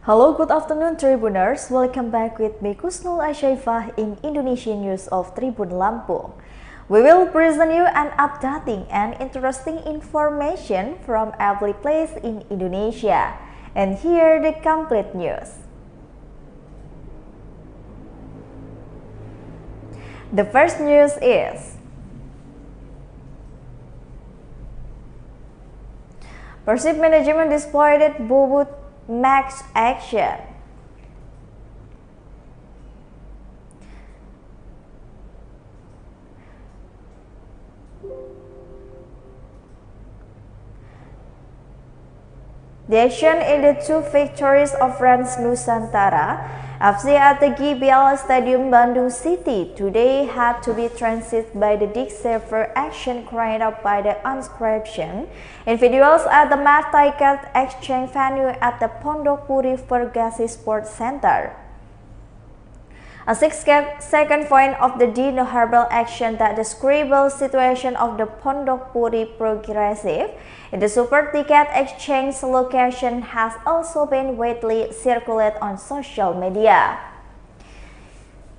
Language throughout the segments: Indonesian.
Halo, good afternoon Tribuners. Welcome back with me Kusnul Asyaifah in Indonesian News of Tribun Lampung. We will present you an updating and interesting information from every place in Indonesia. And here the complete news. The first news is Persib management deployed Bubut Max action. The action in the two victories of Rans Nusantara FC at the GBL Stadium Bandung City today had to be transited by the Dig-Saver action carried out by the inscription individuals at the match ticket exchange venue at the Pondok Puri Fergasi Sports Center. A 6-second point of the deniable action that describes situation of the Pondok Puri Progressive in the Super Ticket Exchange location has also been widely circulated on social media.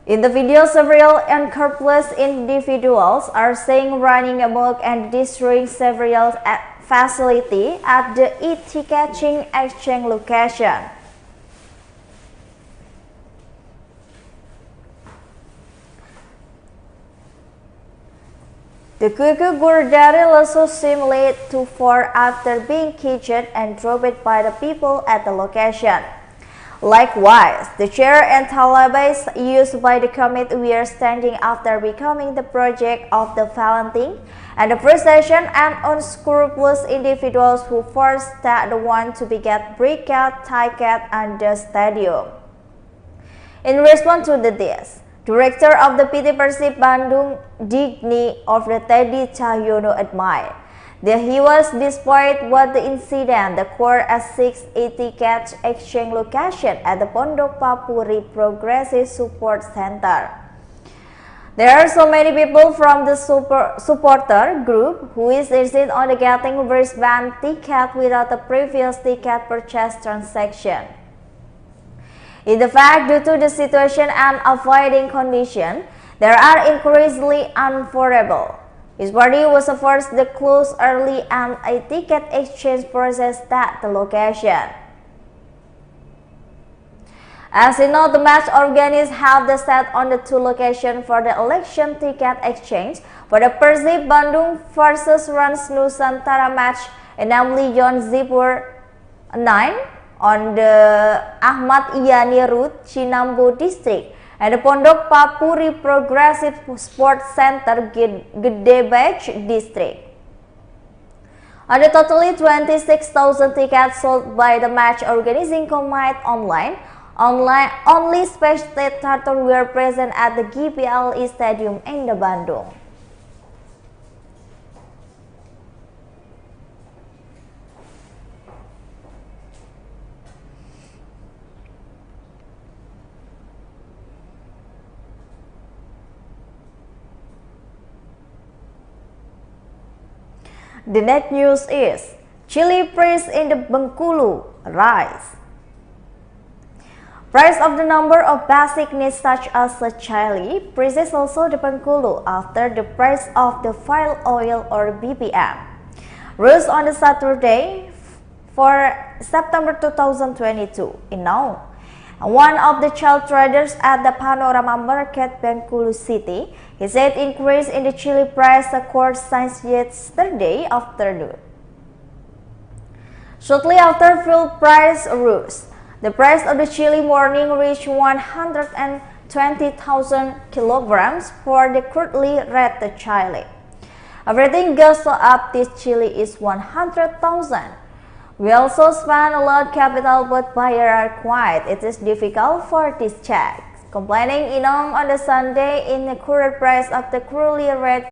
In the video, several unscrupulous individuals are seen running amok and destroying several facilities at the e-ticketing exchange location. The Kuku Gurdari also seemed laid to fall after being kicked and dropped by the people at the location. Likewise, the chair and talabais used by the committee were standing after becoming the project of the Valentine and the procession and unscrupulous individuals who forced that the one to be get breakout ticket at the stadium. In response to this, Director of the PT Persib Bandung, Digni of the Teddy Cahyono admitted that he was disappointed with the incident occurred at 6A ticket exchange location at the Pondok Papuri Progressive Support Center. There are so many people from the supporter group who is insisting on getting wristband ticket without a previous ticket purchase transaction. In fact, due to the situation and avoiding condition, there are increasingly unfavorable. His party was forced to close early and a ticket exchange process at the location. As you know, the match organizers have the set on the two locations for the election ticket exchange for the Persib Bandung versus Rans Nusantara match, namely John Zipur 9 on the Ahmad Yani Route, Cinambo District, and the Pondok Papuri Progressive Sports Center, Gedebej District. On the totally 26,000 tickets sold by the match organizing committee only spectators were present at the GBL Stadium in the Bandung. The next news is chili price in the Bengkulu rise. Price of the number of basic needs such as the chili prices also the Bengkulu after the price of the fuel oil or BBM rose on the Saturday for September 2022 in now. One of the child traders at the Panorama Market, Bengkulu City, he said increase in the chili price occurred since yesterday afternoon. Shortly after fuel price rose, the price of the chili morning reached 120,000 kilograms for the currently red chili. Everything goes up, this chili is 100,000. We also spend a lot of capital, but buyers are quiet. It is difficult for this check. Complaining Inong on the Sunday in the current price of the currently red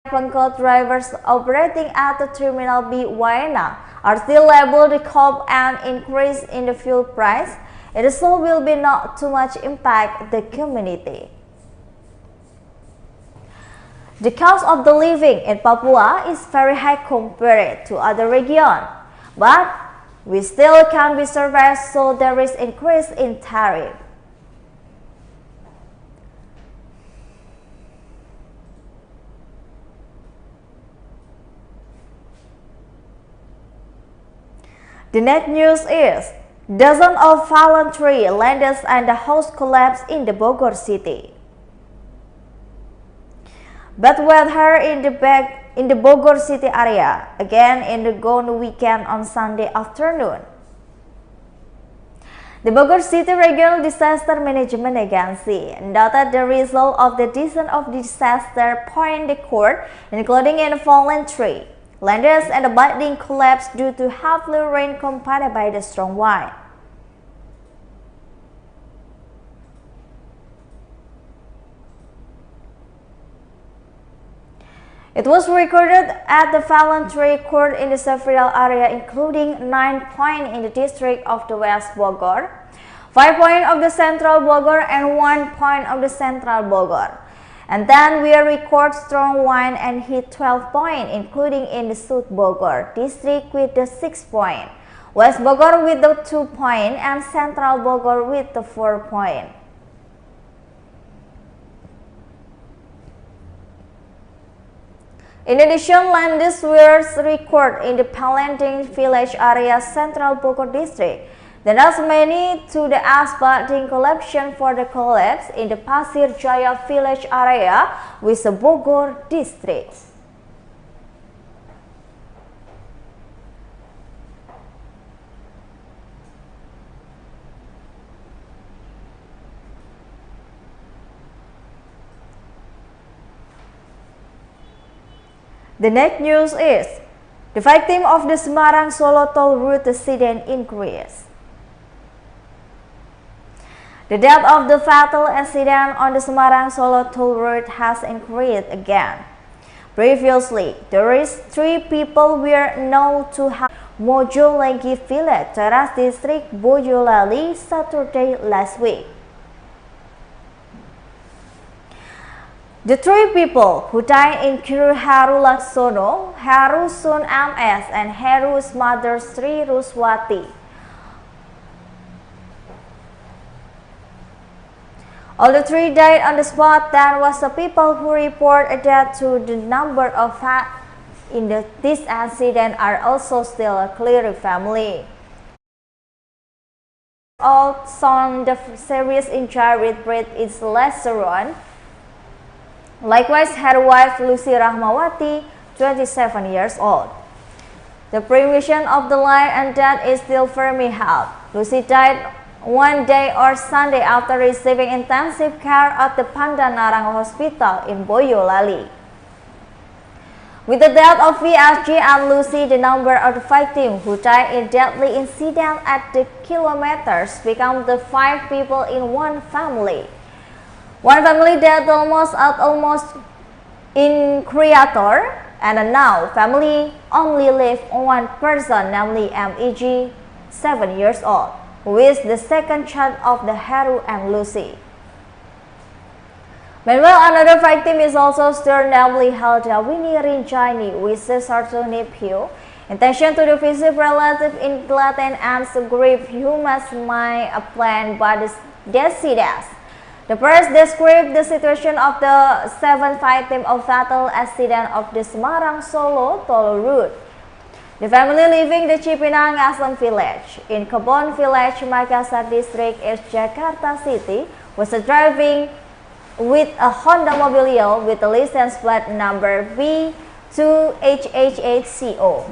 Pengkot drivers operating at the Terminal B Waena are still able to cope an increase in the fuel price. It also will be not too much impact the community. The cost of the living in Papua is very high compared to other regions, but we still can be survived, so there is increase in tariff. The next news is dozens of fallen trees, landings, and the house collapse in the Bogor city. Bad weather in the Bogor city area again in the gone weekend on Sunday afternoon. The Bogor City Regional Disaster Management Agency noted the result of the descent of the disaster point the court, including in a fallen tree, landings, and a building collapse due to heavy rain accompanied by the strong wind. It was recorded at the fallen tree court in the several area, including 9 points in the district of the West Bogor, 5 points of the Central Bogor, and 1 point of the Central Bogor. And then we record strong wind and hit 12 points, including in the South Bogor district with the 6 points, West Bogor with the 2 points, and Central Bogor with the 4 points. In addition, landings were recorded in the Palenting village area, Central Bogor district. There are many to the asphalting collection for the collapse in the Pasir Jaya village area with the Bogor district. The next news is the victim of the Semarang Solo toll route accident increased. The death of the fatal accident on the Semarang Solo toll road has increased again. Previously, there is 3 people were known to have Mojolegi village, Teras district, Boyolali, Saturday last week. The 3 people who died include Heru Laksono, Heru Sun MS, and Heru's mother Sri Ruswati. All the 3 died on the spot. There was the people who report a death to the number of in this accident are also still a clear family. All son the serious injury breath is Leseron. Likewise, her wife Lucy Rahmawati, 27 years old. The premonition of the life and death is still firmly held. Lucy died one day or Sunday after receiving intensive care at the Pandanarang Hospital in Boyolali. With the death of VSG and Lucy, the number of the victims who died in deadly incident at the kilometers become the 5 people in one family. One family died almost in Creator, and now family only live 1 person, namely MEG, 7 years old, who is the second child of the Heru and Lucy. Meanwhile, another victim is also still, namely Helda Winnie Rinjani, with his nephew. Intention to the visit relative in Klaten and grief humus my plan by the Desidas. The first described the situation of the 7 victims of fatal accident of the Semarang Solo toll route. The family living the Cipinang Asam village in Kebon village, Makassar district, East Jakarta City, was driving with a Honda Mobilio with the license plate number B2HH8CO.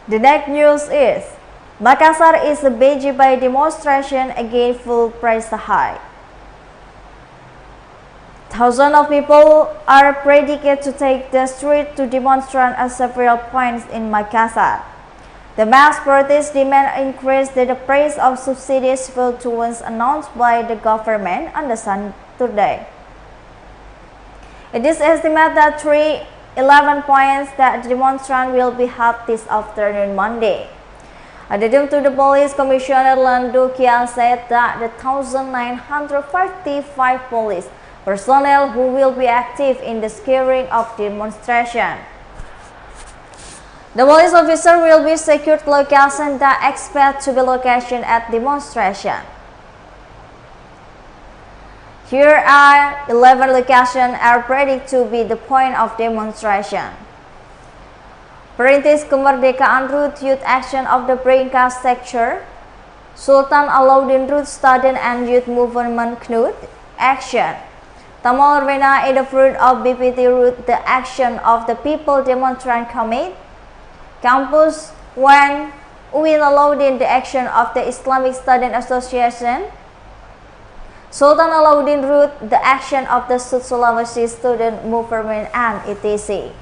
The next news is Makassar is besieged by demonstration against fuel price hike. Thousands of people are predicted to take the street to demonstrate at several points in Makassar. The mass protest demand increase the price of subsidies fuel to once announced by the government on the Saturday. It is estimated that 311 points that the demonstration will be held this afternoon Monday. According to the police commissioner Lando Kian said that the 1,955 police personnel who will be active in the scaring of demonstration. The police officer will be secured location that expect to be location at demonstration. Here are 11 locations are predicted to be the point of demonstration. Perintis Kemerdekaan Route Youth Action of the Bringkas Sector, Sultan Alauddin Route Student and Youth Movement Knut Action. Tamal Rena in the fruit of BPT Route the Action of the People Demonstrant Commit. Campus 1 Uin Alauddin the Action of the Islamic Student Association. Sultan Alauddin Route the Action of the South Sulawesi Student Movement and etc.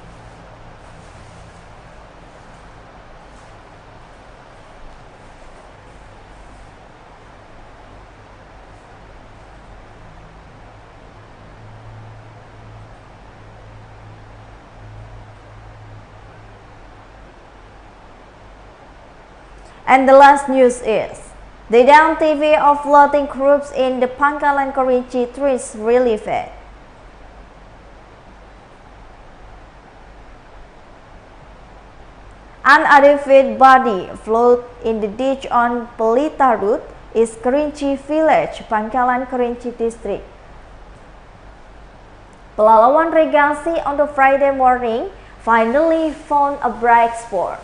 And the last news is, the down TV of floating groups in the Pangkalan Kerinci trees relieved. An unidentified body float in the ditch on Pelita Road is Kerinci Village, Pangkalan Kerinci District. Pahlawan Regency on the Friday morning finally found a bright spot.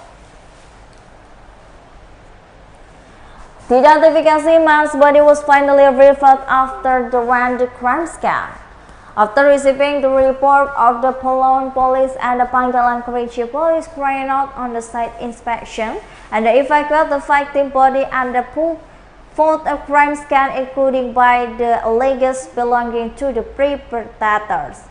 The identification man's body was finally revealed after the random crime scan. After receiving the report of the Pahlawan Police and the Pangkalan Kerinci Police carrying out on the site inspection and they evacuated the victim body and the found a crime scan including by the legacy belonging to the perpetrators.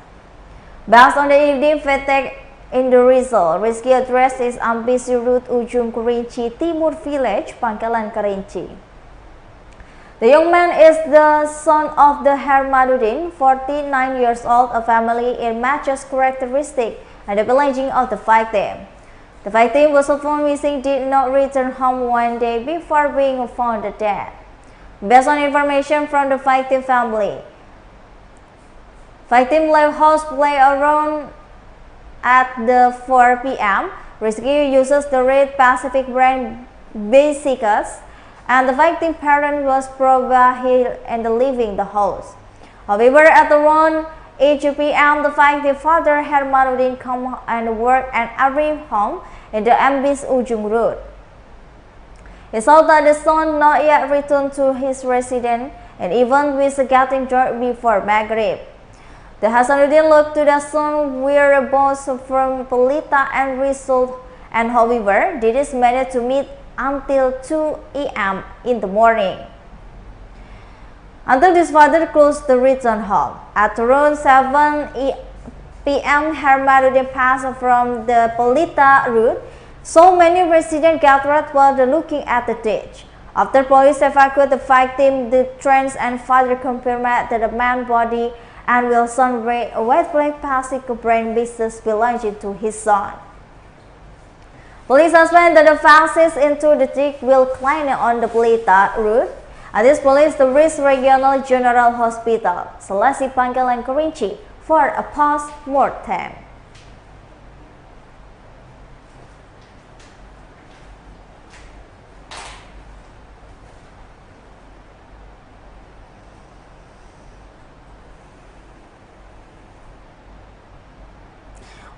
Based on the identification in the result, rescue address is Ambisi Road Ujung Kerinci Timur Village, Pangkalan Kerinci. The young man is the son of the Hermaduddin, 49 years old, a family in matches characteristic and the villaging of the victim. The victim was found missing, did not return home one day before being found dead. Based on information from the victim family, victim left house play around at the 4 p.m. Rescue uses the red Pacific brand Basicus, and the victim parent was probably and leaving the house. However, at around 8 p.m., the victim father Hermaduddin come and work and arrived home in the Ambis Ujung Road. He saw that the son not yet returned to his residence and even was getting dark before Maghrib. The Hasanuddin looked to the son whereabouts from Pelita and result, and however, did manage to meet until 2 a.m. in the morning. Until his father closed the return home. At around 7 p.m., Hermaduddin passed from the Pelita route. So many residents gathered while looking at the ditch. After police evacuated the victim, the trains and father confirmed that the man's body and Wilson Ray, a white black plastic brand business belonging to his son. Police explained that the fascists into the ditch will climb on the Pelita route. At this police, the Risk Regional General Hospital, Selasi Pangkalan Kerinci, for a post-mortem.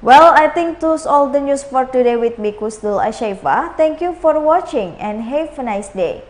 Well, I think that's all the news for today with me, Kusdul Ashaifa. Thank you for watching and have a nice day.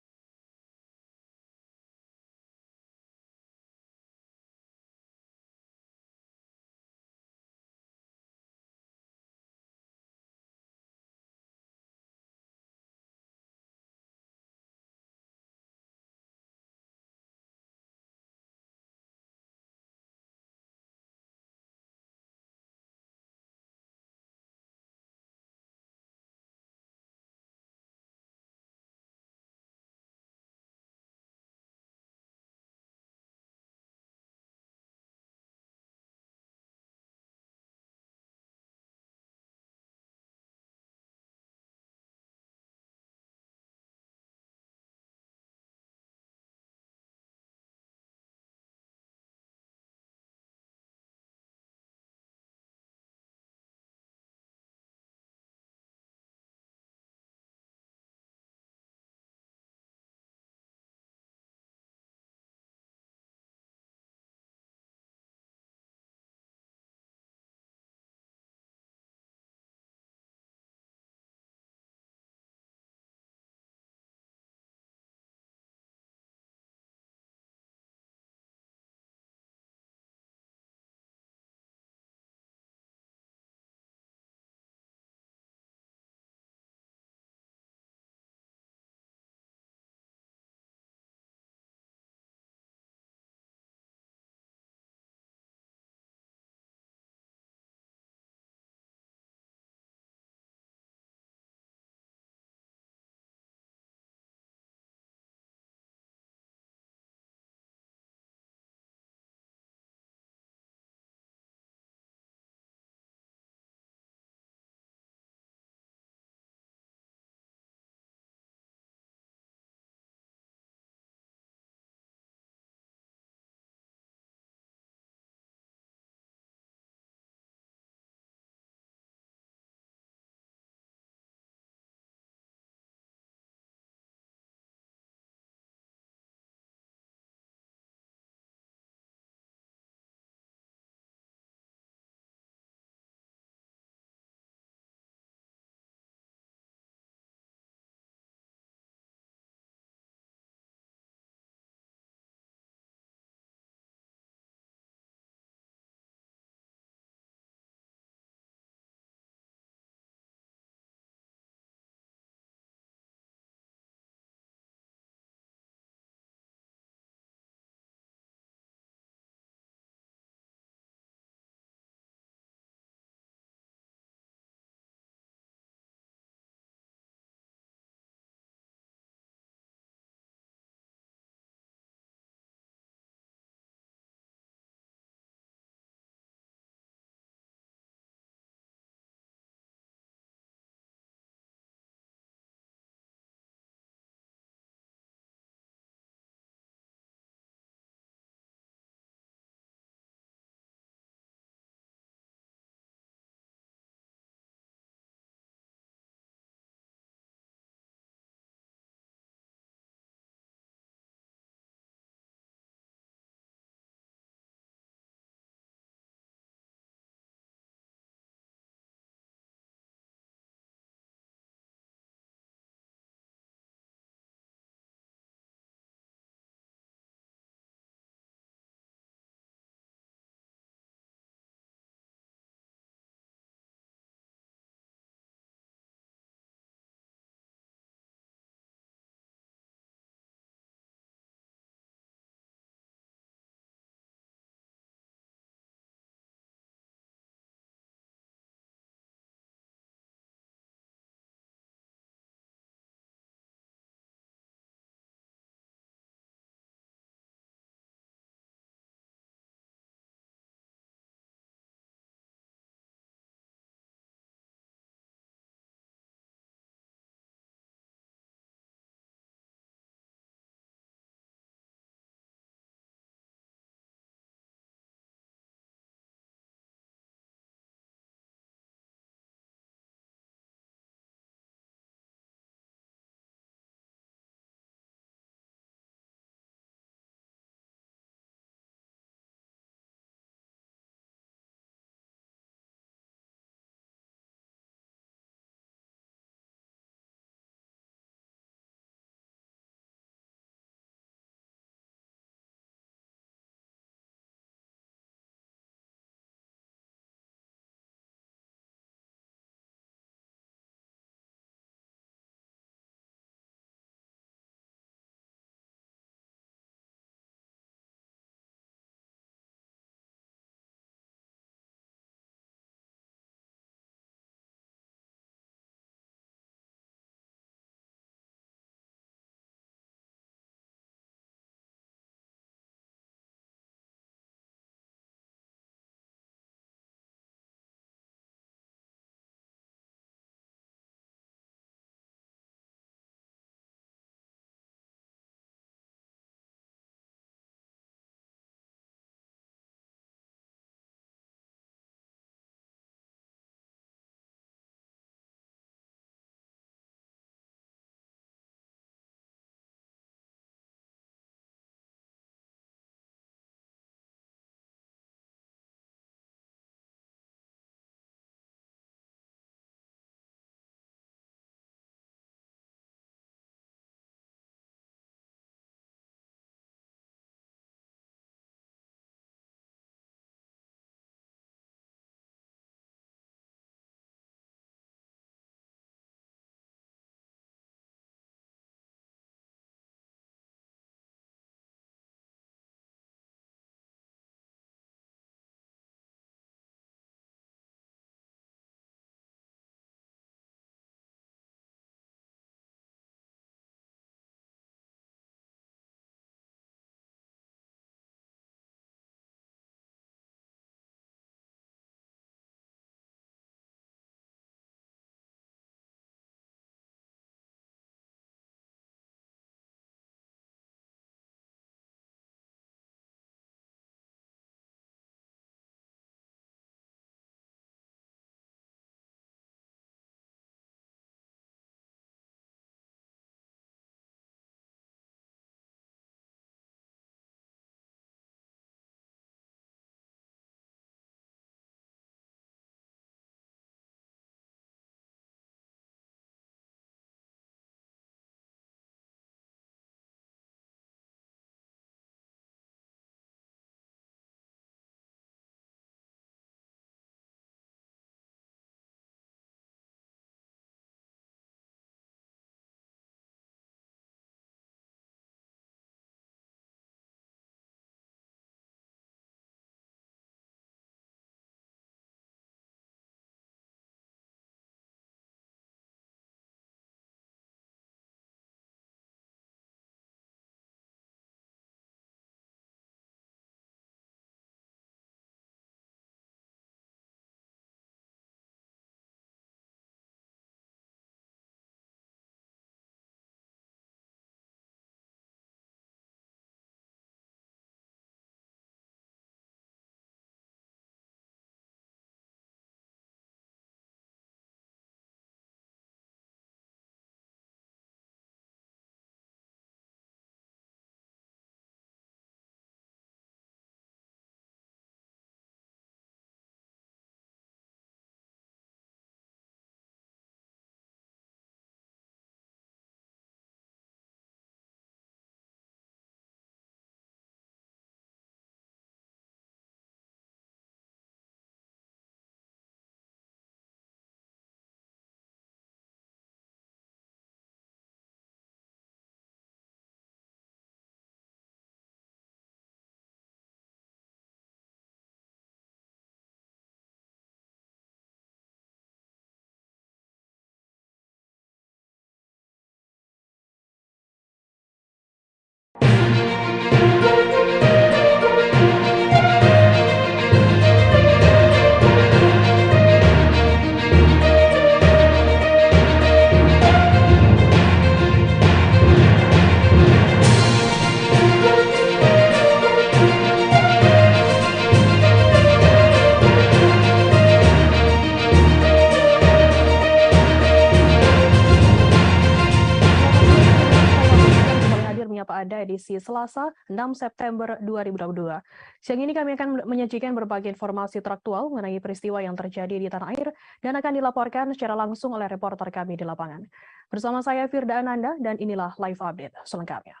Sapa Anda edisi Selasa 6 September 2022. Siang ini kami akan menyajikan berbagai informasi teraktual mengenai peristiwa yang terjadi di tanah air dan akan dilaporkan secara langsung oleh reporter kami di lapangan. Bersama saya Firda Ananda dan inilah live update selengkapnya.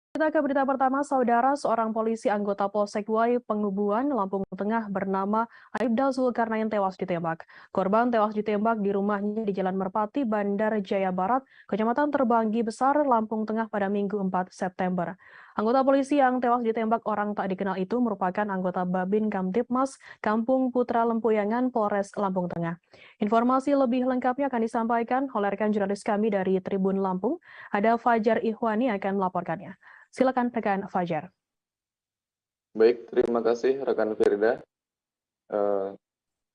Kita ke berita pertama, saudara, seorang polisi anggota Polsek Wai Pengubuan, Lampung Tengah bernama Aibda Zulkarnain tewas ditembak. Korban tewas ditembak di rumahnya di Jalan Merpati, Bandar Jaya Barat, Kecamatan Terbanggi Besar, Lampung Tengah pada Minggu 4 September. Anggota polisi yang tewas ditembak orang tak dikenal itu merupakan anggota Babin Kamtibmas Kampung Putra Lempuyangan, Polres Lampung Tengah. Informasi lebih lengkapnya akan disampaikan oleh rekan jurnalis kami dari Tribun Lampung. Ada Fajar Ihwani akan melaporkannya. Silakan rekan Fajar. Baik, terima kasih rekan Firda.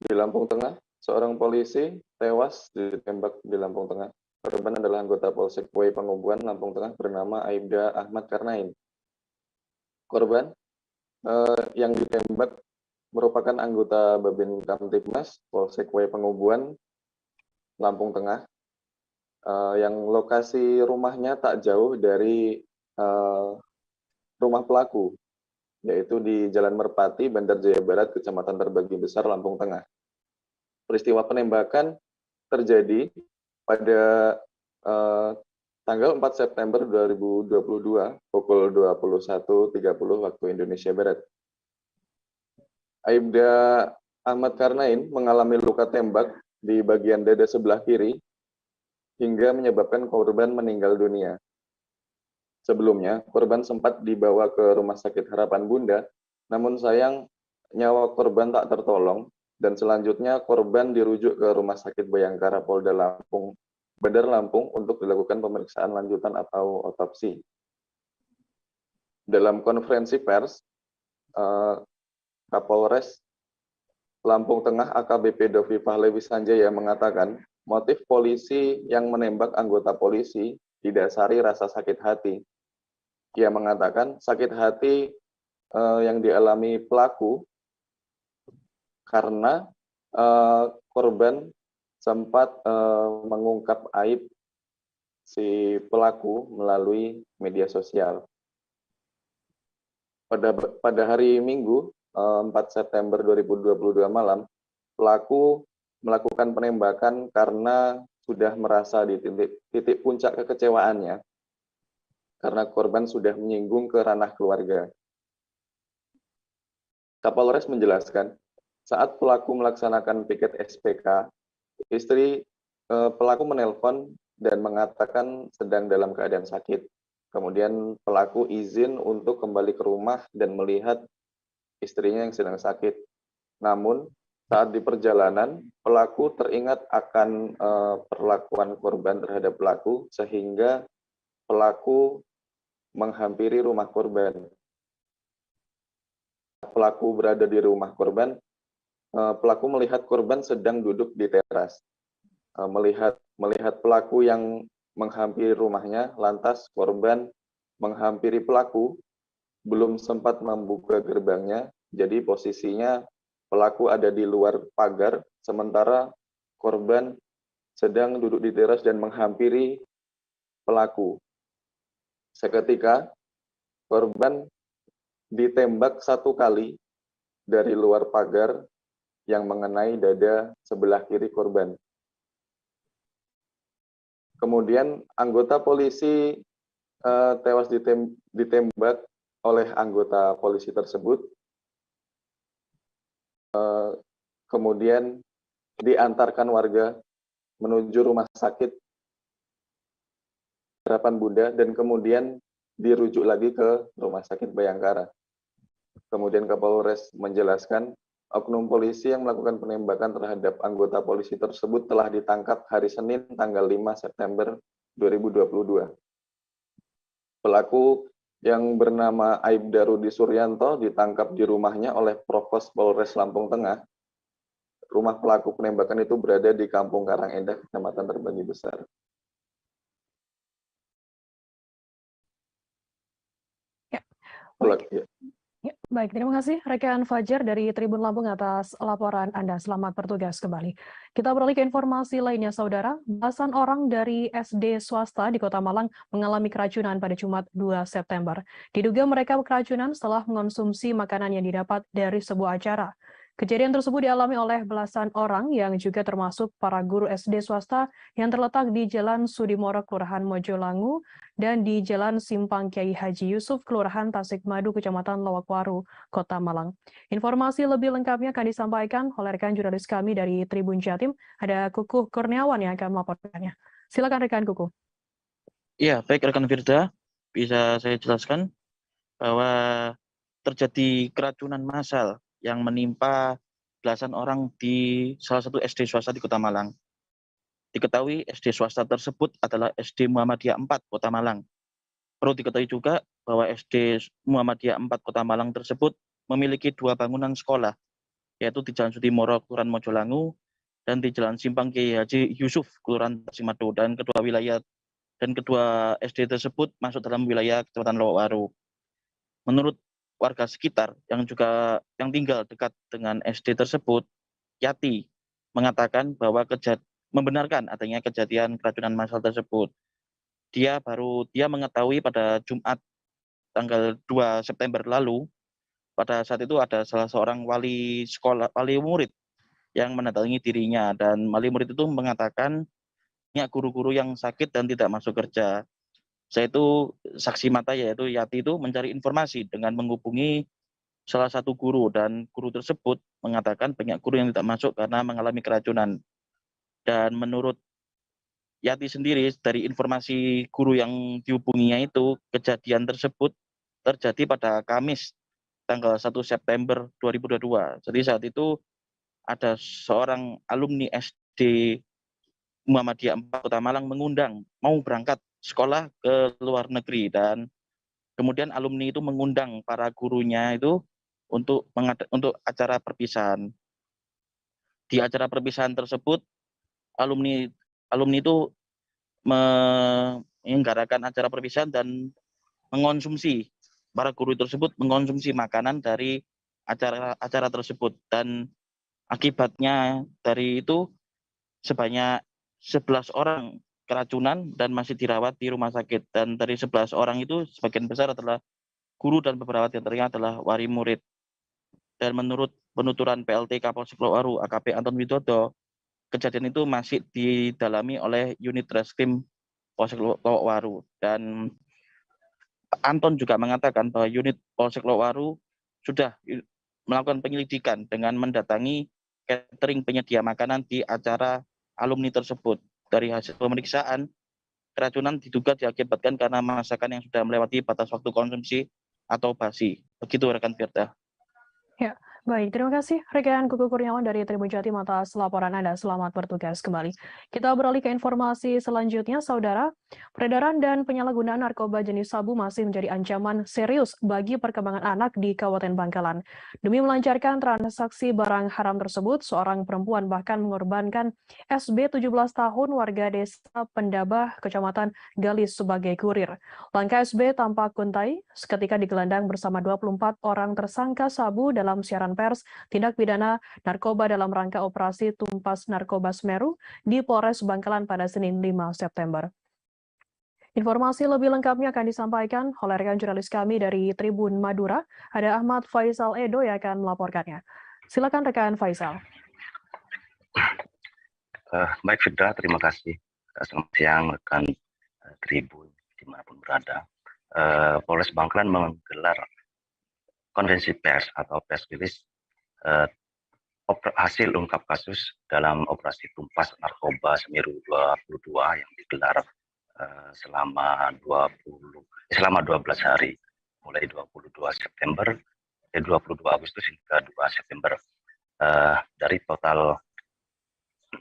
Di Lampung Tengah, seorang polisi tewas ditembak di Lampung Tengah. Korban adalah anggota Polsek Wai Pengubuan, Lampung Tengah bernama Aibda Ahmad Karnain. Korban yang ditembak merupakan anggota Babin Kamtibmas Polsek Wai Pengubuan, Lampung Tengah, yang lokasi rumahnya tak jauh dari rumah pelaku, yaitu di Jalan Merpati, Bandar Jaya Barat, Kecamatan Terbanggi Besar, Lampung Tengah. Peristiwa penembakan terjadi pada tanggal 4 September 2022 pukul 21.30 waktu Indonesia Barat. Aibda Ahmad Karnain mengalami luka tembak di bagian dada sebelah kiri hingga menyebabkan korban meninggal dunia. Sebelumnya, korban sempat dibawa ke Rumah Sakit Harapan Bunda, namun sayang nyawa korban tak tertolong, dan selanjutnya korban dirujuk ke Rumah Sakit Bayangkara Polda Lampung, Bandar Lampung untuk dilakukan pemeriksaan lanjutan atau otopsi. Dalam konferensi pers, Kapolres Lampung Tengah AKBP Dovi Fahlevi Sanjaya mengatakan, motif polisi yang menembak anggota polisi didasari rasa sakit hati. Ia mengatakan sakit hati yang dialami pelaku karena korban sempat mengungkap aib si pelaku melalui media sosial. Pada hari Minggu 4 September 2022 malam, pelaku melakukan penembakan karena sudah merasa di titik puncak kekecewaannya karena korban sudah menyinggung ke ranah keluarga. Kapolres menjelaskan, saat pelaku melaksanakan piket SPK, istri pelaku menelpon dan mengatakan sedang dalam keadaan sakit. Kemudian pelaku izin untuk kembali ke rumah dan melihat istrinya yang sedang sakit. Namun, saat di perjalanan, pelaku teringat akan perlakuan korban terhadap pelaku, sehingga pelaku menghampiri rumah korban. Pelaku berada di rumah korban, pelaku melihat korban sedang duduk di teras. Melihat pelaku yang menghampiri rumahnya, lantas korban menghampiri pelaku, belum sempat membuka gerbangnya, jadi posisinya pelaku ada di luar pagar, sementara korban sedang duduk di teras dan menghampiri pelaku. Seketika, korban ditembak satu kali dari luar pagar yang mengenai dada sebelah kiri korban. Kemudian anggota polisi tewas ditembak oleh anggota polisi tersebut. Kemudian diantarkan warga menuju rumah sakit Harapan Bunda dan kemudian dirujuk lagi ke Rumah Sakit Bayangkara. Kemudian Kapolres menjelaskan, oknum polisi yang melakukan penembakan terhadap anggota polisi tersebut telah ditangkap hari Senin tanggal 5 September 2022. Pelaku yang bernama Aibda Rudi Suryanto ditangkap di rumahnya oleh Provos Polres Lampung Tengah. Rumah pelaku penembakan itu berada di Kampung Karangendah, Kecamatan Terbanggi Besar. Ya. Baik. Baik, terima kasih rekan Fajar dari Tribun Lampung atas laporan Anda. Selamat bertugas kembali. Kita beralih ke informasi lainnya, Saudara. Belasan orang dari SD swasta di Kota Malang mengalami keracunan pada Jumat 2 September. Diduga mereka keracunan setelah mengonsumsi makanan yang didapat dari sebuah acara. Kejadian tersebut dialami oleh belasan orang yang juga termasuk para guru SD swasta yang terletak di Jalan Sudimoro, Kelurahan Mojolangu, dan di Jalan Simpang Kiai Haji Yusuf, Kelurahan Tasikmadu, Kecamatan Lowakwaru, Kota Malang. Informasi lebih lengkapnya akan disampaikan oleh rekan jurnalis kami dari Tribun Jatim, ada Kukuh Kurniawan yang akan melaporkannya. Silakan rekan Kukuh. Iya, baik rekan Firda, bisa saya jelaskan bahwa terjadi keracunan massal yang menimpa belasan orang di salah satu SD swasta di Kota Malang. Diketahui SD swasta tersebut adalah SD Muhammadiyah 4 Kota Malang. Perlu diketahui juga bahwa SD Muhammadiyah 4 Kota Malang tersebut memiliki 2 bangunan sekolah, yaitu di Jalan Sudimoro, Kelurahan Mojolangu, dan di Jalan Simpang Kiai Haji Yusuf, Kelurahan Tasikmadu, dan kedua SD tersebut masuk dalam wilayah Kecamatan Lowakwaru. Menurut warga sekitar yang tinggal dekat dengan SD tersebut, Yati mengatakan bahwa membenarkan adanya kejadian keracunan massal tersebut. Dia mengetahui pada Jumat tanggal 2 September lalu, pada saat itu ada salah seorang wali murid yang mendatangi dirinya, dan wali murid itu mengatakan banyak guru-guru yang sakit dan tidak masuk kerja. Saya itu saksi mata, yaitu Yati itu mencari informasi dengan menghubungi salah satu guru, dan guru tersebut mengatakan banyak guru yang tidak masuk karena mengalami keracunan. Dan menurut Yati sendiri, dari informasi guru yang dihubunginya itu, kejadian tersebut terjadi pada Kamis tanggal 1 September 2022. Jadi saat itu ada seorang alumni SD Muhammadiyah 4 Kota Malang mengundang mau berangkat sekolah ke luar negeri, dan kemudian alumni itu mengundang para gurunya itu untuk acara perpisahan. Di acara perpisahan tersebut, alumni itu menyelenggarakan acara perpisahan dan para guru tersebut mengonsumsi makanan dari acara tersebut, dan akibatnya dari itu sebanyak 11 orang keracunan dan masih dirawat di rumah sakit. Dan dari 11 orang itu sebagian besar adalah guru dan beberapa di antaranya adalah wali murid. Dan menurut penuturan PLT Kapolsek Lowakwaru AKP Anton Widodo, kejadian itu masih didalami oleh unit reskrim Polsek Lowakwaru. Dan Anton juga mengatakan bahwa unit Polsek Lowakwaru sudah melakukan penyelidikan dengan mendatangi catering penyedia makanan di acara alumni tersebut. Dari hasil pemeriksaan, keracunan diduga diakibatkan karena masakan yang sudah melewati batas waktu konsumsi atau basi. Begitu rekan Firda. Ya, baik. Terima kasih rekan Kukuh Kurniawan dari Tribun Jatim atas laporan Anda. Selamat bertugas kembali. Kita beralih ke informasi selanjutnya, Saudara. Peredaran dan penyalahgunaan narkoba jenis sabu masih menjadi ancaman serius bagi perkembangan anak di Kabupaten Bangkalan. Demi melancarkan transaksi barang haram tersebut, seorang perempuan bahkan mengorbankan SB 17 tahun warga desa Pendabah, Kecamatan Galis sebagai kurir. Langkah SB tampak kuntai seketika digelandang bersama 24 orang tersangka sabu dalam siaran pers tindak pidana narkoba dalam rangka operasi Tumpas Narkoba Semeru di Polres Bangkalan pada Senin 5 September. Informasi lebih lengkapnya akan disampaikan oleh rekan jurnalis kami dari Tribun Madura, ada Ahmad Faisal Edo yang akan melaporkannya. Silakan rekan Faisal. Baik Fidra, terima kasih. Selamat siang rekan Tribun dimanapun berada. Polres Bangkalan menggelar konferensi pers atau press release hasil ungkap kasus dalam operasi Tumpas Narkoba Semeru 22 yang digelar selama 12 hari, mulai 22 Agustus hingga 2 September. Dari total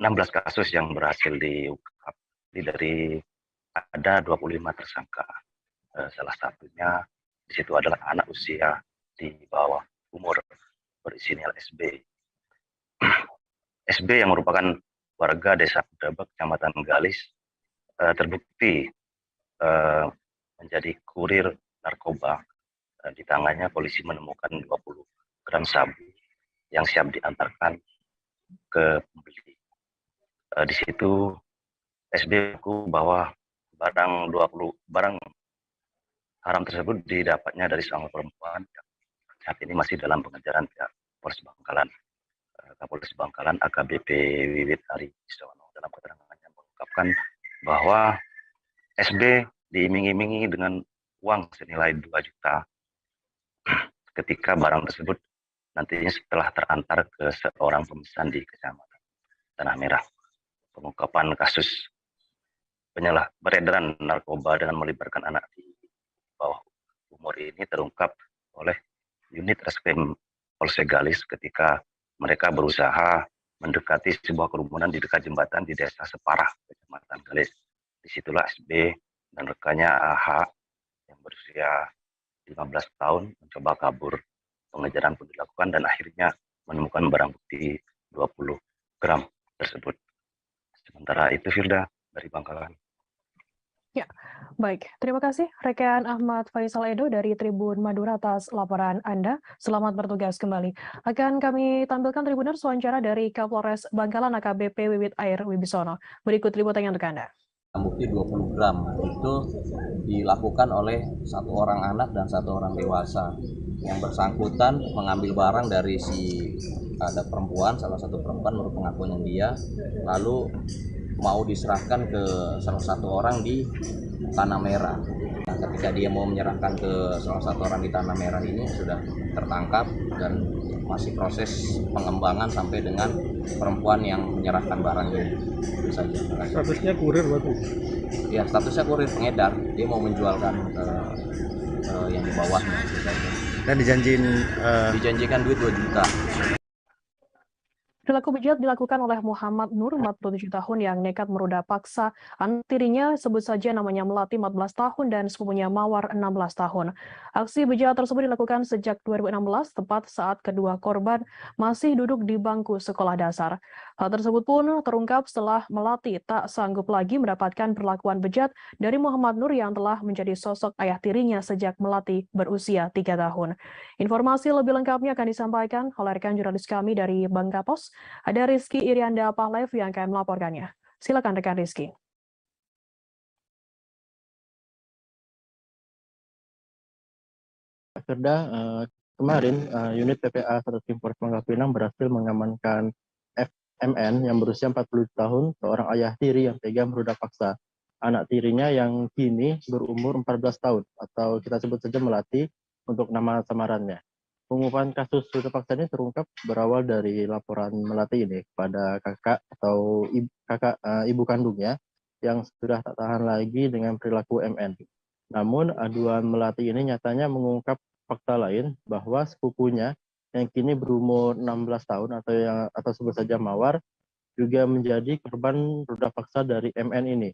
16 kasus yang berhasil diungkap, ada 25 tersangka. Salah satunya di situ adalah anak usia di bawah umur berinisial SB. SB yang merupakan warga desa Pendabah, Kecamatan Galis, terbukti menjadi kurir narkoba Di tangannya polisi menemukan 20 gram sabu yang siap diantarkan ke pembeli. Di situ SB mengaku bahwa barang haram tersebut didapatnya dari seorang perempuan yang saat ini masih dalam pengejaran pihak Polres Bangkalan. Kapolres Bangkalan AKBP Wiwit Ari Isono dalam keterangannya mengungkapkan bahwa SB diiming-imingi dengan uang senilai 2 juta ketika barang tersebut nantinya setelah terantar ke seorang pemesan di Kecamatan Tanah Merah. Pengungkapan kasus beredaran narkoba dengan melibatkan anak di bawah umur ini terungkap oleh unit reskrim Polsek Galis ketika mereka berusaha mendekati sebuah kerumunan di dekat jembatan di Desa Separah, Kecamatan Galis. Disitulah SB dan rekannya AH yang berusia 15 tahun mencoba kabur. Pengejaran pun dilakukan dan akhirnya menemukan barang bukti 20 gram tersebut. Sementara itu Firda dari Bangkalan. Ya, baik. Terima kasih rekan Ahmad Faisal Edo dari Tribun Madura atas laporan Anda. Selamat bertugas kembali. Akan kami tampilkan Tribuners wawancara dari Kapolres Bangkalan AKBP Wiwit Air Wibisono. Berikut liputannya untuk Anda. Bukti 20 gram itu dilakukan oleh satu orang anak dan satu orang dewasa. Yang bersangkutan mengambil barang dari ada perempuan, salah satu perempuan menurut pengakuan dia, lalu mau diserahkan ke salah satu orang di Tanah Merah. Nah, ketika dia mau menyerahkan ke salah satu orang di Tanah Merah ini sudah tertangkap dan masih proses pengembangan sampai dengan perempuan yang menyerahkan barang ini. Itu saja. Statusnya kurir waktu? Ya, statusnya kurir pengedar. Dia mau menjualkan yang di bawahnya. Dan dijanjikan duit 2 juta. Perilaku bejat dilakukan oleh Muhammad Nur, 47 tahun, yang nekat meruda paksa anak tirinya, sebut saja namanya Melati, 14 tahun, dan sepupunya Mawar, 16 tahun. Aksi bejat tersebut dilakukan sejak 2016, tepat saat kedua korban masih duduk di bangku sekolah dasar. Hal tersebut pun terungkap setelah Melati tak sanggup lagi mendapatkan perlakuan bejat dari Muhammad Nur yang telah menjadi sosok ayah tirinya sejak Melati berusia 3 tahun. Informasi lebih lengkapnya akan disampaikan oleh rekan jurnalis kami dari Bangka Pos. Ada Rizky Irianda Pahlev yang akan melaporkannya. Silakan rekan Rizky. Firda, kemarin unit PPA Satreskrim Polres Bangka Pinang berhasil mengamankan FMN yang berusia 40 tahun, seorang ayah tiri yang tega meruda paksa anak tirinya yang kini berumur 14 tahun, atau kita sebut saja Melati untuk nama samarannya. Pengungkapan kasus ruda paksa ini terungkap berawal dari laporan Melati ini kepada kakak atau ibu kandungnya yang sudah tak tahan lagi dengan perilaku MN. Namun aduan Melati ini nyatanya mengungkap fakta lain bahwa sepupunya yang kini berumur 16 tahun atau sebut saja Mawar juga menjadi korban ruda paksa dari MN ini.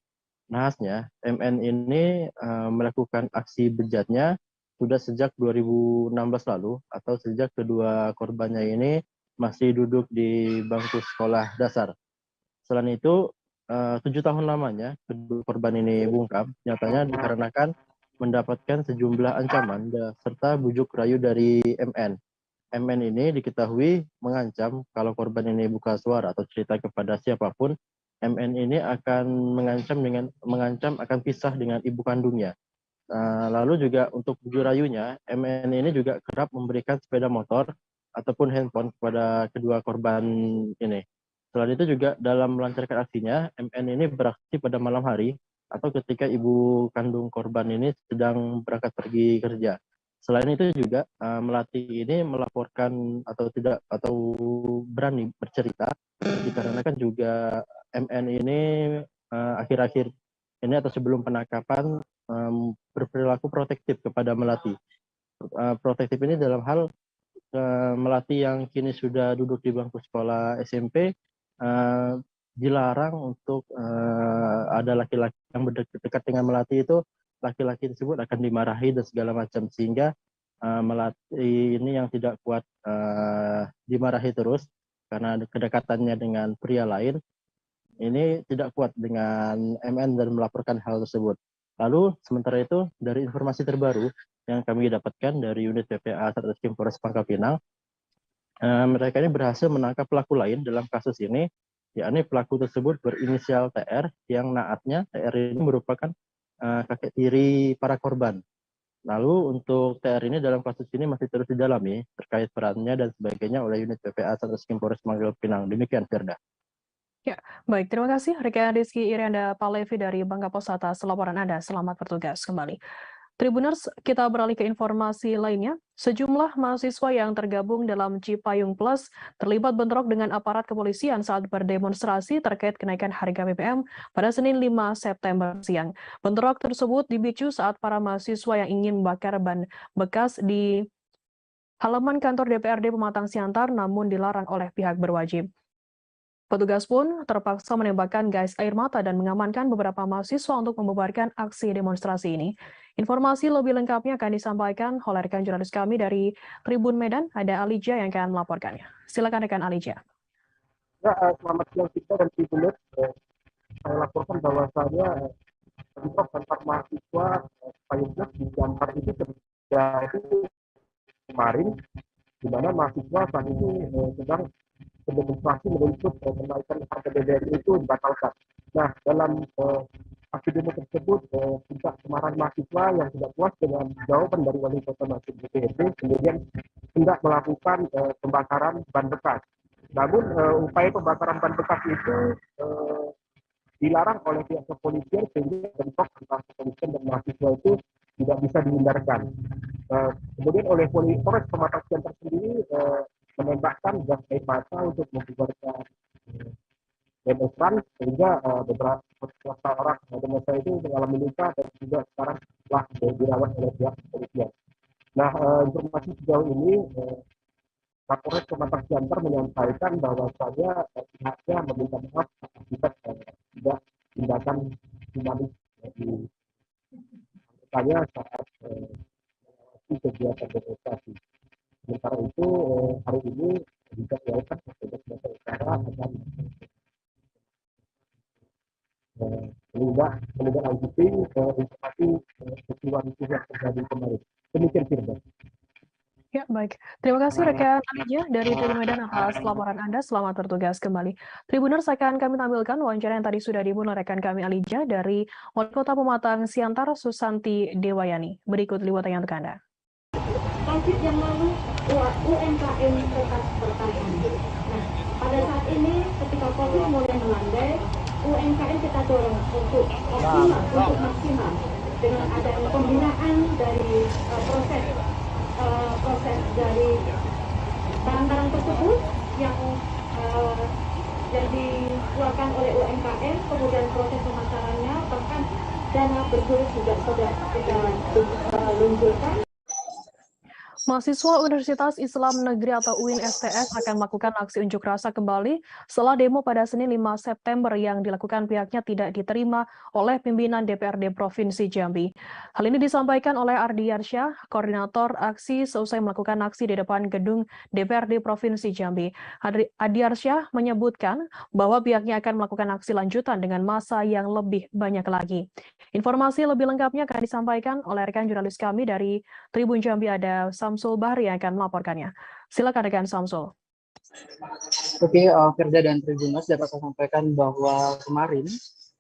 Nahasnya, MN ini melakukan aksi bejatnya sudah sejak 2016 lalu, atau sejak kedua korbannya ini masih duduk di bangku sekolah dasar. Selain itu, 7 tahun lamanya kedua korban ini bungkam, nyatanya dikarenakan mendapatkan sejumlah ancaman serta bujuk rayu dari MN. MN ini diketahui mengancam kalau korban ini buka suara atau cerita kepada siapapun, MN ini akan mengancam akan pisah dengan ibu kandungnya. Lalu juga untuk bujuk rayunya, MN ini juga kerap memberikan sepeda motor ataupun handphone kepada kedua korban ini. Selain itu juga dalam melancarkan aksinya, MN ini beraksi pada malam hari atau ketika ibu kandung korban ini sedang berangkat pergi kerja. Selain itu juga Melati ini melaporkan atau berani bercerita dikarenakan juga MN ini akhir-akhir ini atau sebelum penangkapan berperilaku protektif kepada Melati. Protektif ini dalam hal Melati yang kini sudah duduk di bangku sekolah SMP dilarang untuk ada laki-laki yang dekat dengan Melati, itu laki-laki tersebut akan dimarahi dan segala macam, sehingga Melati ini yang tidak kuat dimarahi terus karena kedekatannya dengan pria lain, ini tidak kuat dengan MN dan melaporkan hal tersebut. Lalu sementara itu dari informasi terbaru, yang kami dapatkan dari unit PPA Satreskrim Polres Pangkal Pinang, mereka ini berhasil menangkap pelaku lain dalam kasus ini, yakni pelaku tersebut berinisial TR, yang naatnya TR ini merupakan kakek tiri para korban. Lalu untuk TR ini dalam kasus ini masih terus didalami terkait perannya dan sebagainya oleh unit PPA Satreskrim Polres Pangkal Pinang. Demikian, Firda. Ya, baik. Terima kasih rekan Rizky Irianda Palevi dari Bangka Pos atas laporan Anda. Selamat bertugas kembali. Tribuners, kita beralih ke informasi lainnya. Sejumlah mahasiswa yang tergabung dalam Cipayung Plus terlibat bentrok dengan aparat kepolisian saat berdemonstrasi terkait kenaikan harga BBM pada Senin 5 September siang. Bentrok tersebut dipicu saat para mahasiswa yang ingin membakar ban bekas di halaman kantor DPRD Pematang Siantar namun dilarang oleh pihak berwajib. Petugas pun terpaksa menembakkan gas air mata dan mengamankan beberapa mahasiswa untuk membubarkan aksi demonstrasi ini. Informasi lebih lengkapnya akan disampaikan oleh rekan jurnalis kami dari Tribun Medan, ada Alija yang akan melaporkannya. Silakan rekan Alija. Ya, selamat siang kita dan Tribuners. Saya laporkan bahwasannya bentrok antar mahasiswa Payung Plus di Jampar itu terjadi kemarin, di mana mahasiswa saat ini sedang berdemonstrasi menuntut kenaikan harga BBM itu dibatalkan. Nah, dalam aksi demo tersebut, puncak kemarahan mahasiswa yang tidak puas dengan jawaban dari wali kota Masjid DPRD, kemudian hendak melakukan pembakaran ban bekas. Namun upaya pembakaran ban bekas itu dilarang oleh pihak kepolisian sehingga bentrok antara kepolisian dan mahasiswa itu tidak bisa dihindarkan. Kemudian oleh Polres Pematang Siantar sendiri menembakkan gas air mata untuk membubarkan demonstran sehingga beberapa orang demonstran itu mengalami luka dan juga sekarang telah dirawat oleh pihak kepolisian. Nah, informasi sejauh ini Kapolres Pematang Siantar menyampaikan bahwasanya pihaknya meminta maaf akibat tidak tindakan humanis di anggotanya saat mengawasi kegiatan demonstrasi. Sementara itu hari ini juga dilakukan Polres Sumatera Utara akan menindaklanjuti informasi peristiwa yang terjadi kemarin. Demikian Firda. Ya, baik. Terima kasih rekan Alija dari Tribun Medan atas laporan Anda. Selamat bertugas kembali. Tribuners, akan kami tampilkan wawancara yang tadi sudah dimulai rekan kami Alija dari Wali Kota Pematang Siantar, Susanti Dewayani. Berikut liputannya untuk Anda. COVID yang lalu UMKM tetap bertahan. Nah, pada saat ini ketika COVID mulai melandai, UMKM kita dorong untuk maksimal dengan adanya pembinaan dari proses dari barang-barang tersebut yang dikeluarkan oleh UMKM, kemudian proses pemasarannya, bahkan dana bergulir juga sudah kita luncurkan. Mahasiswa Universitas Islam Negeri atau UIN STS akan melakukan aksi unjuk rasa kembali setelah demo pada Senin 5 September yang dilakukan pihaknya tidak diterima oleh pimpinan DPRD Provinsi Jambi. Hal ini disampaikan oleh Ardi Arsyah, koordinator aksi seusai melakukan aksi di depan gedung DPRD Provinsi Jambi. Ardi Arsyah menyebutkan bahwa pihaknya akan melakukan aksi lanjutan dengan massa yang lebih banyak lagi. Informasi lebih lengkapnya akan disampaikan oleh rekan jurnalis kami dari Tribun Jambi, ada Samsul Bahri yang akan melaporkannya. Silakan rekan Samsul. Oke, Firda dan Tribuners, dapat saya sampaikan bahwa kemarin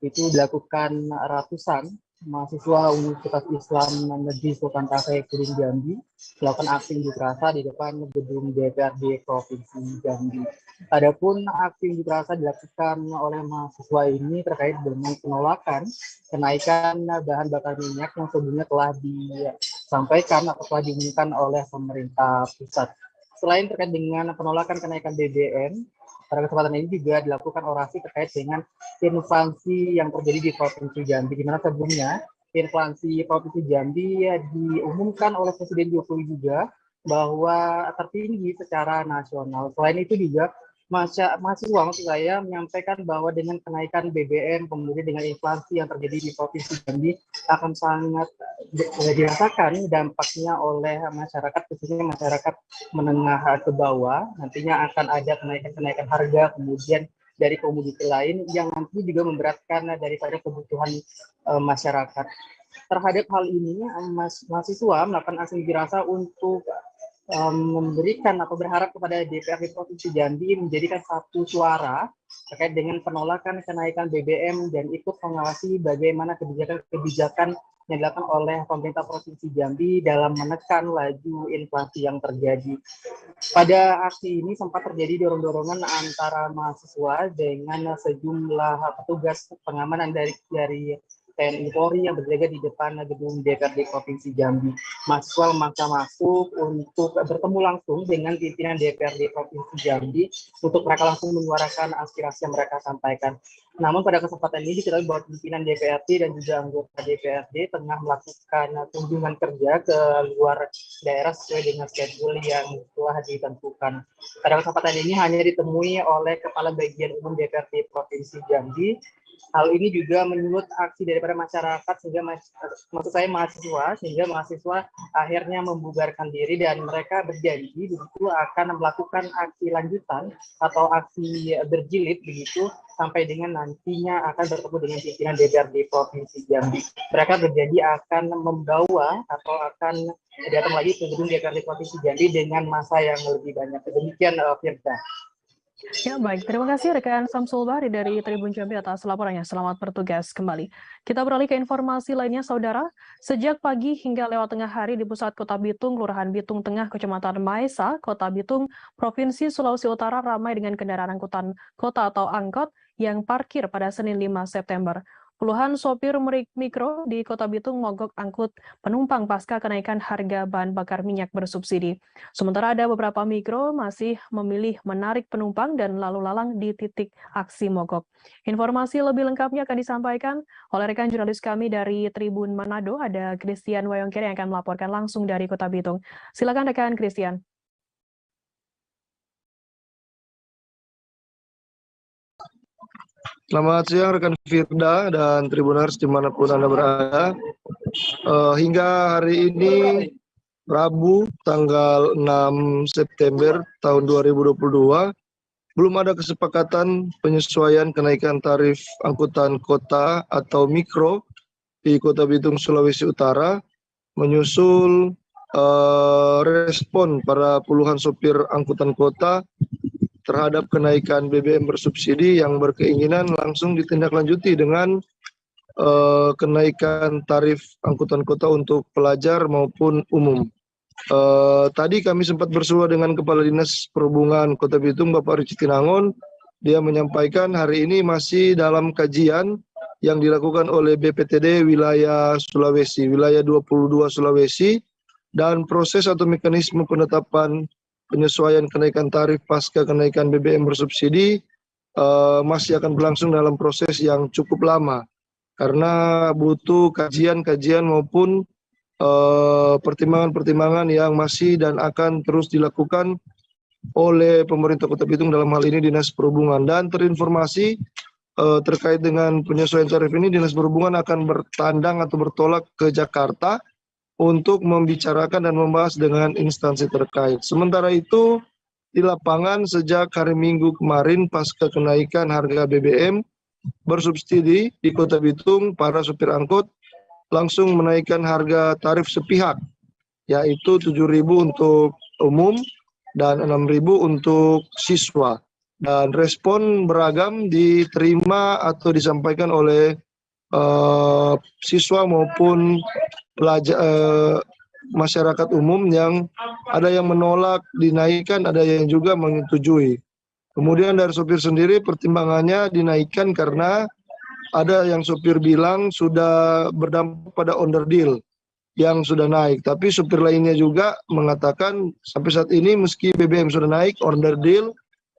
itu dilakukan ratusan mahasiswa Universitas Islam Negeri Sultan Toha Kuring Jambi melakukan aksi unjuk rasa di depan gedung DPRD Provinsi Jambi. Adapun aksi unjuk rasa dilakukan oleh mahasiswa ini terkait dengan penolakan kenaikan bahan bakar minyak yang sebelumnya telah disampaikan atau telah diumumkan oleh pemerintah pusat. Selain terkait dengan penolakan kenaikan BBM, pada kesempatan ini juga dilakukan orasi terkait dengan inflasi yang terjadi di Provinsi Jambi, di mana sebelumnya inflasi Provinsi Jambi diumumkan oleh Presiden Jokowi juga bahwa tertinggi secara nasional. Selain itu juga mahasiswa maksud saya menyampaikan bahwa dengan kenaikan BBM kemudian dengan inflasi yang terjadi di Provinsi Jambi akan sangat dirasakan dampaknya oleh masyarakat, khususnya masyarakat menengah ke bawah. Nantinya akan ada kenaikan harga, kemudian dari komoditi lain yang nanti juga memberatkan daripada kebutuhan masyarakat. Terhadap hal ini, mahasiswa melakukan aksi unjuk rasa untuk memberikan atau berharap kepada DPRD Provinsi Jambi menjadikan satu suara terkait dengan penolakan kenaikan BBM dan ikut mengawasi bagaimana kebijakan-kebijakan yang dilakukan oleh pemerintah Provinsi Jambi dalam menekan laju inflasi yang terjadi. Pada aksi ini sempat terjadi dorong-dorongan antara mahasiswa dengan sejumlah petugas pengamanan dari TNI Polri yang berjaga di depan gedung DPRD Provinsi Jambi. Mahasiswa memaksa masuk untuk bertemu langsung dengan pimpinan DPRD Provinsi Jambi untuk mereka langsung menyuarakan aspirasi yang mereka sampaikan. Namun pada kesempatan ini diketahui bahwa pimpinan DPRD dan juga anggota DPRD tengah melakukan kunjungan kerja ke luar daerah sesuai dengan schedule yang telah ditentukan. Pada kesempatan ini hanya ditemui oleh Kepala Bagian Umum DPRD Provinsi Jambi. Hal ini juga menyulut aksi daripada masyarakat sehingga maksud saya mahasiswa, sehingga mahasiswa akhirnya membubarkan diri dan mereka berjanji begitu akan melakukan aksi lanjutan atau aksi berjilid begitu sampai dengan nantinya akan bertemu dengan pimpinan DPRD Provinsi Jambi. Mereka berjanji akan membawa atau akan datang lagi ke gedung DPRD Provinsi Jambi dengan massa yang lebih banyak. Demikian Firda. Ya, baik. Terima kasih rekan Samsul Bahri dari Tribun Jambi atas laporannya. Selamat bertugas kembali. Kita beralih ke informasi lainnya, Saudara. Sejak pagi hingga lewat tengah hari di pusat Kota Bitung, Kelurahan Bitung Tengah, Kecamatan Maesa, Kota Bitung, Provinsi Sulawesi Utara ramai dengan kendaraan angkutan kota atau angkot yang parkir pada Senin 5 September. Puluhan sopir mikro di Kota Bitung mogok angkut penumpang pasca kenaikan harga bahan bakar minyak bersubsidi. Sementara ada beberapa mikro masih memilih menarik penumpang dan lalu lalang di titik aksi mogok. Informasi lebih lengkapnya akan disampaikan oleh rekan jurnalis kami dari Tribun Manado, ada Christian Wayongkere yang akan melaporkan langsung dari Kota Bitung. Silakan rekan Christian. Selamat siang rekan Firda dan Tribuners dimanapun Anda berada. Hingga hari ini Rabu tanggal 6 September tahun 2022 belum ada kesepakatan penyesuaian kenaikan tarif angkutan kota atau mikro di Kota Bitung, Sulawesi Utara menyusul respon para puluhan sopir angkutan kota terhadap kenaikan BBM bersubsidi yang berkeinginan langsung ditindaklanjuti dengan kenaikan tarif angkutan kota untuk pelajar maupun umum. Tadi kami sempat bersua dengan Kepala Dinas Perhubungan Kota Bitung, Bapak Rici Tinangon. Dia menyampaikan hari ini masih dalam kajian yang dilakukan oleh BPTD wilayah Sulawesi, wilayah 22 Sulawesi, dan proses atau mekanisme penetapan penyesuaian kenaikan tarif pasca kenaikan BBM bersubsidi masih akan berlangsung dalam proses yang cukup lama karena butuh kajian-kajian maupun pertimbangan-pertimbangan yang masih dan akan terus dilakukan oleh pemerintah Kota Bitung, dalam hal ini Dinas Perhubungan. Dan terinformasi terkait dengan penyesuaian tarif ini, Dinas Perhubungan akan bertandang atau bertolak ke Jakarta untuk membicarakan dan membahas dengan instansi terkait. Sementara itu, di lapangan sejak hari Minggu kemarin pasca kenaikan harga BBM bersubsidi di Kota Bitung, para supir angkut langsung menaikkan harga tarif sepihak, yaitu 7.000 untuk umum dan 6.000 untuk siswa. Dan respon beragam diterima atau disampaikan oleh siswa maupun pelajar, masyarakat umum, yang ada yang menolak dinaikkan, ada yang juga menyetujui. Kemudian dari sopir sendiri pertimbangannya dinaikkan karena ada yang sopir bilang sudah berdampak pada underdeal yang sudah naik, tapi sopir lainnya juga mengatakan sampai saat ini meski BBM sudah naik, underdeal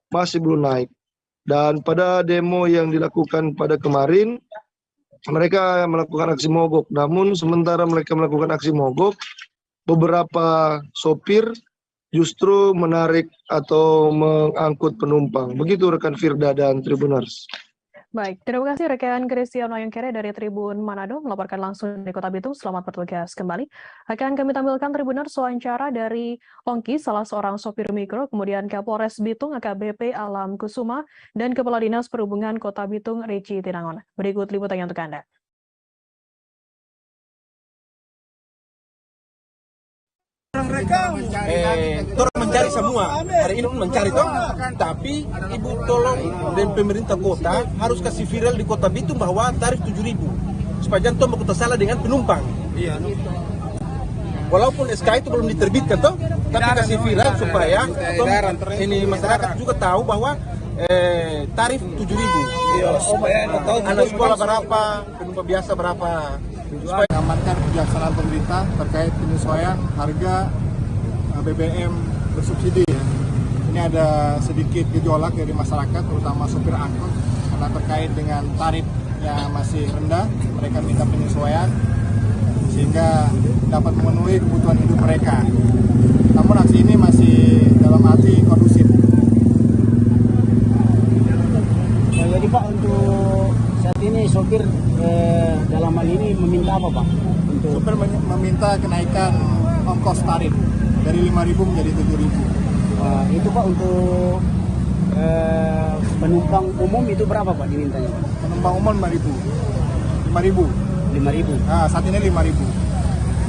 masih belum naik. Dan pada demo yang dilakukan pada kemarin, mereka melakukan aksi mogok. Namun sementara mereka melakukan aksi mogok, beberapa sopir justru menarik atau mengangkut penumpang. Begitu rekan Firda dan Tribuners. Baik, terima kasih rekan Christian Wayongkere dari Tribun Manado melaporkan langsung dari Kota Bitung. Selamat bertugas kembali. Akan kami tampilkan Tribuners wawancara dari Ongki, salah seorang sopir mikro, kemudian Kapolres Bitung AKBP Alam Kusuma, dan Kepala Dinas Perhubungan Kota Bitung Rici Tinangon. Berikut liputannya untuk Anda. Orang mencari semua. Hari ini pun mencari toh. Tapi ibu tolong dan pemerintah kota harus kasih viral di Kota Bitung bahwa tarif 7.000 supaya jangan tombol kota salah dengan penumpang. Iya. Walaupun SK itu belum diterbitkan toh, tapi kasih viral supaya ini masyarakat juga tahu bahwa tarif 7.000. Iya, supaya anak sekolah berapa, penumpang biasa berapa. Supaya mengamankan kebijaksanaan pemerintah terkait penyesuaian harga BBM bersubsidi. Ini ada sedikit gejolak dari masyarakat, terutama sopir angkot, karena terkait dengan tarif yang masih rendah, mereka minta penyesuaian sehingga dapat memenuhi kebutuhan hidup mereka. Namun aksi ini masih dalam arti kondusif. Jadi Pak, untuk saat ini sopir dalam hal ini meminta apa Pak? Sopir meminta kenaikan ongkos tarif dari 5.000 menjadi 7.000. Itu Pak untuk penumpang umum itu berapa Pak dimintanya Pak? Penumpang umum 5.000. 5.000. Nah, saat ini 5.000.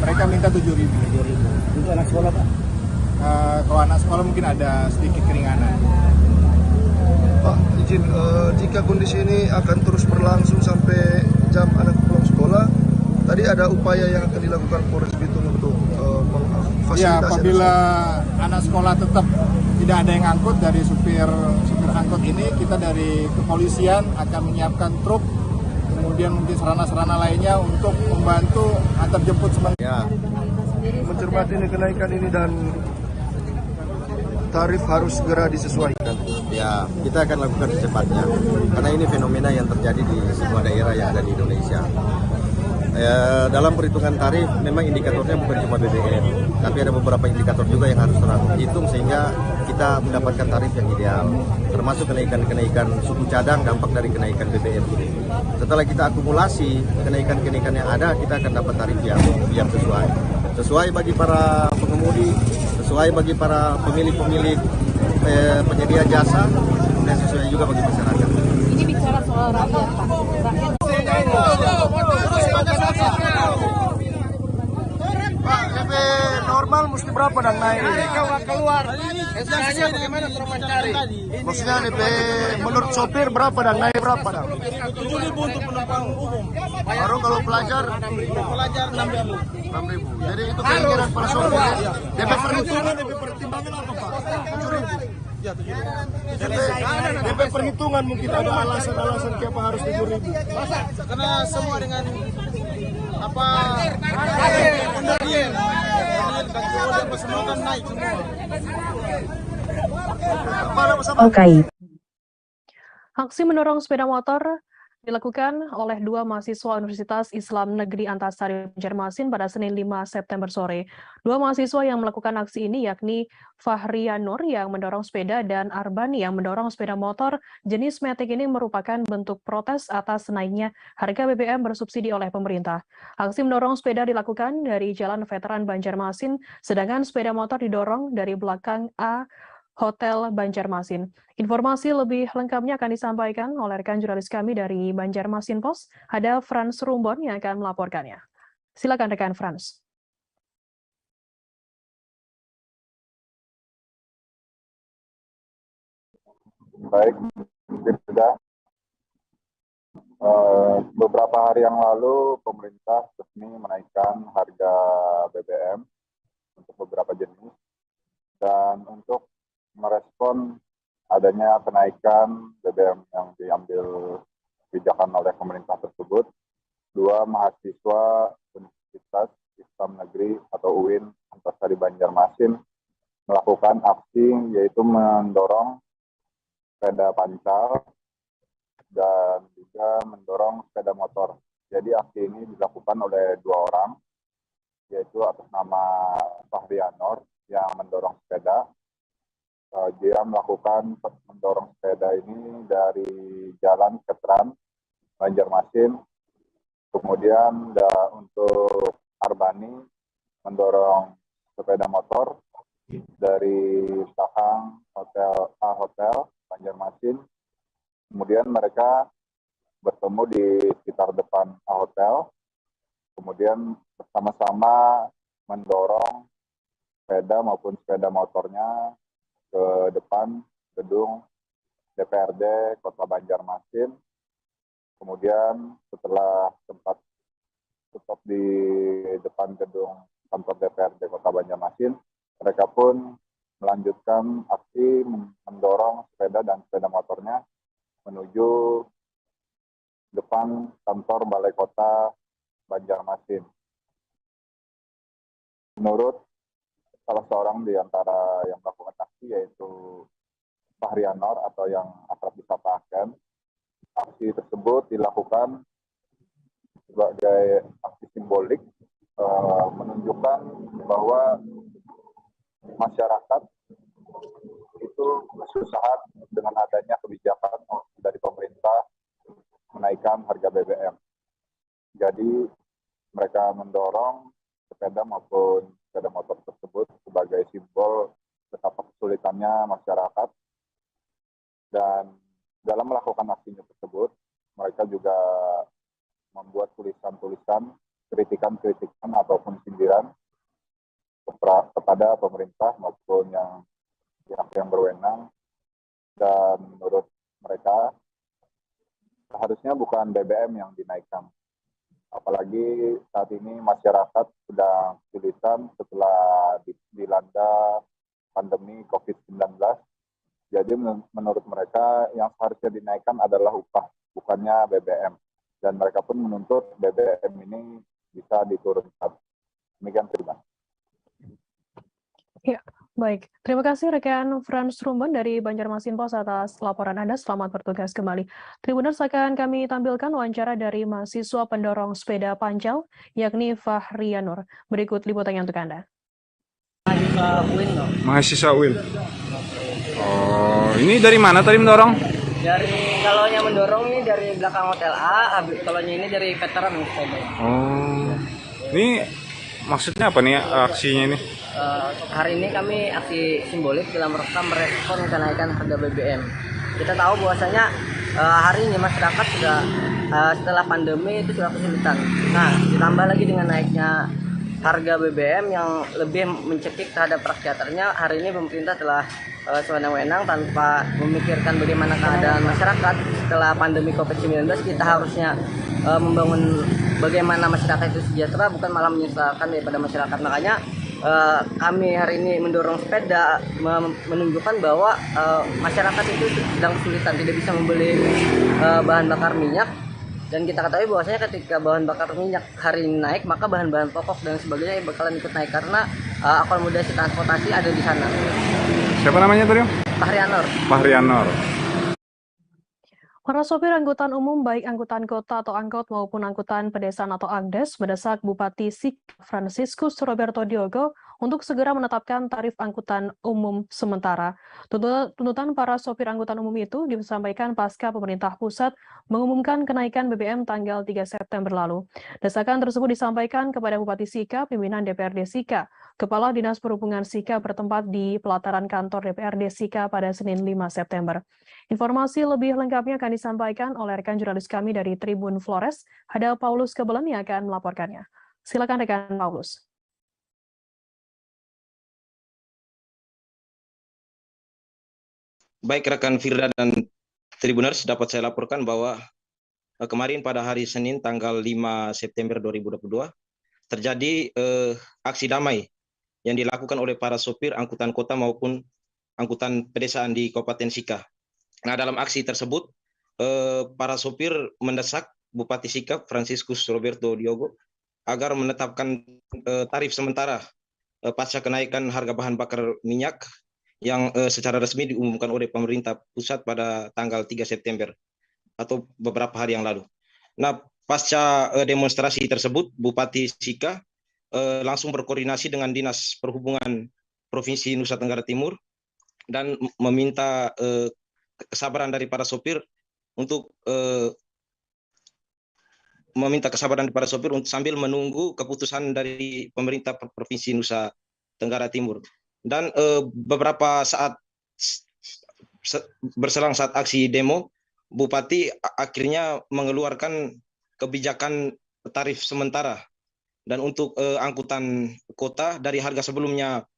Mereka minta 7.000. Untuk anak sekolah Pak? Kalau anak sekolah mungkin ada sedikit keringanan. Pak, izin, jika kondisi ini akan terus berlangsung sampai jam anak pulang sekolah, tadi ada upaya yang akan dilakukan Polres Bitung untuk memfasilitasi. Ya, apabila anak sekolah tetap tidak ada yang angkut dari supir angkut ini, kita dari kepolisian akan menyiapkan truk, kemudian mungkin sarana-sarana lainnya untuk membantu antar jemput sementara. Ya, mencermati kenaikan ini dan tarif harus segera disesuaikan. Ya, kita akan lakukan secepatnya karena ini fenomena yang terjadi di semua daerah yang ada di Indonesia. Dalam perhitungan tarif memang indikatornya bukan cuma BBM, tapi ada beberapa indikator juga yang harus terhitung sehingga kita mendapatkan tarif yang ideal, termasuk kenaikan suku cadang dampak dari kenaikan BBM ini. Setelah kita akumulasi kenaikan-kenaikan yang ada, kita akan dapat tarif yang sesuai bagi para pengemudi, sesuai bagi para pemilik-pemilik penyedia jasa, dan sesuai juga bagi masyarakat. Ini bicara soal rakyat Pak. Rakyat. Pak, DP normal mesti berapa dan naik? Keluar. SK-nya bagaimana termencari? Maksudnya DP menurut sopir berapa dan naik berapa dan? 7.000 untuk penumpang umum. Baru kalau pelajar? Pelajar 6.000. 6.000. Jadi itu keinginan para sopir. DP pertimbangan apa Pak? 7.000. Ya, 7.000. DP perhitungan mungkin ada alasan-alasan kenapa harus 7.000. Karena semua dengan apa semua kan naik semua. Aksi mendorong sepeda motor dilakukan oleh dua mahasiswa Universitas Islam Negeri Antasari Banjarmasin pada Senin 5 September sore. Dua mahasiswa yang melakukan aksi ini yakni Fahrianur yang mendorong sepeda dan Arbani yang mendorong sepeda motor jenis Matic ini merupakan bentuk protes atas naiknya harga BBM bersubsidi oleh pemerintah. Aksi mendorong sepeda dilakukan dari Jalan Veteran Banjarmasin, sedangkan sepeda motor didorong dari belakang A Hotel Banjarmasin. Informasi lebih lengkapnya akan disampaikan oleh rekan jurnalis kami dari Banjarmasin Post. Ada Frans Rumbon yang akan melaporkannya. Silakan rekan Frans. Baik, sudah. Beberapa hari yang lalu pemerintah resmi menaikkan harga BBM untuk beberapa jenis, dan untuk merespon adanya kenaikan BBM yang diambil kebijakan oleh pemerintah tersebut, dua mahasiswa Universitas Islam Negeri atau UIN Antasari Banjarmasin melakukan aksi, yaitu mendorong sepeda pancal dan juga mendorong sepeda motor. Jadi aksi ini dilakukan oleh dua orang, yaitu atas nama Fahrianur yang mendorong sepeda. Dia melakukan mendorong sepeda ini dari Jalan Veteran Banjarmasin. Kemudian untuk Arbani mendorong sepeda motor dari belakang Hotel Banjarmasin. Kemudian mereka bertemu di sekitar depan hotel. Kemudian bersama-sama mendorong sepeda maupun sepeda motornya ke depan gedung DPRD Kota Banjarmasin. Kemudian setelah sempat stop di depan gedung kantor DPRD Kota Banjarmasin, mereka pun melanjutkan aksi mendorong sepeda dan sepeda motornya menuju depan kantor Balai Kota Banjarmasin. Menurut salah seorang di antara yang melakukan aksi, yaitu Fahrianor atau yang akrab disapa Aken, aksi tersebut dilakukan sebagai aksi simbolik, menunjukkan bahwa masyarakat itu kesusahan dengan adanya kebijakan dari pemerintah menaikkan harga BBM. Jadi mereka mendorong sepeda maupun sepeda motor tersebut sebagai simbol betapa kesulitannya masyarakat. Dan dalam melakukan aksinya tersebut, mereka juga membuat tulisan-tulisan, kritikan-kritikan ataupun sindiran kepada pemerintah maupun yang pihak yang berwenang. Dan menurut mereka, seharusnya bukan BBM yang dinaikkan. Apalagi saat ini masyarakat sedang kesulitan setelah dilanda pandemi COVID-19. Jadi menurut mereka yang seharusnya dinaikkan adalah upah, bukannya BBM. Dan mereka pun menuntut BBM ini bisa diturunkan. Demikian, terima kasih. Ya, baik. Terima kasih rekan Frans Rumban dari Banjarmasin Pos atas laporan Anda. Selamat bertugas kembali. Tribuners, akan kami tampilkan wawancara dari mahasiswa pendorong sepeda Pancal, yakni Fahrianur. Berikut liputannya untuk Anda. Mahasiswa UIN. Oh, ini dari mana tadi mendorong? Kalau yang mendorong ini dari belakang Hotel A, kalau ini dari veteran. Oh, ini maksudnya apa nih aksinya ini? Hari ini kami aksi simbolik dalam rangka merespon kenaikan harga BBM. Kita tahu bahwasanya hari ini masyarakat sudah setelah pandemi itu sudah kesulitan. Nah, ditambah lagi dengan naiknya harga BBM yang lebih mencekik terhadap rakyatnya. Hari ini pemerintah telah sewenang-wenang tanpa memikirkan bagaimana keadaan masyarakat setelah pandemi COVID-19. Kita harusnya membangun bagaimana masyarakat itu sejahtera, bukan malah menyesalkan daripada masyarakat. Makanya kami hari ini mendorong sepeda, menunjukkan bahwa masyarakat itu sedang kesulitan, tidak bisa membeli bahan bakar minyak. Dan kita ketahui bahwasanya ketika bahan bakar minyak hari ini naik, maka bahan-bahan pokok dan sebagainya bakalan ikut naik karena akomodasi transportasi ada di sana. Siapa namanya tadi? Fahrianor. Fahrianor. Para sopir angkutan umum baik angkutan kota atau angkot maupun angkutan pedesaan atau ANKDES mendesak Bupati Sika Franciscus Roberto Diogo untuk segera menetapkan tarif angkutan umum sementara. Tuntutan para sopir angkutan umum itu disampaikan pasca pemerintah pusat mengumumkan kenaikan BBM tanggal 3 September lalu. Desakan tersebut disampaikan kepada Bupati Sika, pimpinan DPRD Sika. Kepala Dinas Perhubungan Sika bertempat di pelataran kantor DPRD Sika pada Senin 5 September. Informasi lebih lengkapnya akan disampaikan oleh rekan jurnalis kami dari Tribun Flores, ada Paulus Kebelen yang akan melaporkannya. Silakan rekan Paulus. Baik rekan Firda dan Tribuners, dapat saya laporkan bahwa kemarin pada hari Senin tanggal 5 September 2022 terjadi aksi damai yang dilakukan oleh para sopir angkutan kota maupun angkutan pedesaan di Kabupaten Sika. Nah, dalam aksi tersebut, para sopir mendesak Bupati Sika Franciscus Roberto Diogo agar menetapkan tarif sementara pasca kenaikan harga bahan bakar minyak yang secara resmi diumumkan oleh pemerintah pusat pada tanggal 3 September atau beberapa hari yang lalu. Nah, pasca demonstrasi tersebut, Bupati Sika langsung berkoordinasi dengan Dinas Perhubungan Provinsi Nusa Tenggara Timur dan meminta kesabaran dari para sopir untuk sambil menunggu keputusan dari pemerintah Provinsi Nusa Tenggara Timur. Dan beberapa saat berselang saat aksi demo, Bupati akhirnya mengeluarkan kebijakan tarif sementara. Dan untuk angkutan kota dari harga sebelumnya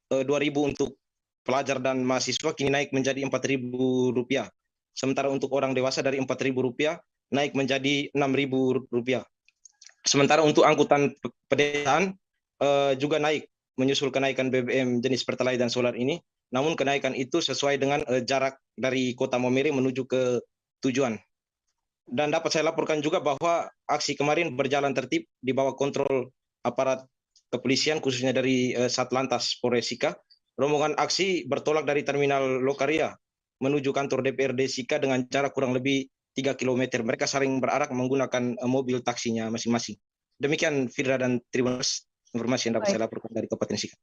2.000 untuk pelajar dan mahasiswa kini naik menjadi Rp4.000. Sementara untuk orang dewasa dari Rp4.000 naik menjadi Rp6.000. Sementara untuk angkutan pedesaan juga naik menyusul kenaikan BBM jenis Pertalite dan solar ini. Namun kenaikan itu sesuai dengan jarak dari Kota Maumere menuju ke tujuan. Dan dapat saya laporkan juga bahwa aksi kemarin berjalan tertib di bawah kontrol aparat kepolisian khususnya dari Satlantas Polres Sika. Rombongan aksi bertolak dari Terminal Lokaria menuju kantor DPRD Sika dengan jarak kurang lebih 3 km. Mereka saling berarak menggunakan mobil taksinya masing-masing. Demikian Firda dan Tribuners, informasi yang dapat saya laporkan dari Kabupaten Sika.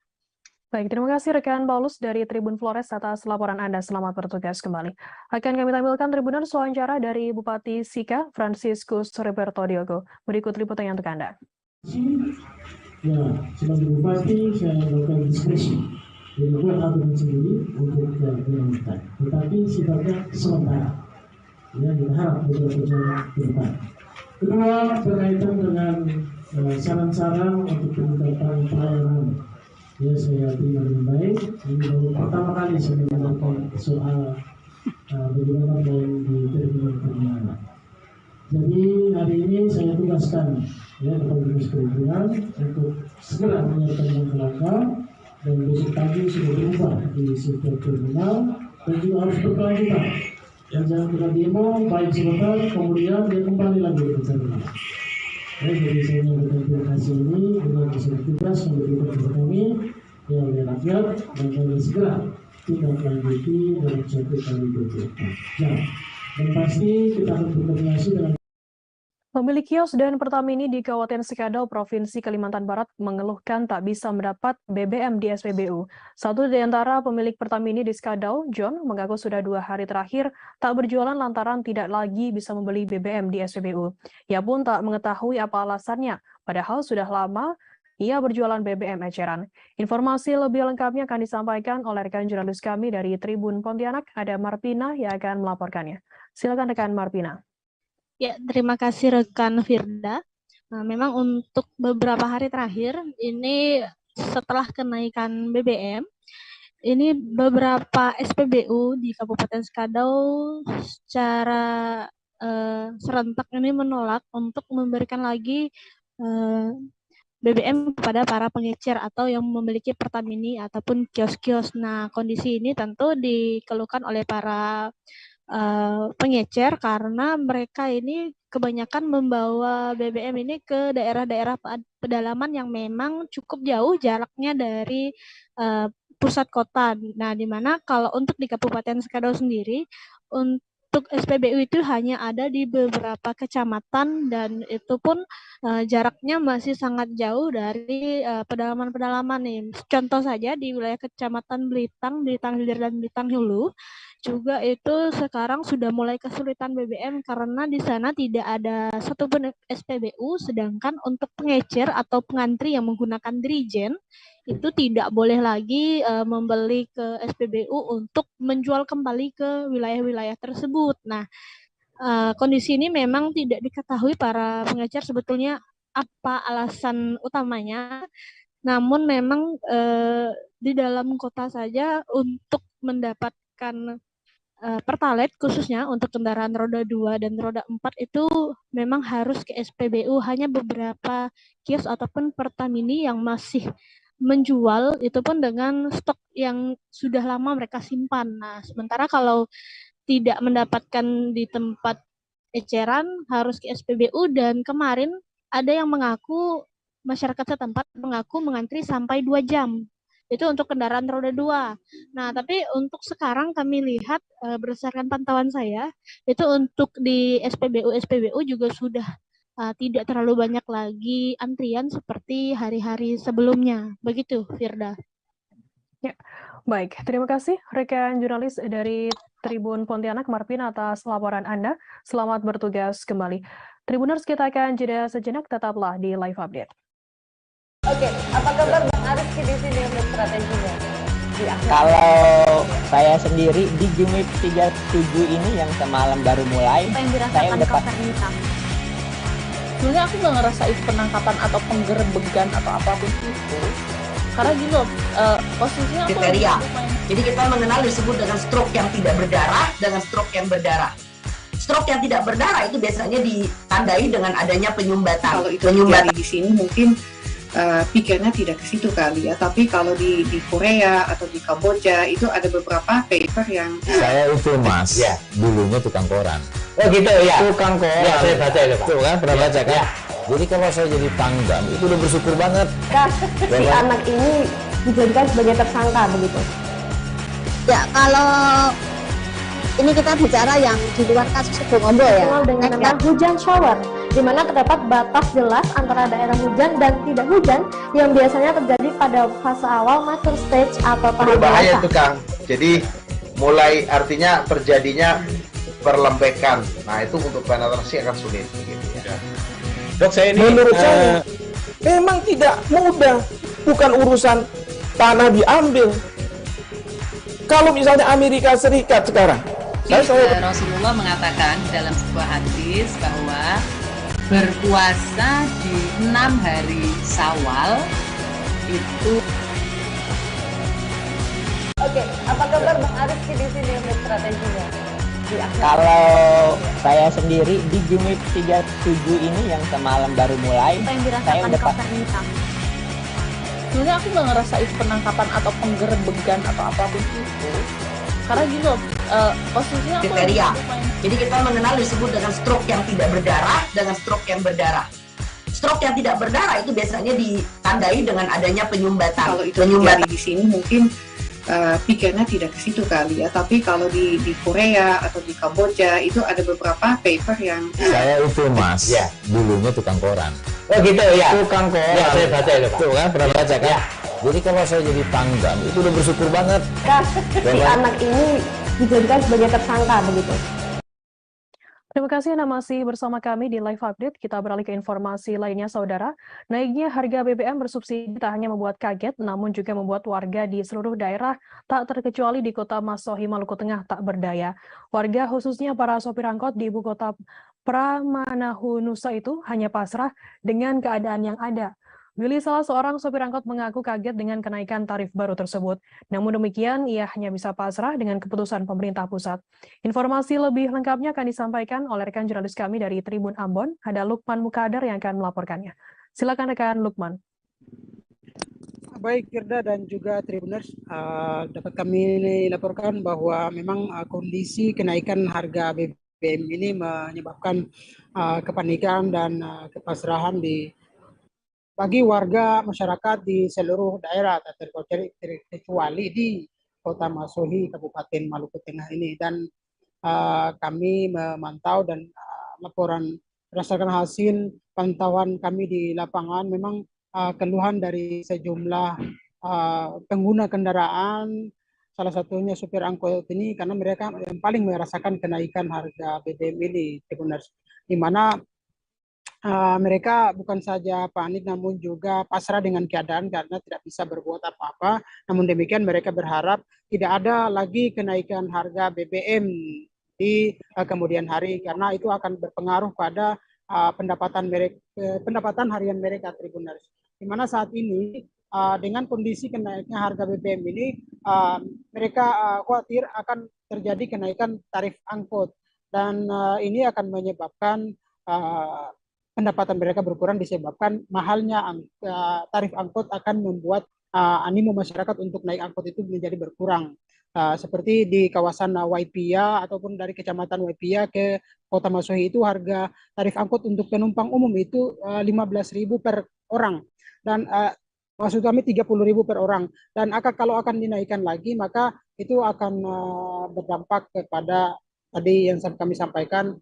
Baik, terima kasih rekan Paulus dari Tribun Flores atas laporan Anda. Selamat bertugas kembali. Akan kami tampilkan Tribuners wawancara dari Bupati Sika, Franciscus Roberto Diogo. Berikut liputannya untuk Anda. Ya, sebagai Bupati saya melakukan diskresi dan membuat aturan sendiri untuk dilanjutkan. Tetapi sifatnya sementara. Ya, kita harap beberapa jalan ke depan. Kedua, berkaitan dengan saran-saran untuk peningkatan pelayanan. Ya, saya terima dengan baik. Ini baru pertama kali saya mendengarkan soal bagaimana pelayanan di terminal. Jadi hari ini saya tugaskan ya kepada Dinas Perhubungan untuk segera menyiapkan langkah-langkah dan besok pagi sudah berubah di sektor terminal dan juga harus berkelanjutan. Dan jangan kita demo baik sebentar kemudian dia kembali lagi ke terminal. Ya, jadi saya menyampaikan terima kasih ini dengan hasil tugas yang diberikan kepada kami ya oleh rakyat dan kami segera tindak lanjuti dalam 1 kali 24 jam. Dan pasti kita akan berkoordinasi dengan Pemilik kios dan Pertamini di Kabupaten Sekadau, Provinsi Kalimantan Barat mengeluhkan tak bisa mendapat BBM di SPBU. Satu di antara pemilik Pertamini di Sekadau, John, mengaku sudah 2 hari terakhir tak berjualan lantaran tidak lagi bisa membeli BBM di SPBU. Ia pun tak mengetahui apa alasannya, padahal sudah lama ia berjualan BBM eceran. Informasi lebih lengkapnya akan disampaikan oleh rekan jurnalis kami dari Tribun Pontianak, ada Marpina yang akan melaporkannya. Silakan rekan Marpina. Ya, terima kasih rekan Firda. Nah, memang untuk beberapa hari terakhir, ini setelah kenaikan BBM, ini beberapa SPBU di Kabupaten Sekadau secara serentak ini menolak untuk memberikan lagi BBM kepada para pengecer atau yang memiliki Pertamini ataupun kios-kios. Nah, kondisi ini tentu dikeluhkan oleh para pengecer karena mereka ini kebanyakan membawa BBM ini ke daerah-daerah pedalaman yang memang cukup jauh jaraknya dari pusat kota. Nah, di mana kalau untuk di Kabupaten Sekadau sendiri untuk SPBU itu hanya ada di beberapa kecamatan dan itu pun jaraknya masih sangat jauh dari pedalaman-pedalaman nih. Contoh saja di wilayah Kecamatan Belitang Hilir dan Belitang Hulu juga itu sekarang sudah mulai kesulitan BBM karena di sana tidak ada satupun SPBU, sedangkan untuk pengecer atau pengantri yang menggunakan dirijen itu tidak boleh lagi membeli ke SPBU untuk menjual kembali ke wilayah-wilayah tersebut. Nah, kondisi ini memang tidak diketahui para pengecer sebetulnya apa alasan utamanya. Namun memang di dalam kota saja untuk mendapatkan Pertalite khususnya untuk kendaraan roda 2 dan roda 4 itu memang harus ke SPBU. Hanya beberapa kios ataupun Pertamini yang masih menjual itu pun dengan stok yang sudah lama mereka simpan. Nah, sementara kalau tidak mendapatkan di tempat eceran harus ke SPBU dan kemarin ada yang mengaku masyarakat setempat mengaku mengantri sampai 2 jam. Itu untuk kendaraan roda 2. Nah, tapi untuk sekarang kami lihat berdasarkan pantauan saya, itu untuk di SPBU juga sudah tidak terlalu banyak lagi antrian seperti hari-hari sebelumnya. Begitu, Firda. Ya, baik. Terima kasih rekan jurnalis dari Tribun Pontianak, Marpina, atas laporan Anda. Selamat bertugas kembali. Tribuners, kita akan jeda sejenak, tetaplah di Live Update. Oke, apa kabar Bang Ariski di sini untuk strateginya? Kalau saya sendiri di Jumit 37 ini yang semalam baru mulai, saya udah pasti. Sebenarnya aku nggak ngerasa itu penangkapan atau penggerbegan atau apapun itu, Karena gini loh, posisinya aku kriteria. Jadi kita mengenal disebut dengan stroke yang tidak berdarah dengan stroke yang berdarah. Stroke yang tidak berdarah itu biasanya ditandai dengan adanya penyumbatan. Kalau itu terjadi di sini mungkin pikirnya tidak ke situ kali ya, tapi kalau di Korea atau di Kamboja itu ada beberapa paper yang saya itu mas, ya. Dulunya tukang koran. Oh gitu ya. Tukang koran. Ya, saya baca itu Pak. Tuh kan pernah baca kan? Ya. Jadi kalau saya jadi tanggam itu udah bersyukur banget. Kak, si anak ini dijadikan sebagai tersangka begitu. Ya, kalau ini kita bicara yang di luar kasus Kebun Ombol ya. Dengan nama hujan shower, di mana terdapat batas jelas antara daerah hujan dan tidak hujan yang biasanya terjadi pada fase awal mature stage atau tahap berbahaya dewasa. itu Kang. Jadi mulai artinya terjadinya perlembekan. Nah itu untuk penetrasi akan sulit begitu ya. Dok, saya ini menurut saya memang tidak mudah, bukan urusan tanah diambil. Kalau misalnya Amerika Serikat sekarang, Rasulullah mengatakan dalam sebuah hadis bahwa berpuasa di 6 hari Syawal itu. Oke, apa kabar Bang Ariski di sini untuk strateginya? Kalau saya sendiri di Jumit 37 ini yang semalam baru mulai, saya udah sebenarnya aku nggak ngerasa itu penangkapan atau penggerebegan atau apapun itu. Karena gini loh, posisinya aku kriteria. Jadi kita mengenal disebut dengan stroke yang tidak berdarah dengan stroke yang berdarah. Stroke yang tidak berdarah itu biasanya ditandai dengan adanya penyumbatan. Kalau itu terjadi di sini mungkin pikirnya tidak ke situ kali ya, tapi kalau di Korea atau di Kamboja itu ada beberapa paper yang saya itu mas, ya. Dulunya tukang koran. Oh gitu ya. Tukang koran. Ya, saya baca itu Pak. Tuh kan pernah baca kan? Ya. Jadi kalau saya jadi tanggam itu udah bersyukur banget. Kak, si anak ini dijadikan sebagai tersangka begitu. Terima kasih Anda masih bersama kami di Live Update. Kita beralih ke informasi lainnya, Saudara. Naiknya harga BBM bersubsidi tak hanya membuat kaget, namun juga membuat warga di seluruh daerah, tak terkecuali di Kota Masohi, Maluku Tengah, tak berdaya. Warga, khususnya para sopir angkot di ibu kota Pramanahu Nusa itu hanya pasrah dengan keadaan yang ada. Willy, salah seorang sopir angkot, mengaku kaget dengan kenaikan tarif baru tersebut. Namun demikian, ia hanya bisa pasrah dengan keputusan pemerintah pusat. Informasi lebih lengkapnya akan disampaikan oleh rekan jurnalis kami dari Tribun Ambon, ada Lukman Mukadar yang akan melaporkannya. Silakan rekan Lukman. Baik Firda dan juga Tribuners, dapat kami laporkan bahwa memang kondisi kenaikan harga BBM ini menyebabkan kepanikan dan kepasrahan bagi warga masyarakat di seluruh daerah, terkecuali di Kota Masohi, Kabupaten Maluku Tengah ini. Dan kami memantau dan laporan berdasarkan hasil pantauan kami di lapangan, memang keluhan dari sejumlah pengguna kendaraan, salah satunya supir angkot ini, karena mereka yang paling merasakan kenaikan harga BBM ini, di mana mereka bukan saja panik namun juga pasrah dengan keadaan karena tidak bisa berbuat apa-apa. Namun demikian mereka berharap tidak ada lagi kenaikan harga BBM di kemudian hari, karena itu akan berpengaruh pada pendapatan harian mereka, Tribuners. Di mana saat ini dengan kondisi kenaiknya harga BBM ini, mereka khawatir akan terjadi kenaikan tarif angkut, dan ini akan menyebabkan pendapatan mereka berkurang, disebabkan mahalnya tarif angkut akan membuat animo masyarakat untuk naik angkut itu menjadi berkurang. Seperti di kawasan Waipia ataupun dari Kecamatan Waipia ke Kota Masohi itu harga tarif angkut untuk penumpang umum itu 15.000 per orang, dan maksud kami 30.000 per orang, dan kalau akan dinaikkan lagi maka itu akan berdampak kepada tadi yang kami sampaikan,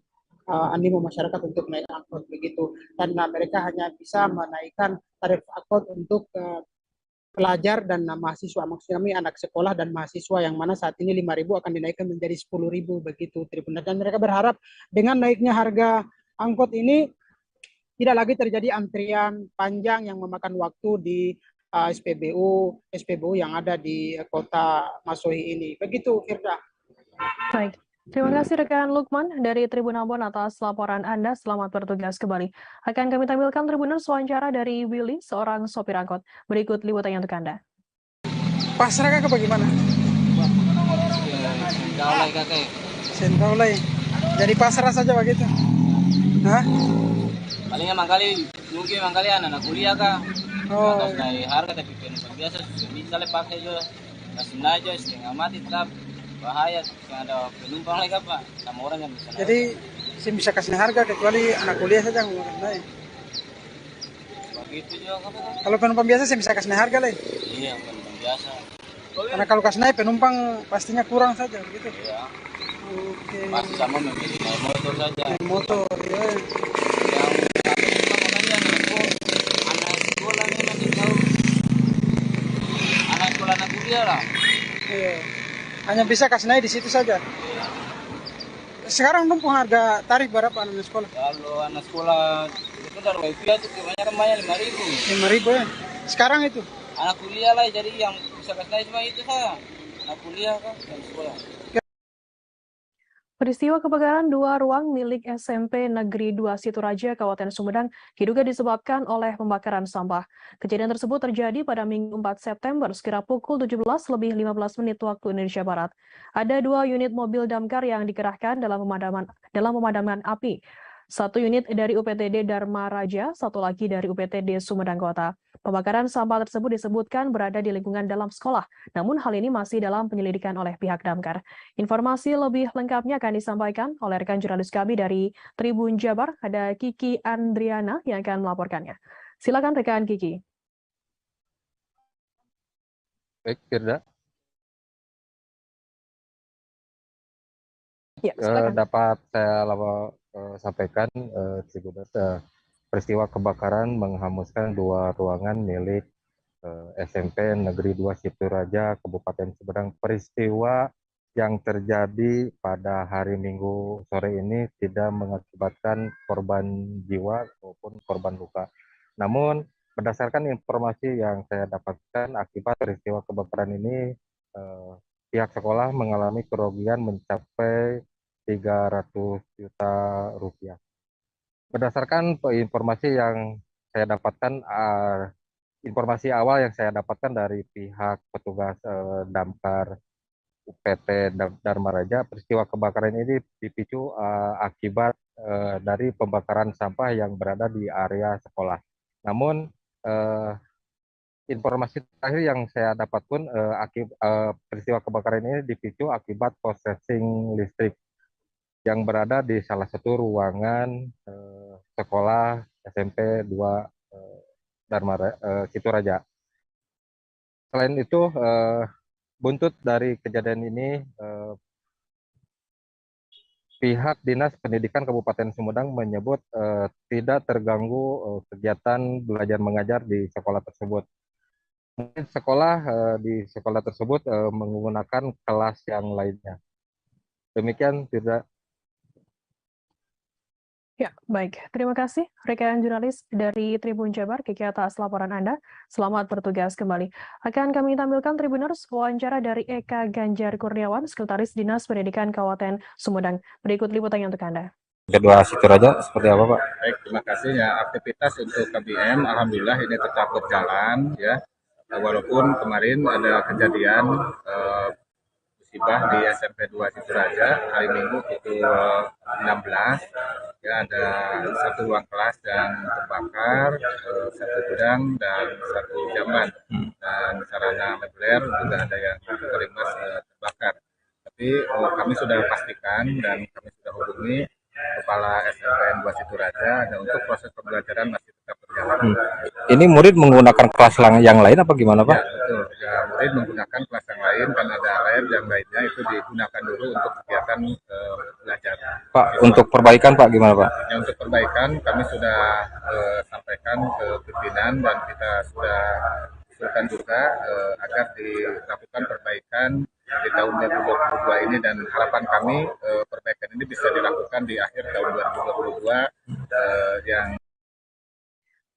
animo masyarakat untuk naik angkot begitu, dan mereka hanya bisa menaikkan tarif angkot untuk pelajar dan mahasiswa, maksud kami anak sekolah dan mahasiswa, yang mana saat ini 5.000 akan dinaikkan menjadi 10.000 begitu, Tribun. Dan mereka berharap dengan naiknya harga angkot ini tidak lagi terjadi antrian panjang yang memakan waktu di SPBU yang ada di Kota Masohi ini. Begitu, Firda. Baik. Terima kasih rekan Lukman dari Tribun Ambon atas laporan Anda. Selamat bertugas kembali. Akan kami tampilkan Tribuners wawancara dari Willy, seorang sopir angkot. Berikut liputannya untuk Anda. Pasrah kah bagaimana? Sentraulai kakek. Sentraulai. Jadi pasrah saja begitu? Hah? Palingnya mangkali, mungkin mangkali anak kuliah kah? Oh. Atas naik harga tapi penumpang biasa sudah bisa pakai juga. Kasih aja setengah mati tetap bahaya. Yang ada penumpang lagi apa? Sama orang yang bisa. Jadi saya bisa kasih harga kecuali anak kuliah saja yang naik. Begitu juga kan? Kalau penumpang biasa saya bisa kasih harga lah. Iya, penumpang biasa. Karena kalau kasih naik penumpang pastinya kurang saja begitu. Iya. Oke. Pasti sama memilih naik motor saja. Naik motor ya. Yang makanya anak sekolah ini nanti tahu. Anak sekolah anak kuliah lah. Iya. Hanya bisa kasih naik di situ saja. Sekarang numpang harga tarif berapa anak sekolah? Kalau anak sekolah itu dari wifi itu kebanyakan banyak 5.000. 5.000 ya. Sekarang itu? Anak kuliah lah, jadi yang bisa kasih naik cuma itu saja. Anak kuliah kan dan sekolah. Peristiwa kebakaran dua ruang milik SMP Negeri 2 Situraja, Kabupaten Sumedang, diduga disebabkan oleh pembakaran sampah. Kejadian tersebut terjadi pada Minggu 4 September, sekira pukul 17:15 waktu Indonesia Barat. Ada 2 unit mobil damkar yang dikerahkan dalam pemadaman api. 1 unit dari UPTD Dharma Raja, 1 lagi dari UPTD Sumedang Kota. Pembakaran sampah tersebut disebutkan berada di lingkungan dalam sekolah, namun hal ini masih dalam penyelidikan oleh pihak damkar. Informasi lebih lengkapnya akan disampaikan oleh rekan jurnalis kami dari Tribun Jabar, ada Kiki Andriana yang akan melaporkannya. Silakan rekan Kiki. Baik, Firda. Ya, silakan. Dapat saya sampaikan peristiwa kebakaran menghanguskan 2 ruangan milik SMP Negeri 2 Situraja, Kabupaten Sumedang. Peristiwa yang terjadi pada hari Minggu sore ini tidak mengakibatkan korban jiwa maupun korban luka. Namun berdasarkan informasi yang saya dapatkan akibat peristiwa kebakaran ini, pihak sekolah mengalami kerugian mencapai 300 juta rupiah. Berdasarkan informasi yang saya dapatkan, informasi awal yang saya dapatkan dari pihak petugas damkar UPT Dharma Raja, peristiwa kebakaran ini dipicu akibat dari pembakaran sampah yang berada di area sekolah. Namun informasi terakhir yang saya dapat pun peristiwa kebakaran ini dipicu akibat korsleting listrik yang berada di salah satu ruangan sekolah SMP 2 Situraja. Selain itu, buntut dari kejadian ini, pihak Dinas Pendidikan Kabupaten Sumedang menyebut tidak terganggu kegiatan belajar mengajar di sekolah tersebut. Di sekolah tersebut menggunakan kelas yang lainnya. Demikian, tidak. Ya, baik. Terima kasih rekan jurnalis dari Tribun Jabar, Kiki atas laporan Anda. Selamat bertugas kembali. Akan kami tampilkan Tribuners wawancara dari Eka Ganjar Kurniawan, Sekretaris Dinas Pendidikan Kabupaten Sumedang. Berikut liputannya untuk Anda. Kedua Situraja seperti apa, Pak? Baik, terima kasih ya. Aktivitas untuk KBM, alhamdulillah ini tetap berjalan ya. Walaupun kemarin ada kejadian musibah di SMP 2 Situraja hari Minggu pukul 16. Ya, ada 1 ruang kelas yang terbakar, 1 gudang dan 1 jamban, dan sarana moduler juga ada yang terimbas terbakar. Tapi kami sudah pastikan dan kami sudah hubungi Kepala SMPN 2 Situraja dan untuk proses pembelajaran masih tetap berjalan. Ini murid menggunakan kelas yang lain apa gimana, Pak? Ya, betul. Ya, murid menggunakan kelas yang lain dan ada yang lainnya itu digunakan dulu untuk kegiatan belajar. Pak, untuk perbaikan Pak gimana, Pak? Ya, untuk perbaikan kami sudah sampaikan ke pimpinan dan kita sudah usulkan juga agar dilakukan perbaikan di tahun 2022 ini, dan harapan kami perbaikan ini bisa dilakukan di akhir tahun 2022 yang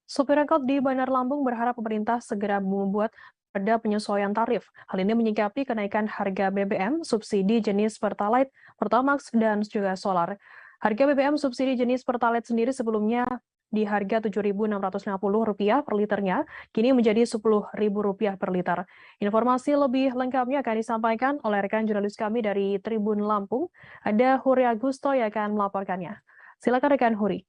Sopir angkot di Bandar Lampung berharap pemerintah segera membuat ada penyesuaian tarif. Hal ini menyikapi kenaikan harga BBM subsidi jenis Pertalite, Pertamax, dan juga solar. Harga BBM subsidi jenis Pertalite sendiri sebelumnya di harga Rp7.650 per liternya, kini menjadi Rp10.000 per liter. Informasi lebih lengkapnya akan disampaikan oleh rekan jurnalis kami dari Tribun Lampung. Ada Huri Agusto yang akan melaporkannya. Silakan rekan Huri.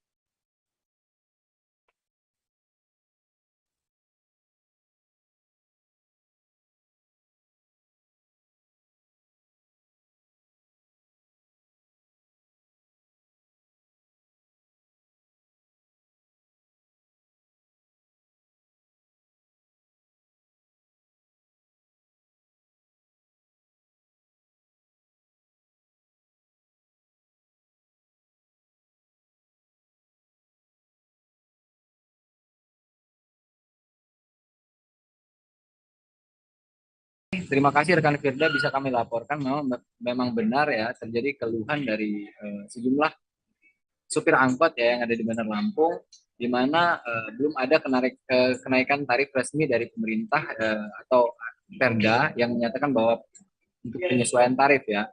Terima kasih rekan Firda, bisa kami laporkan memang benar ya terjadi keluhan dari sejumlah supir angkot ya yang ada di Bandar Lampung, di mana belum ada kenaikan tarif resmi dari pemerintah atau Perda yang menyatakan bahwa untuk penyesuaian tarif ya.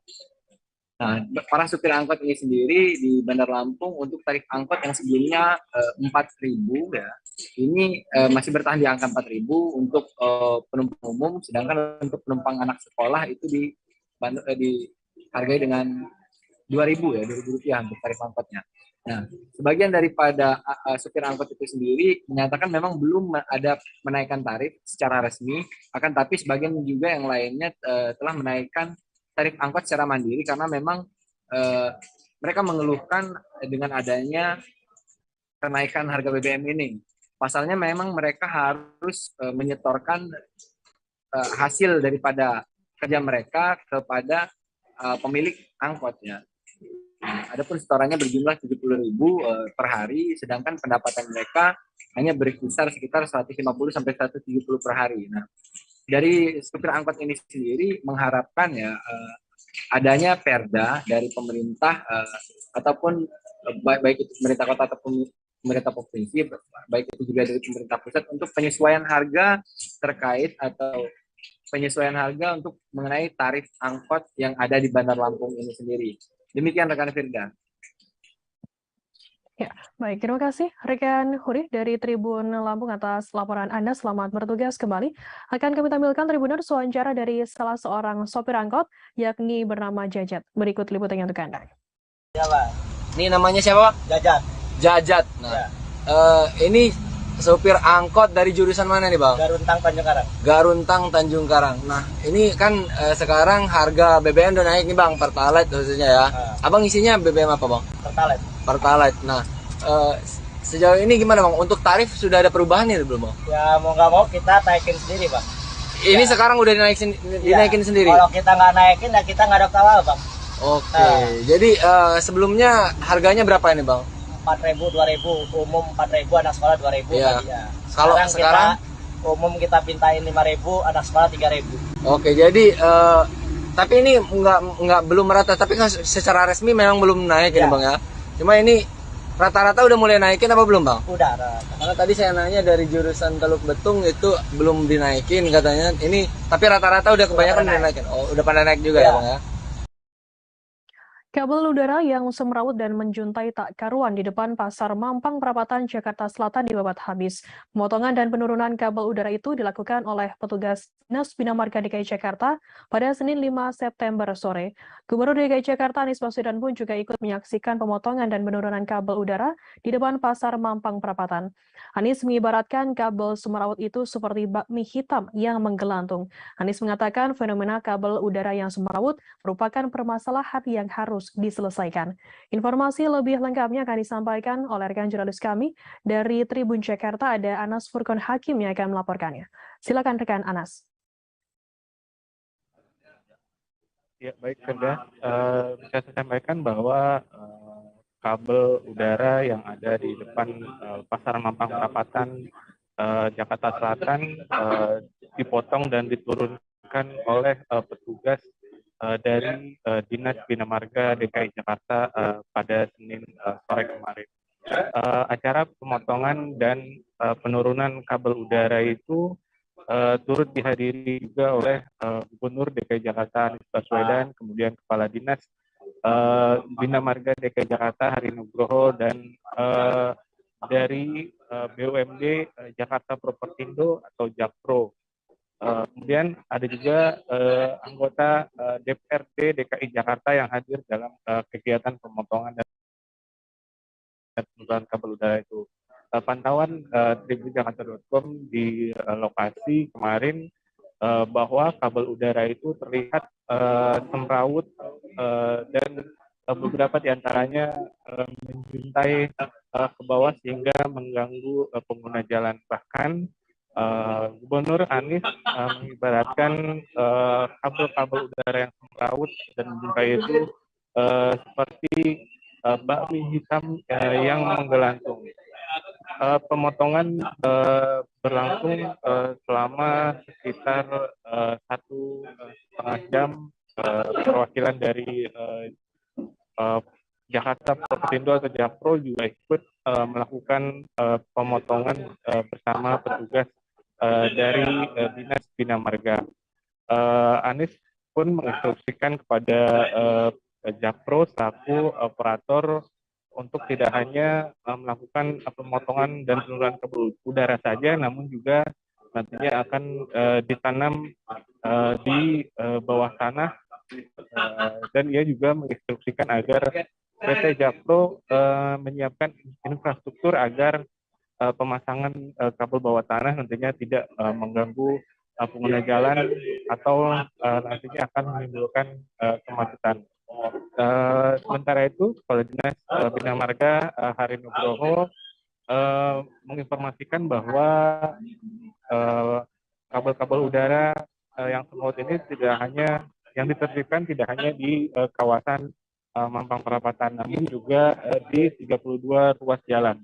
Nah, para supir angkot ini sendiri di Bandar Lampung untuk tarif angkot yang sebelumnya 4.000 ya, ini masih bertahan di angka 4.000 untuk penumpang umum, sedangkan untuk penumpang anak sekolah itu dihargai dengan 2.000 ya, Rp2.000 untuk tarif angkotnya. Nah, sebagian daripada supir angkot itu sendiri menyatakan memang belum ada menaikkan tarif secara resmi, akan tapi sebagian juga yang lainnya telah menaikkan tarif angkot secara mandiri karena memang mereka mengeluhkan dengan adanya kenaikan harga BBM ini. Pasalnya memang mereka harus menyetorkan hasil daripada kerja mereka kepada pemilik angkotnya. Adapun setorannya berjumlah 70.000 per hari, sedangkan pendapatan mereka hanya berkisar sekitar 150 sampai 170 per hari. Nah, dari supir angkot ini sendiri mengharapkan ya adanya perda dari pemerintah ataupun baik itu pemerintah kota ataupun pemerintah provinsi, baik itu juga dari pemerintah pusat untuk penyesuaian harga terkait atau penyesuaian harga untuk mengenai tarif angkot yang ada di Bandar Lampung ini sendiri. Demikian rekan Firda. Ya, baik, terima kasih rekan Huri dari Tribun Lampung atas laporan Anda. Selamat bertugas kembali. Akan kami tampilkan Tribuners wawancara dari salah seorang sopir angkot, yakni bernama Jajat. Berikut liputannya untuk Anda. Ya, Pak. Ini namanya siapa, Pak? Jajat. Jajat. Nah, ya. Ini sopir angkot dari jurusan mana nih, Bang? Garuntang Tanjung Karang. Garuntang Tanjung Karang. Nah, ini kan sekarang harga BBM udah naik nih, Bang, Pertalite khususnya ya. Abang isinya BBM apa, Bang? Pertalite. Pertalite. Nah, sejauh ini gimana, Bang? Untuk tarif sudah ada perubahan nih belum, Bang? Ya, mau nggak mau kita naikin sendiri, Bang. Ini ya. Sekarang udah dinaikin sendiri? Kalau kita nggak naikin, ya kita nggak ada kawal, Bang. Oke, jadi sebelumnya harganya berapa ini, Bang? 4.000, 2.000, umum 4.000, anak sekolah 2.000. Ya. Ya. Kalau sekarang umum kita pintain 5.000, anak sekolah 3.000. Oke, jadi tapi ini belum merata, tapi secara resmi memang belum naik ya. Ini, Bang ya. Cuma ini rata-rata udah mulai naikin apa belum, Bang? Udah, rata. Karena tadi saya nanya dari jurusan Teluk Betung itu belum dinaikin katanya. Ini tapi rata-rata udah kebanyakan udah dinaikin. Oh, udah pada naik juga ya, Bang ya. Kabel udara yang semrawut dan menjuntai tak karuan di depan Pasar Mampang Perapatan, Jakarta Selatan dibabat habis. Pemotongan dan penurunan kabel udara itu dilakukan oleh petugas Dinas Bina Marga DKI Jakarta pada Senin 5 September sore. Gubernur DKI Jakarta Anies Baswedan pun juga ikut menyaksikan pemotongan dan penurunan kabel udara di depan Pasar Mampang Perapatan. Anies mengibaratkan kabel semrawut itu seperti bakmi hitam yang menggelantung. Anies mengatakan fenomena kabel udara yang semrawut merupakan permasalahan yang harus diselesaikan. Informasi lebih lengkapnya akan disampaikan oleh rekan jurnalis kami dari Tribun Jakarta, ada Anas Furkon Hakim yang akan melaporkannya. Silakan rekan Anas. Ya, baik, Firda. Bisa saya sampaikan bahwa kabel udara yang ada di depan Pasar Mampang Perapatan Jakarta Selatan dipotong dan diturunkan oleh petugas dari Dinas Bina Marga DKI Jakarta pada Senin sore kemarin. Acara pemotongan dan penurunan kabel udara itu turut dihadiri juga oleh Gubernur DKI Jakarta Anies Baswedan, kemudian Kepala Dinas Bina Marga DKI Jakarta Hari Nugroho, dan dari BUMD Jakarta Propertindo atau Jakpro. Kemudian ada juga anggota DPRD DKI Jakarta yang hadir dalam kegiatan pemotongan dan penurunan kabel udara itu. Pantauan tribunjakarta.com di lokasi kemarin bahwa kabel udara itu terlihat semrawut dan beberapa diantaranya menjuntai ke bawah sehingga mengganggu pengguna jalan. Bahkan Gubernur Anies mengibaratkan kabel-kabel udara yang semrawut dan menjuntai itu seperti bakmi hitam yang menggelantung. Pemotongan berlangsung selama sekitar 1,5 jam. Perwakilan dari Jakarta Propertindo atau Jakpro juga ikut melakukan pemotongan bersama petugas dari Dinas Bina Marga. Anies pun menginstruksikan kepada Jakpro selaku operator untuk tidak hanya melakukan pemotongan dan penurunan kabel udara saja, namun juga nantinya akan ditanam di bawah tanah, dan ia juga menginstruksikan agar PT Jakpro menyiapkan infrastruktur agar pemasangan kabel bawah tanah nantinya tidak mengganggu pengguna jalan atau nantinya akan menimbulkan kemacetan. Sementara itu, Kepala Dinas Bina Marga Hari Nugroho menginformasikan bahwa kabel-kabel udara yang semrawut ini tidak hanya yang ditertibkan tidak hanya di kawasan Mampang Perapatan, namun juga di 32 ruas jalan.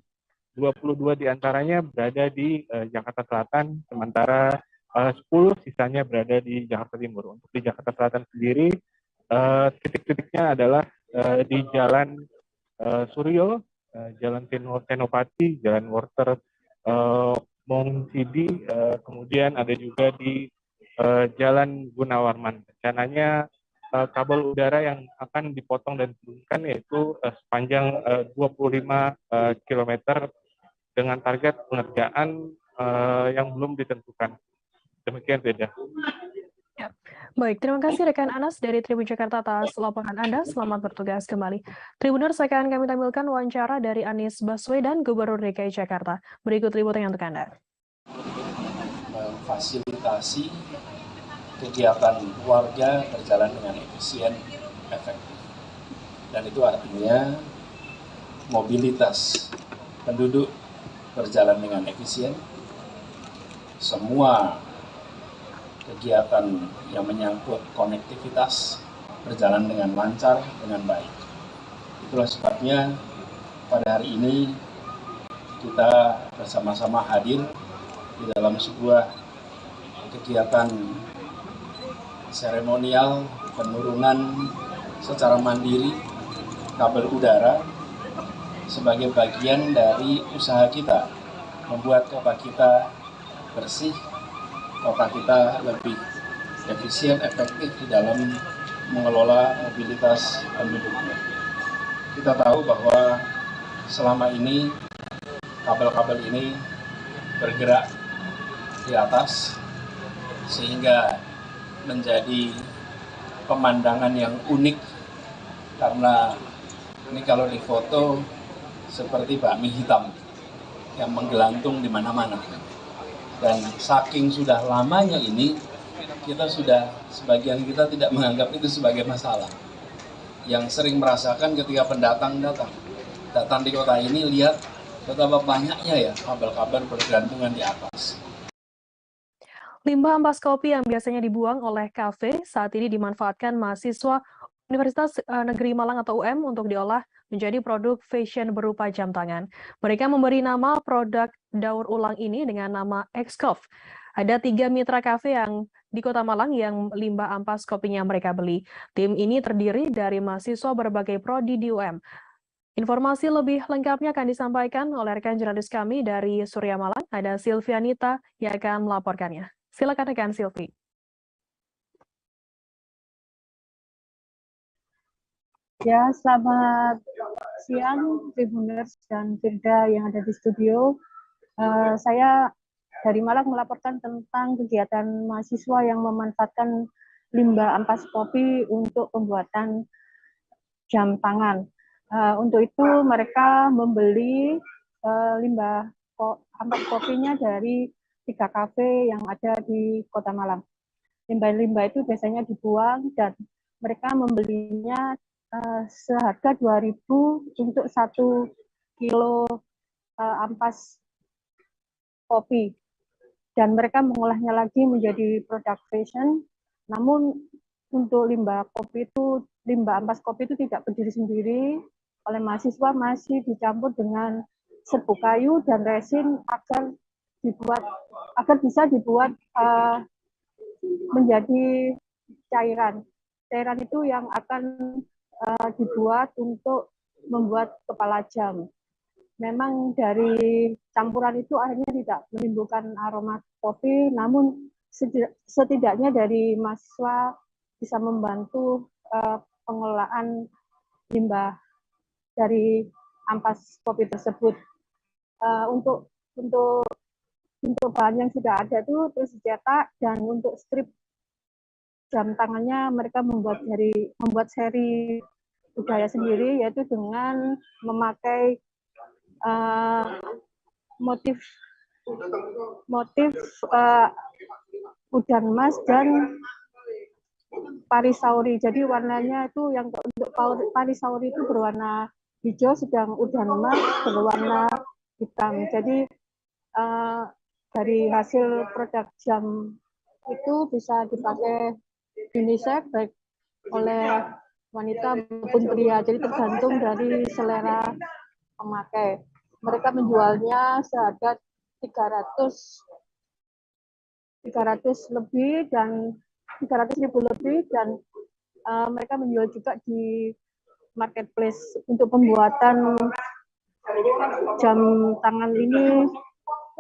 22 diantaranya berada di Jakarta Selatan, sementara 10 sisanya berada di Jakarta Timur. Untuk di Jakarta Selatan sendiri, titik-titiknya adalah di Jalan Suryo, Jalan Senopati, Jalan Worter, Mongsidi, kemudian ada juga di Jalan Gunawarman. Rencananya kabel udara yang akan dipotong dan diturunkan yaitu sepanjang 25 km dengan target pengerjaan yang belum ditentukan. Demikian, Beda. Baik, terima kasih rekan Anas dari Tribun Jakarta atas laporan Anda. Selamat bertugas kembali. Tribuners, akan kami tampilkan wawancara dari Anies Baswedan, Gubernur DKI Jakarta. Berikut liputannya untuk Anda. Memfasilitasi kegiatan warga berjalan dengan efisien, efektif. Dan itu artinya mobilitas penduduk berjalan dengan efisien. Semua kegiatan yang menyangkut konektivitas berjalan dengan lancar, dengan baik. Itulah sebabnya pada hari ini kita bersama-sama hadir di dalam sebuah kegiatan seremonial penurunan secara mandiri kabel udara sebagai bagian dari usaha kita membuat kota kita bersih, kota kita lebih efisien, efektif di dalam mengelola mobilitas penduduknya. Kita tahu bahwa selama ini kabel-kabel ini bergerak di atas sehingga menjadi pemandangan yang unik karena ini kalau difoto seperti bakmi hitam yang menggelantung di mana-mana. Dan saking sudah lamanya ini, sebagian kita tidak menganggap itu sebagai masalah. Yang sering merasakan ketika pendatang datang di kota ini, lihat betapa banyaknya ya kabel-kabel bergelantungan di atas. Limbah ampas kopi yang biasanya dibuang oleh kafe saat ini dimanfaatkan mahasiswa Universitas Negeri Malang atau UM untuk diolah menjadi produk fashion berupa jam tangan. Mereka memberi nama produk daur ulang ini dengan nama Excove. Ada 3 mitra kafe yang di Kota Malang yang limbah ampas kopinya mereka beli. Tim ini terdiri dari mahasiswa berbagai prodi di UM. Informasi lebih lengkapnya akan disampaikan oleh rekan jurnalis kami dari Surya Malang, ada Silvianita yang akan melaporkannya. Silakan rekan Silvi. Ya, selamat siang Tribuners dan Firda yang ada di studio. Saya dari Malang melaporkan tentang kegiatan mahasiswa yang memanfaatkan limbah ampas kopi untuk pembuatan jam tangan. Untuk itu mereka membeli limbah ampas kopinya dari 3 kafe yang ada di Kota Malang. Limbah-limbah itu biasanya dibuang dan mereka membelinya seharga 2.000 untuk 1 kilo ampas kopi, dan mereka mengolahnya lagi menjadi produk fashion. Namun untuk limbah ampas kopi itu tidak berdiri sendiri. Oleh mahasiswa masih dicampur dengan serbuk kayu dan resin agar bisa dibuat menjadi cairan. Cairan itu yang akan dibuat untuk membuat kepala jam. Memang dari campuran itu akhirnya tidak menimbulkan aroma kopi, namun setidaknya dari mahasiswa bisa membantu pengelolaan limbah dari ampas kopi tersebut. Untuk bahan yang sudah ada itu terus dicetak, dan untuk strip jam tangannya mereka membuat seri budaya sendiri, yaitu dengan memakai motif udan emas dan parisauri. Jadi warnanya itu yang untuk parisauri itu berwarna hijau, sedang udan emas berwarna hitam. Jadi dari hasil produk jam itu bisa dipakai unisex baik oleh wanita maupun pria, jadi tergantung dari selera pemakai. Mereka menjualnya seharga 300.000 lebih dan 300.000 lebih, dan mereka menjual juga di marketplace. Untuk pembuatan jam tangan ini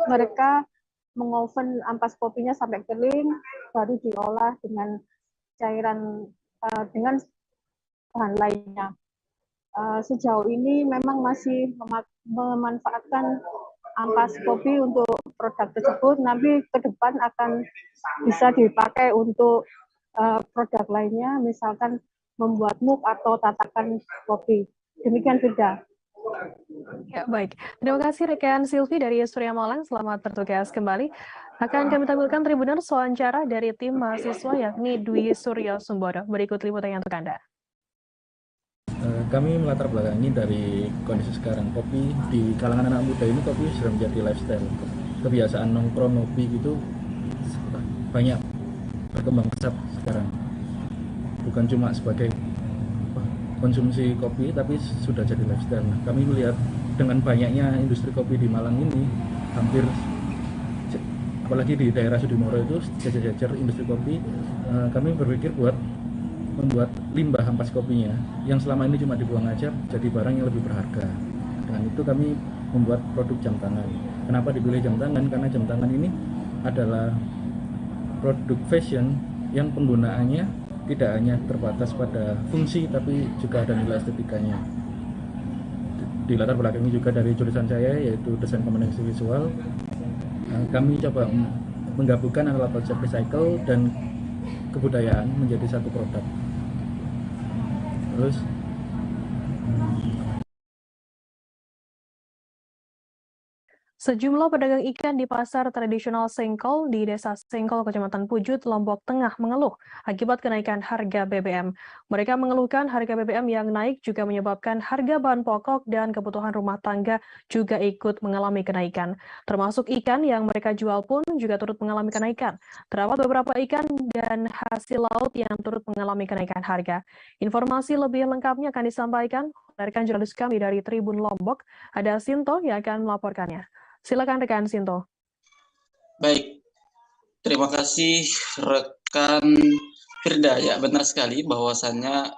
mereka mengoven ampas kopinya sampai kering, baru diolah dengan cairan dengan bahan lainnya. Sejauh ini memang masih memanfaatkan ampas kopi untuk produk tersebut, tapi ke depan akan bisa dipakai untuk produk lainnya, misalkan membuat mug atau tatakan kopi. Demikian Firda. Ya, baik. Terima kasih rekan Silvi dari Surya Malang. Selamat bertugas kembali. Akan kami tampilkan Tribuners wawancara dari tim mahasiswa yakni Dwi Suryo Sumbodo. Berikut liputannya untuk Anda. Kami melatar belakangi dari kondisi sekarang. Kopi di kalangan anak muda ini, kopi sudah menjadi lifestyle. Kebiasaan nongkrong ngopi gitu banyak berkembang pesat sekarang. Bukan cuma sebagai konsumsi kopi, tapi sudah jadi lifestyle. Nah, kami melihat dengan banyaknya industri kopi di Malang ini, hampir apalagi di daerah Sudimoro itu jajar-jajar industri kopi, kami berpikir buat membuat limbah ampas kopinya yang selama ini cuma dibuang aja jadi barang yang lebih berharga. Dengan itu kami membuat produk jam tangan. Kenapa dipilih jam tangan? Karena jam tangan ini adalah produk fashion yang penggunaannya tidak hanya terbatas pada fungsi, tapi juga ada nilai estetikanya. Di latar belakangnya juga dari jurusan saya, yaitu desain komunikasi visual. Kami coba menggabungkan antara konsep recycle dan kebudayaan menjadi satu produk. Terus sejumlah pedagang ikan di pasar tradisional Sengkol di Desa Sengkol, Kecamatan Pujut, Lombok Tengah mengeluh akibat kenaikan harga BBM. Mereka mengeluhkan harga BBM yang naik juga menyebabkan harga bahan pokok dan kebutuhan rumah tangga juga ikut mengalami kenaikan. Termasuk ikan yang mereka jual pun juga turut mengalami kenaikan. Terdapat beberapa ikan dan hasil laut yang turut mengalami kenaikan harga. Informasi lebih lengkapnya akan disampaikan dari rekan jurnalis kami dari Tribun Lombok. Ada Sinto yang akan melaporkannya. Silakan rekan Sinto. Baik, terima kasih rekan Firda. Ya, benar sekali bahwasannya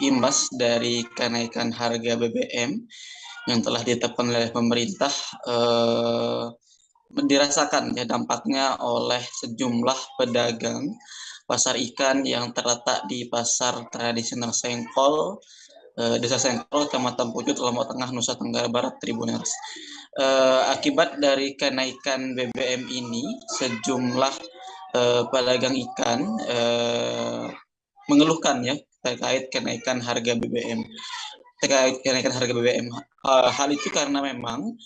imbas dari kenaikan harga BBM yang telah ditetapkan oleh pemerintah dirasakan ya dampaknya oleh sejumlah pedagang pasar ikan yang terletak di pasar tradisional Sengkol, Desa Sengkol, Kecamatan Pucuk, Lombok Tengah, Nusa Tenggara Barat, Tribuners. Akibat dari kenaikan BBM ini, sejumlah pedagang ikan mengeluhkan ya terkait kenaikan harga BBM. Hal itu karena memang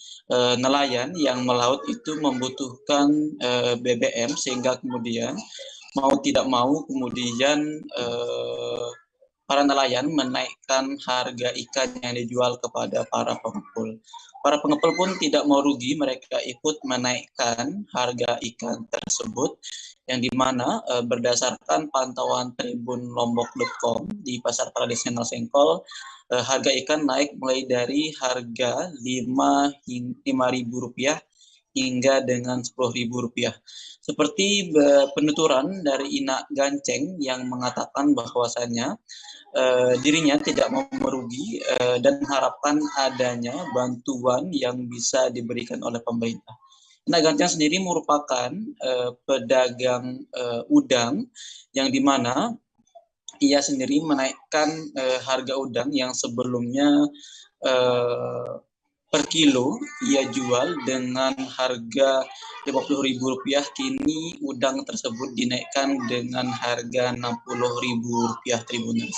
nelayan yang melaut itu membutuhkan BBM, sehingga kemudian mau tidak mau kemudian para nelayan menaikkan harga ikan yang dijual kepada para pengepul. Para pengepul pun tidak mau rugi, mereka ikut menaikkan harga ikan tersebut, yang dimana berdasarkan pantauan Tribun Lombok.com di pasar tradisional Sengkol, harga ikan naik mulai dari harga Rp5.000 hingga dengan Rp10.000. Seperti penuturan dari Ina Ganceng yang mengatakan bahwasannya dirinya tidak mau merugi dan mengharapkan adanya bantuan yang bisa diberikan oleh pemerintah. Ina Ganceng sendiri merupakan pedagang udang, yang dimana ia sendiri menaikkan harga udang yang sebelumnya per kilo ia jual dengan harga Rp50.000, kini udang tersebut dinaikkan dengan harga Rp60.000, Tribuners.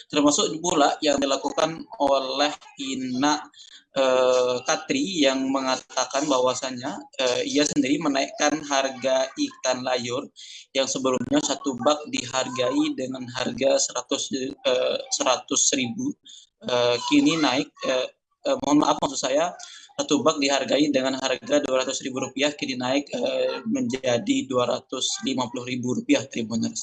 Termasuk pula yang dilakukan oleh Ina Katri yang mengatakan bahwasannya ia sendiri menaikkan harga ikan layur yang sebelumnya satu bak dihargai dengan harga 100.000, kini naik mohon maaf, maksud saya satu bak dihargai dengan harga Rp200.000, kini naik menjadi Rp250.000, Tribuners.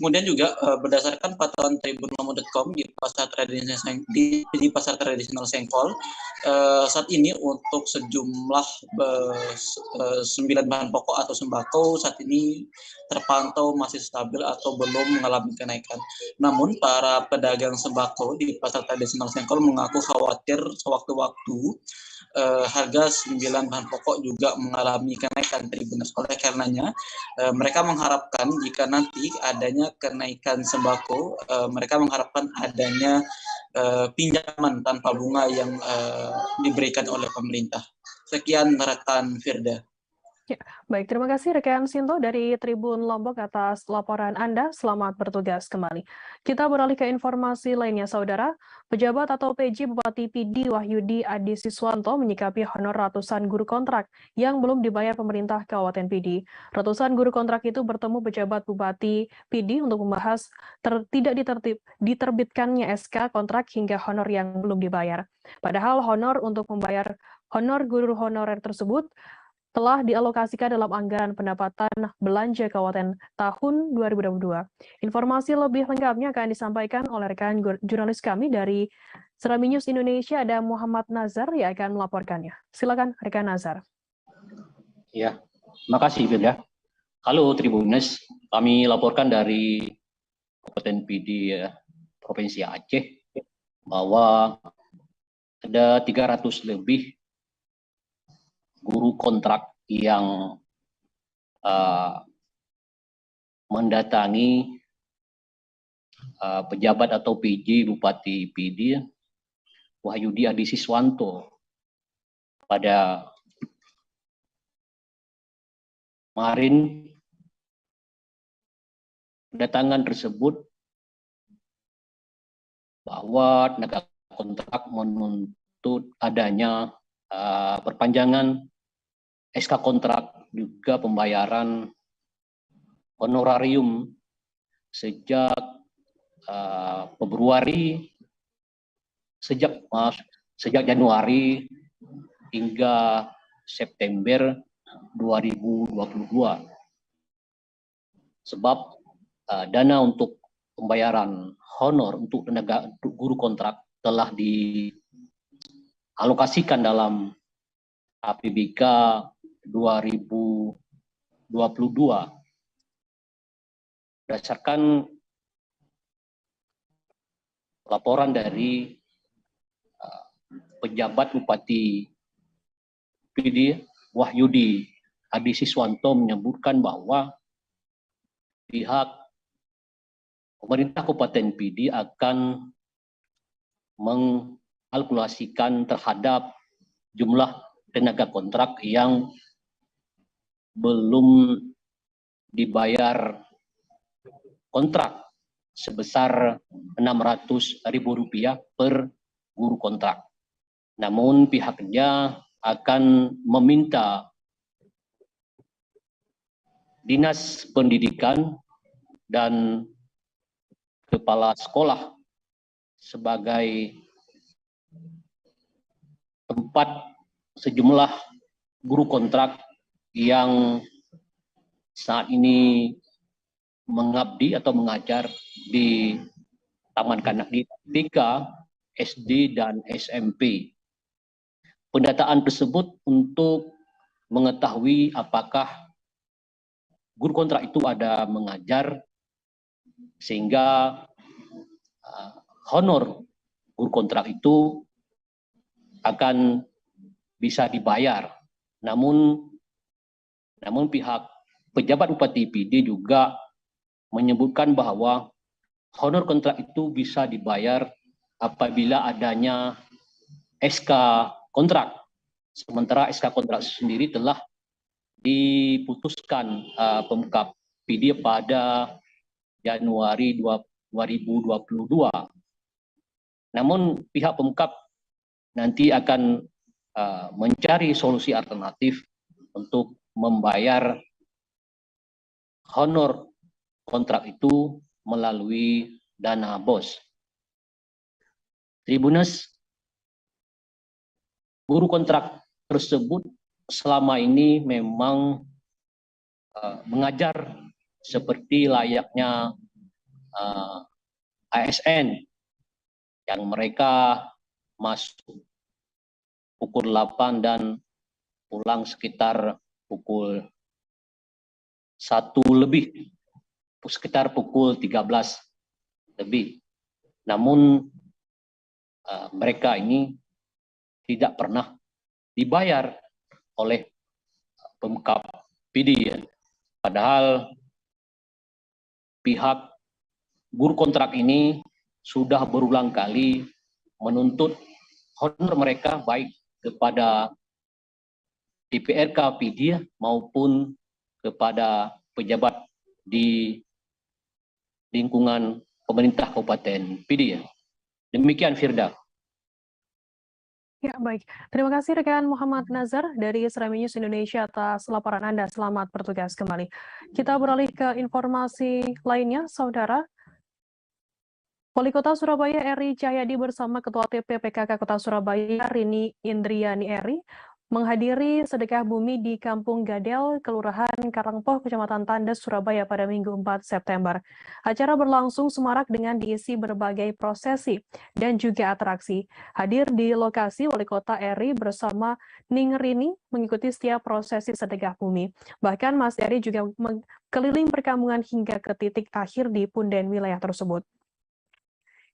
Kemudian juga berdasarkan pantauan tribunlombok.com di pasar tradisional Sengkol, saat ini untuk sejumlah 9 bahan pokok atau sembako saat ini terpantau masih stabil atau belum mengalami kenaikan. Namun para pedagang sembako di pasar tradisional Sengkol mengaku khawatir sewaktu-waktu harga 9 bahan pokok juga mengalami kenaikan, Tribuners. Oleh karenanya mereka mengharapkan jika nanti adanya kenaikan sembako, mereka mengharapkan adanya pinjaman tanpa bunga yang diberikan oleh pemerintah. Sekian rekan Firda. Ya, baik, terima kasih rekan Sinto dari Tribun Lombok atas laporan Anda. Selamat bertugas kembali. Kita beralih ke informasi lainnya, Saudara. Pejabat atau PJ Bupati PD Wahyudi Adi Siswanto menyikapi honor ratusan guru kontrak yang belum dibayar pemerintah Kabupaten PD. Ratusan guru kontrak itu bertemu pejabat Bupati PD untuk membahas tidak diterbitkannya SK kontrak hingga honor yang belum dibayar. Padahal honor untuk membayar honor guru honorer tersebut telah dialokasikan dalam anggaran pendapatan belanja Kabupaten tahun 2022. Informasi lebih lengkapnya akan disampaikan oleh rekan jurnalis kami dari Serambi News Indonesia, ada Muhammad Nazar yang akan melaporkannya. Silakan rekan Nazar. Ya, makasih Firda. Halo Tribuners, kami laporkan dari Kabupaten PD Provinsi Aceh bahwa ada 300 lebih guru kontrak yang mendatangi pejabat atau PJ Bupati PD Wahyudi Adi Siswanto pada kemarin. Kedatangan tersebut bahwa tenaga kontrak menuntut adanya perpanjangan SK kontrak, juga pembayaran honorarium sejak sejak Januari hingga September 2022. Sebab dana untuk pembayaran honor untuk tenaga guru kontrak telah dialokasikan dalam APBK 2022. Berdasarkan laporan dari pejabat Bupati PD Wahyudi Adi Siswanto menyebutkan bahwa pihak pemerintah Kabupaten PD akan mengkalkulasikan terhadap jumlah tenaga kontrak yang belum dibayar kontrak sebesar Rp600.000 per guru kontrak. Namun pihaknya akan meminta Dinas Pendidikan dan kepala sekolah sebagai tempat sejumlah guru kontrak yang saat ini mengabdi atau mengajar di Taman Kanak di TK, SD, dan SMP. Pendataan tersebut untuk mengetahui apakah guru kontrak itu ada mengajar sehingga honor guru kontrak itu akan bisa dibayar. Namun pihak pejabat Bupati PD juga menyebutkan bahwa honor kontrak itu bisa dibayar apabila adanya SK kontrak. Sementara SK kontrak sendiri telah diputuskan Pemkab PD pada Januari 2022. Namun pihak Pemkab nanti akan mencari solusi alternatif untuk membayar honor kontrak itu melalui dana BOS. Tribuners, guru kontrak tersebut selama ini memang mengajar seperti layaknya ASN yang mereka masuk pukul 8 dan pulang sekitar pukul 1 lebih, sekitar pukul 13 lebih. Namun mereka ini tidak pernah dibayar oleh Pemkab PD. Padahal pihak guru kontrak ini sudah berulang kali menuntut honor mereka baik kepada DPRK PD maupun kepada pejabat di lingkungan pemerintah Kabupaten PD. Demikian Firda. Ya, baik. Terima kasih rekan Muhammad Nazar dari Serambi News Indonesia atas laporan Anda. Selamat bertugas kembali. Kita beralih ke informasi lainnya, Saudara. Wali Kota Surabaya Eri Cahyadi bersama Ketua TPPKK Kota Surabaya Rini Indriani Eri menghadiri sedekah bumi di Kampung Gadel, Kelurahan Karangpoh, Kecamatan Tandes, Surabaya pada Minggu 4 September. Acara berlangsung semarak dengan diisi berbagai prosesi dan juga atraksi. Hadir di lokasi, Wali Kota Eri bersama Ning Rini mengikuti setiap prosesi sedekah bumi. Bahkan Mas Eri juga keliling perkampungan hingga ke titik akhir di punden wilayah tersebut.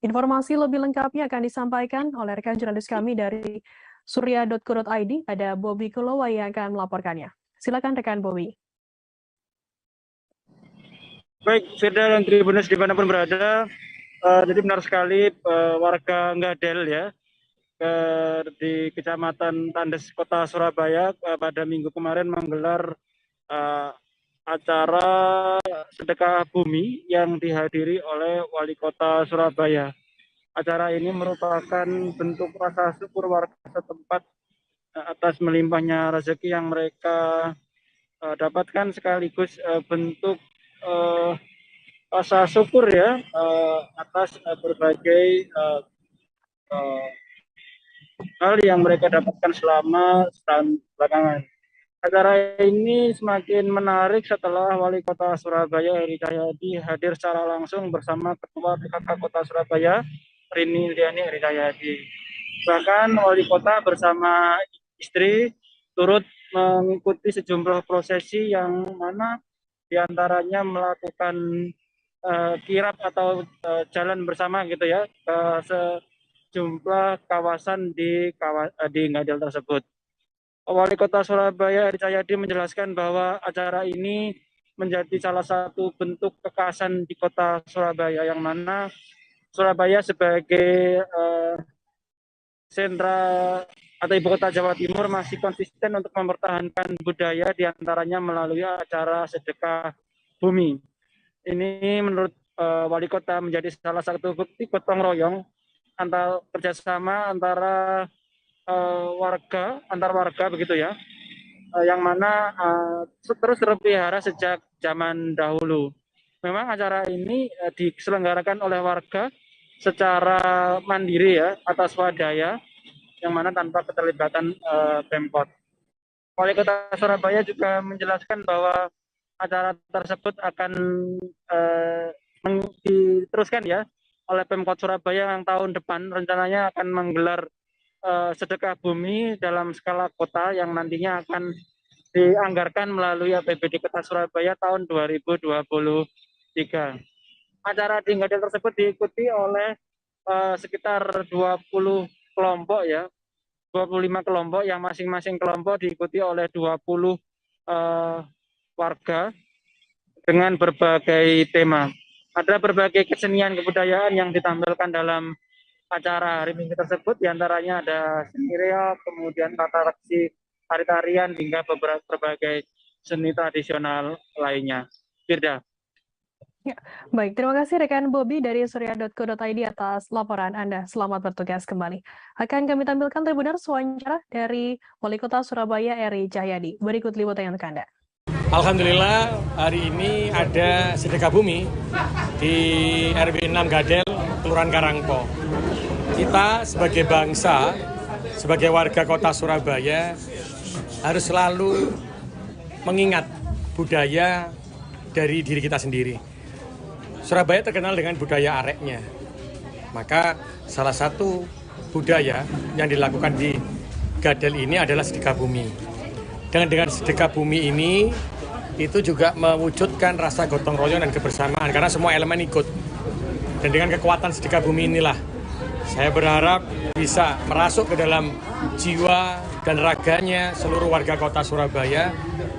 Informasi lebih lengkapnya akan disampaikan oleh rekan jurnalis kami dari surya.co.id, ada Bobby Kulowa yang akan melaporkannya. Silakan rekan Bobby. Baik, Firda dan Tribuners dimanapun berada, jadi benar sekali warga Gadel ya, di Kecamatan Tandes, Kota Surabaya pada minggu kemarin menggelar acara sedekah bumi yang dihadiri oleh Wali Kota Surabaya. Acara ini merupakan bentuk rasa syukur warga setempat atas melimpahnya rezeki yang mereka dapatkan, sekaligus bentuk rasa syukur ya atas berbagai hal yang mereka dapatkan selama setahun belakangan. Acara ini semakin menarik setelah Wali Kota Surabaya Eri Cahyadi hadir secara langsung bersama Ketua PKK Kota Surabaya Rini Indriani Eri Cahyadi. Bahkan Wali Kota bersama istri turut mengikuti sejumlah prosesi yang mana diantaranya melakukan kirap atau jalan bersama gitu ya ke sejumlah kawasan di Gadel tersebut. Wali Kota Surabaya Eri Cahyadi menjelaskan bahwa acara ini menjadi salah satu bentuk kekhasan di Kota Surabaya, yang mana Surabaya sebagai sentra atau ibu kota Jawa Timur masih konsisten untuk mempertahankan budaya, diantaranya melalui acara sedekah bumi. Ini menurut Wali Kota menjadi salah satu bukti gotong royong kerjasama antara antar warga begitu ya, yang mana terus terpelihara sejak zaman dahulu. Memang acara ini diselenggarakan oleh warga secara mandiri ya, atas swadaya, yang mana tanpa keterlibatan Pemkot. Wali Kota Surabaya juga menjelaskan bahwa acara tersebut akan diteruskan ya oleh Pemkot Surabaya, yang tahun depan rencananya akan menggelar sedekah bumi dalam skala kota yang nantinya akan dianggarkan melalui APBD Kota Surabaya tahun 2023. Acara di Gadel tersebut diikuti oleh sekitar 20 kelompok ya, 25 kelompok yang masing-masing kelompok diikuti oleh 20 warga dengan berbagai tema. Ada berbagai kesenian kebudayaan yang ditampilkan dalam acara hari Minggu tersebut, diantaranya ada seni reok, kemudian tata leksi, tari-tarian, hingga berbagai seni tradisional lainnya. Firda. Ya, baik, terima kasih rekan Bobby dari surya.co.id atas laporan Anda. Selamat bertugas kembali. Akan kami tampilkan Tribuners wawancara dari Wali Kota Surabaya Eri Cahyadi. Berikut liputan untuk Anda. Alhamdulillah hari ini ada sedekah bumi di RW 6 Gadel, Kelurahan Karangpo. Kita sebagai bangsa, sebagai warga Kota Surabaya harus selalu mengingat budaya dari diri kita sendiri. Surabaya terkenal dengan budaya areknya. Maka salah satu budaya yang dilakukan di Gadel ini adalah sedekah bumi. Dengan sedekah bumi ini itu juga mewujudkan rasa gotong royong dan kebersamaan karena semua elemen ikut. Dan dengan kekuatan sedekah bumi inilah saya berharap bisa merasuk ke dalam jiwa dan raganya seluruh warga Kota Surabaya,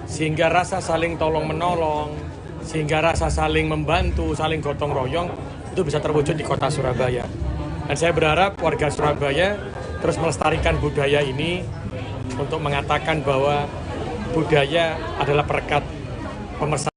sehingga rasa saling tolong-menolong, sehingga rasa saling membantu, saling gotong royong itu bisa terwujud di Kota Surabaya. Dan saya berharap warga Surabaya terus melestarikan budaya ini untuk mengatakan bahwa budaya adalah perekat pemersatu.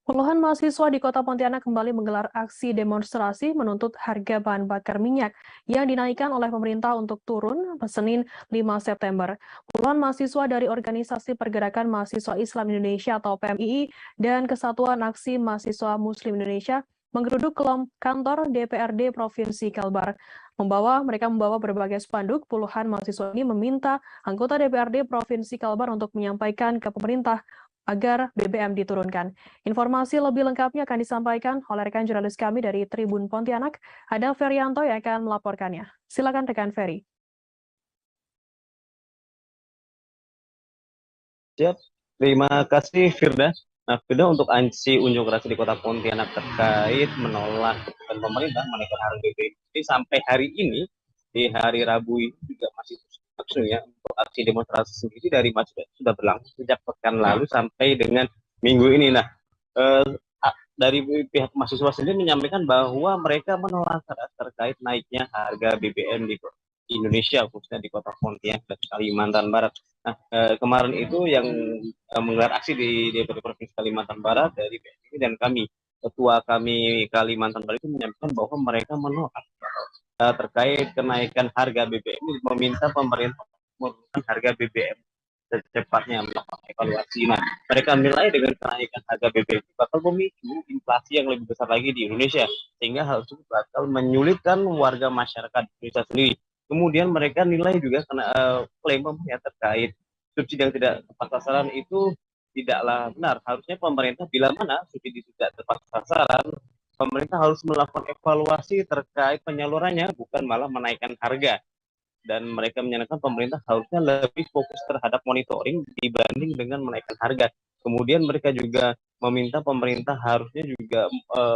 Puluhan mahasiswa di Kota Pontianak kembali menggelar aksi demonstrasi menuntut harga bahan bakar minyak yang dinaikkan oleh pemerintah untuk turun Senin 5 September. Puluhan mahasiswa dari Organisasi Pergerakan Mahasiswa Islam Indonesia atau PMII dan Kesatuan Aksi Mahasiswa Muslim Indonesia menggeruduk kantor DPRD Provinsi Kalbar. Mereka membawa berbagai spanduk. Puluhan mahasiswa ini meminta anggota DPRD Provinsi Kalbar untuk menyampaikan ke pemerintah agar BBM diturunkan. Informasi lebih lengkapnya akan disampaikan oleh rekan jurnalis kami dari Tribun Pontianak, ada Ferianto yang akan melaporkannya. Silakan rekan Ferry. Siap, terima kasih Firda. Nah, Firda, untuk aksi unjuk rasa di Kota Pontianak terkait menolak keputusan pemerintah menaikkan harga BBM ini sampai hari ini, di hari Rabu ini juga masih berlangsung ya. Untuk aksi demonstrasi sendiri dari mahasiswa sudah berlangsung sejak pekan lalu sampai dengan minggu ini. Nah, dari pihak mahasiswa sendiri menyampaikan bahwa mereka menolak keras terkait naiknya harga BBM di Indonesia, khususnya di Kota Pontianak dan Kalimantan Barat. Nah, kemarin itu yang menggelar aksi di DPRD Provinsi Kalimantan Barat dari PMI dan kami, ketua kami Kalimantan Barat itu menyampaikan bahwa mereka menolak terkait kenaikan harga BBM, meminta pemerintah menurunkan harga BBM secepatnya, melakukan evaluasi. Nah, mereka menilai dengan kenaikan harga BBM bakal memicu inflasi yang lebih besar lagi di Indonesia, sehingga hal itu bakal menyulitkan warga masyarakat Indonesia sendiri. Kemudian mereka nilai juga karena klaim pemerintah terkait subsidi yang tidak tepat sasaran itu tidaklah benar. Harusnya pemerintah bila mana subsidi tidak tepat sasaran, pemerintah harus melakukan evaluasi terkait penyalurannya, bukan malah menaikkan harga. Dan mereka menyatakan pemerintah harusnya lebih fokus terhadap monitoring dibanding dengan menaikkan harga. Kemudian mereka juga meminta pemerintah harusnya juga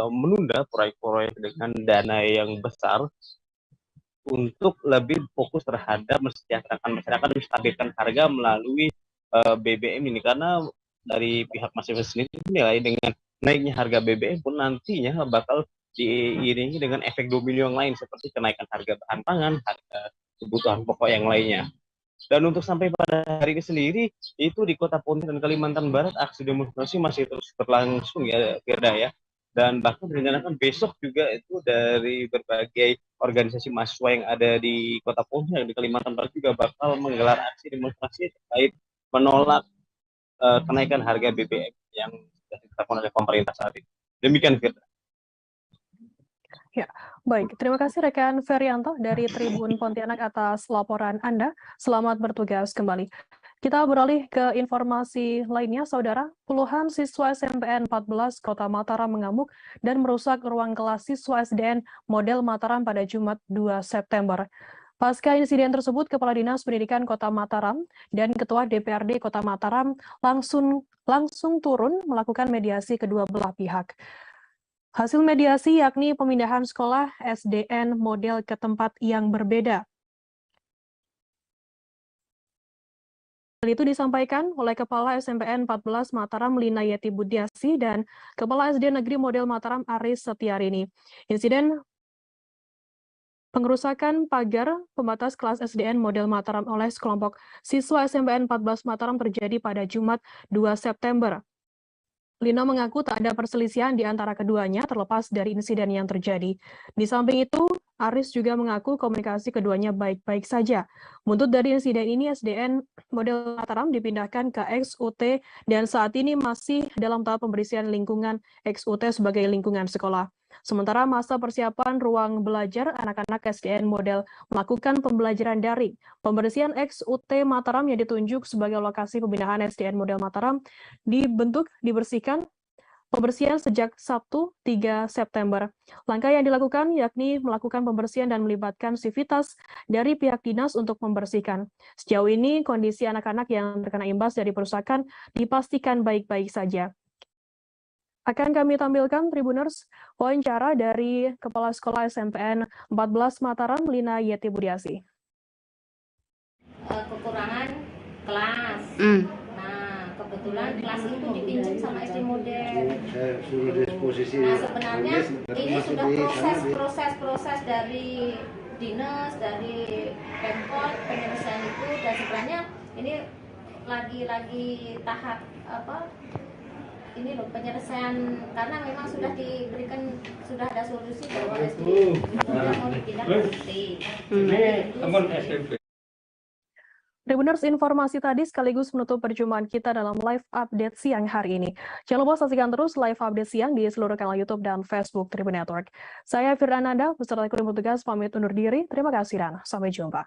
menunda proyek-proyek dengan dana yang besar untuk lebih fokus terhadap mensejahterakan masyarakat dan menstabilkan harga melalui BBM ini, karena dari pihak masing-masing sendiri menilai dengan naiknya harga BBM pun nantinya bakal diiringi dengan efek domino yang lain seperti kenaikan harga bahan pangan, harga kebutuhan pokok yang lainnya. Dan untuk sampai pada hari ini sendiri, itu di Kota Pontianak dan Kalimantan Barat aksi demonstrasi masih terus berlangsung ya Firda ya. Dan bahkan direncanakan besok juga itu dari berbagai organisasi mahasiswa yang ada di Kota Pontianak di Kalimantan Barat juga bakal menggelar aksi demonstrasi terkait menolak kenaikan harga BBM yang sudah ditetapkan oleh pemerintah saat ini. Demikian Firda. Ya, baik. Terima kasih rekan Ferianto dari Tribun Pontianak atas laporan Anda. Selamat bertugas kembali. Kita beralih ke informasi lainnya, Saudara. Puluhan siswa SMPN 14 Kota Mataram mengamuk dan merusak ruang kelas siswa SDN model Mataram pada Jumat 2 September. Pasca insiden tersebut, Kepala Dinas Pendidikan Kota Mataram dan Ketua DPRD Kota Mataram langsung turun melakukan mediasi kedua belah pihak. Hasil mediasi yakni pemindahan sekolah SDN model ke tempat yang berbeda. Hal itu disampaikan oleh Kepala SMPN 14 Mataram Lina Yeti Budiasi dan Kepala SD Negeri Model Mataram Aris Setiarini. Insiden pengerusakan pagar pembatas kelas SDN model Mataram oleh sekelompok siswa SMPN 14 Mataram terjadi pada Jumat 2 September. Lina mengaku tak ada perselisihan di antara keduanya terlepas dari insiden yang terjadi. Di samping itu, Aris juga mengaku komunikasi keduanya baik-baik saja. Buntut dari insiden ini, SDN model Mataram dipindahkan ke XUT dan saat ini masih dalam tahap pembersihan lingkungan XUT sebagai lingkungan sekolah. Sementara masa persiapan ruang belajar, anak-anak SDN model melakukan pembelajaran daring. Pembersihan XUT Mataram yang ditunjuk sebagai lokasi pemindahan SDN model Mataram dibersihkan pembersihan sejak Sabtu 3 September. Langkah yang dilakukan yakni melakukan pembersihan dan melibatkan sivitas dari pihak dinas untuk membersihkan. Sejauh ini kondisi anak-anak yang terkena imbas dari perusakan dipastikan baik-baik saja. Akan kami tampilkan Tribuners wawancara dari Kepala Sekolah SMPN 14 Mataram Lina Yeti Budiasi. Kekurangan kelas. Nah, kebetulan kelas itu dipinjam sama SD model. Nah, sebenarnya ini sudah proses dari dinas, dari Pemkot, penyelesaian itu, dan sebenarnya ini lagi tahap ini loh penyelesaian, karena memang sudah diberikan, sudah ada solusi bahwa SD sudah mau dipindah ke SD. Tribuners, informasi tadi sekaligus menutup perjumpaan kita dalam live update siang hari ini. Jangan lupa saksikan terus live update siang di seluruh kanal YouTube dan Facebook Tribun Network. Saya Firdananda, beserta kru petugas pamit undur diri. Terima kasih dan sampai jumpa.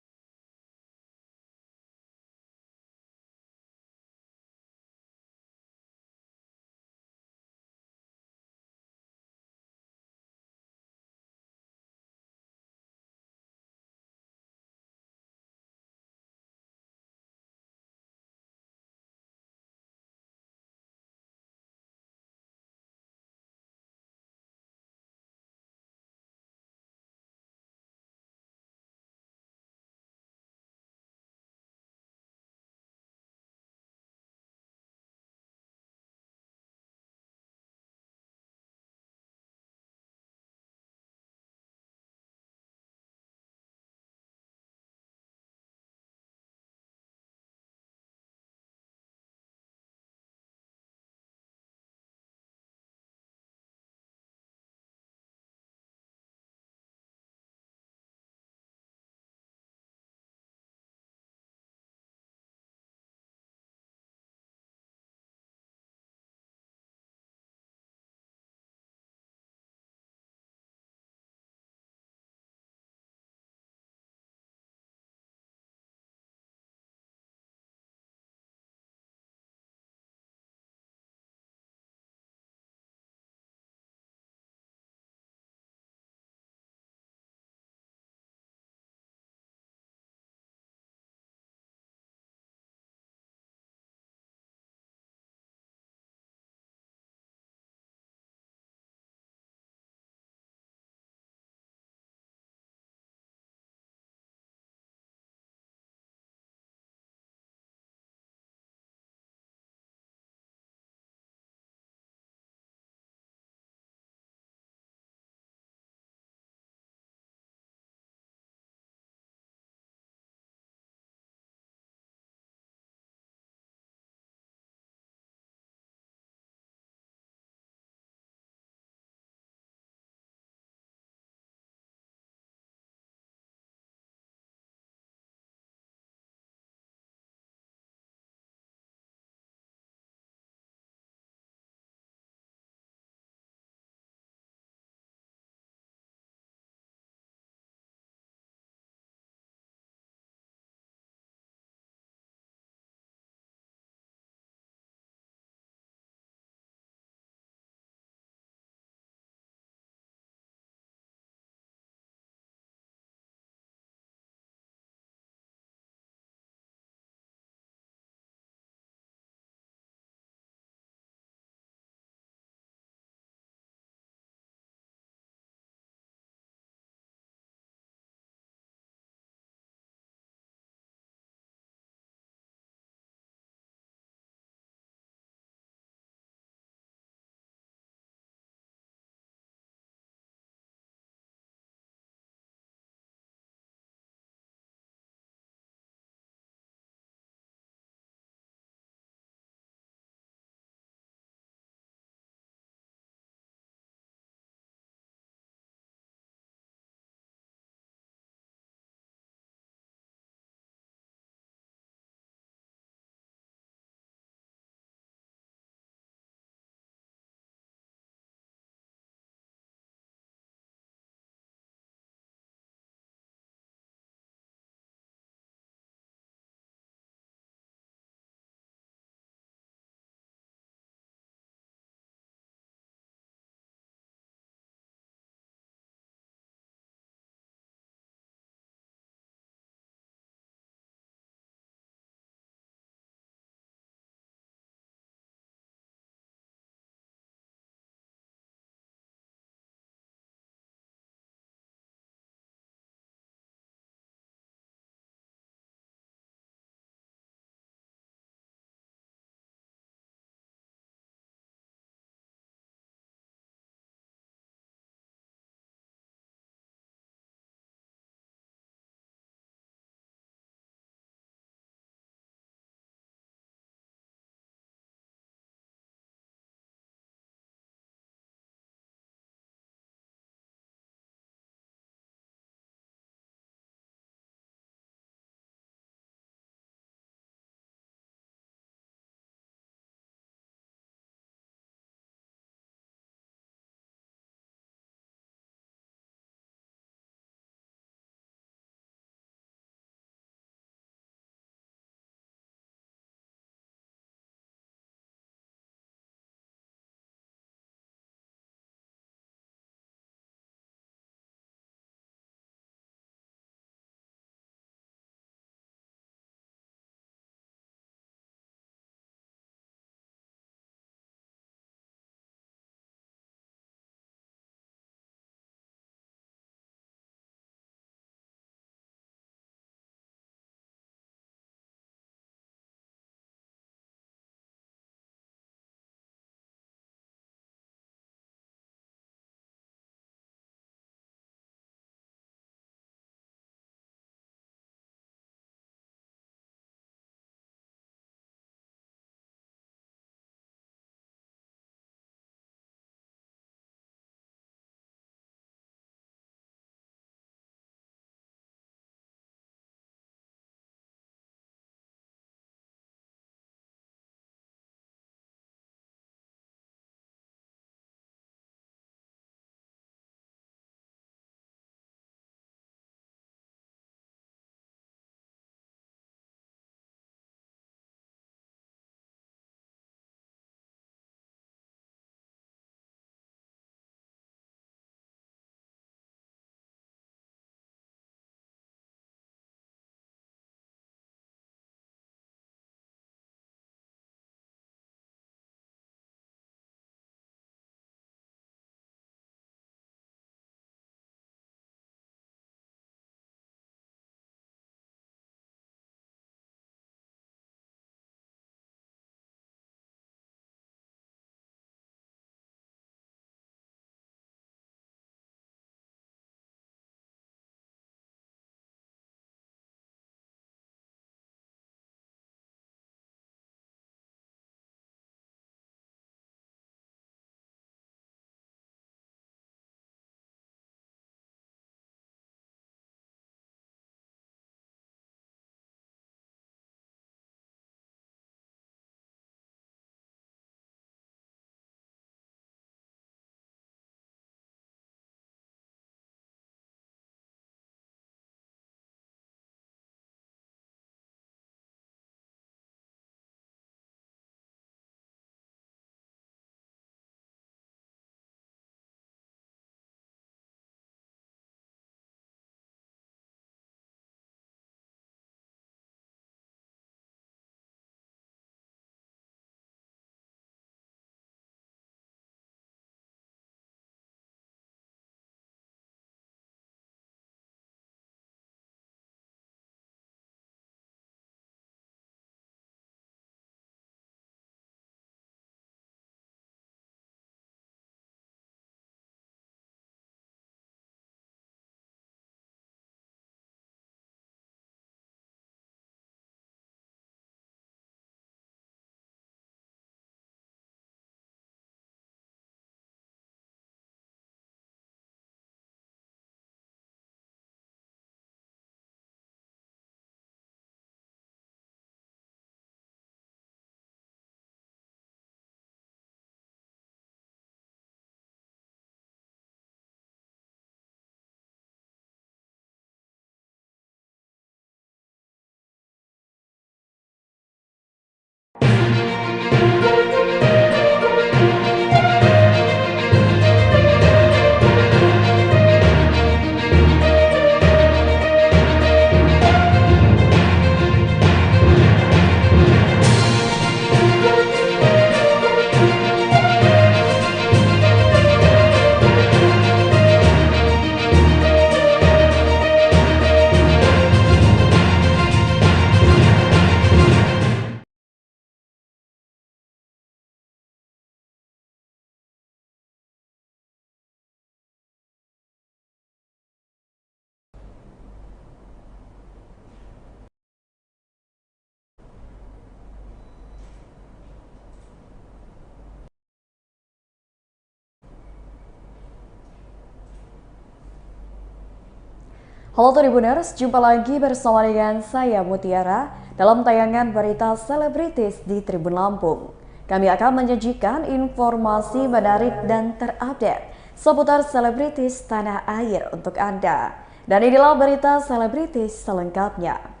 Halo Tribuners, jumpa lagi bersama dengan saya Mutiara dalam tayangan berita selebritis di Tribun Lampung. Kami akan menyajikan informasi menarik dan terupdate seputar selebritis tanah air untuk Anda. Dan inilah berita selebritis selengkapnya.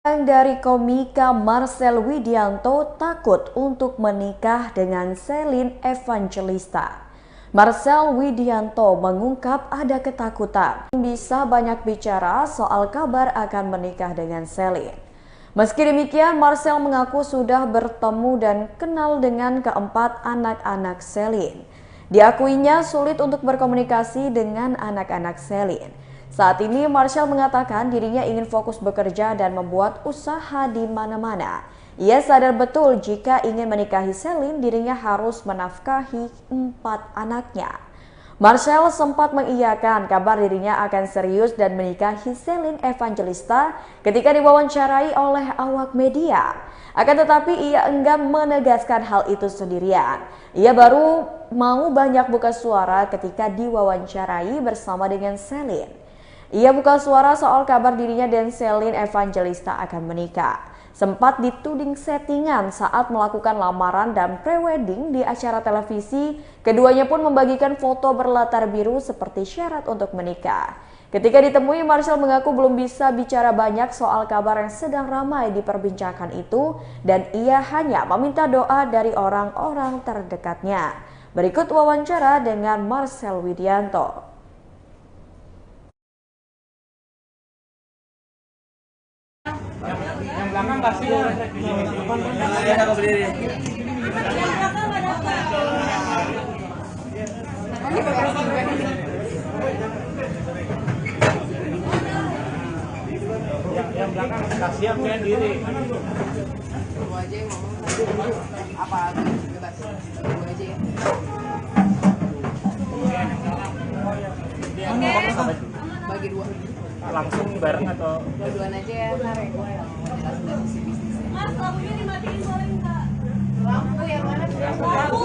Dari komika Marcel Widianto takut untuk menikah dengan Celine Evangelista. Marcel Widianto mengungkap ada ketakutan bisa banyak bicara soal kabar akan menikah dengan Celine. Meski demikian, Marcel mengaku sudah bertemu dan kenal dengan keempat anak-anak Celine. Diakuinya sulit untuk berkomunikasi dengan anak-anak Celine. Saat ini, Marcel mengatakan dirinya ingin fokus bekerja dan membuat usaha di mana-mana. Ia sadar betul jika ingin menikahi Celine, dirinya harus menafkahi 4 anaknya. Marcel sempat mengiyakan kabar dirinya akan serius dan menikahi Celine Evangelista ketika diwawancarai oleh awak media. Akan tetapi ia enggan menegaskan hal itu sendirian. Ia baru mau banyak buka suara ketika diwawancarai bersama dengan Celine. Ia buka suara soal kabar dirinya dan Celine Evangelista akan menikah. Sempat dituding settingan saat melakukan lamaran dan prewedding di acara televisi. Keduanya pun membagikan foto berlatar biru seperti syarat untuk menikah. Ketika ditemui, Marcel mengaku belum bisa bicara banyak soal kabar yang sedang ramai diperbincangkan itu dan ia hanya meminta doa dari orang-orang terdekatnya. Berikut wawancara dengan Marcel Widianto. Yang belakang kasih ya. Aku berdiri. Yang belakang kasih yang diri. Lu aja yang ngomong. Apa bebas? Lu aja ya. Oke. Bagi 2. Langsung bareng atau dua-duaan aja ya, ntar ya. Mas, lampunya dimatiin boleh nggak? Lampu yang mana? Lampu.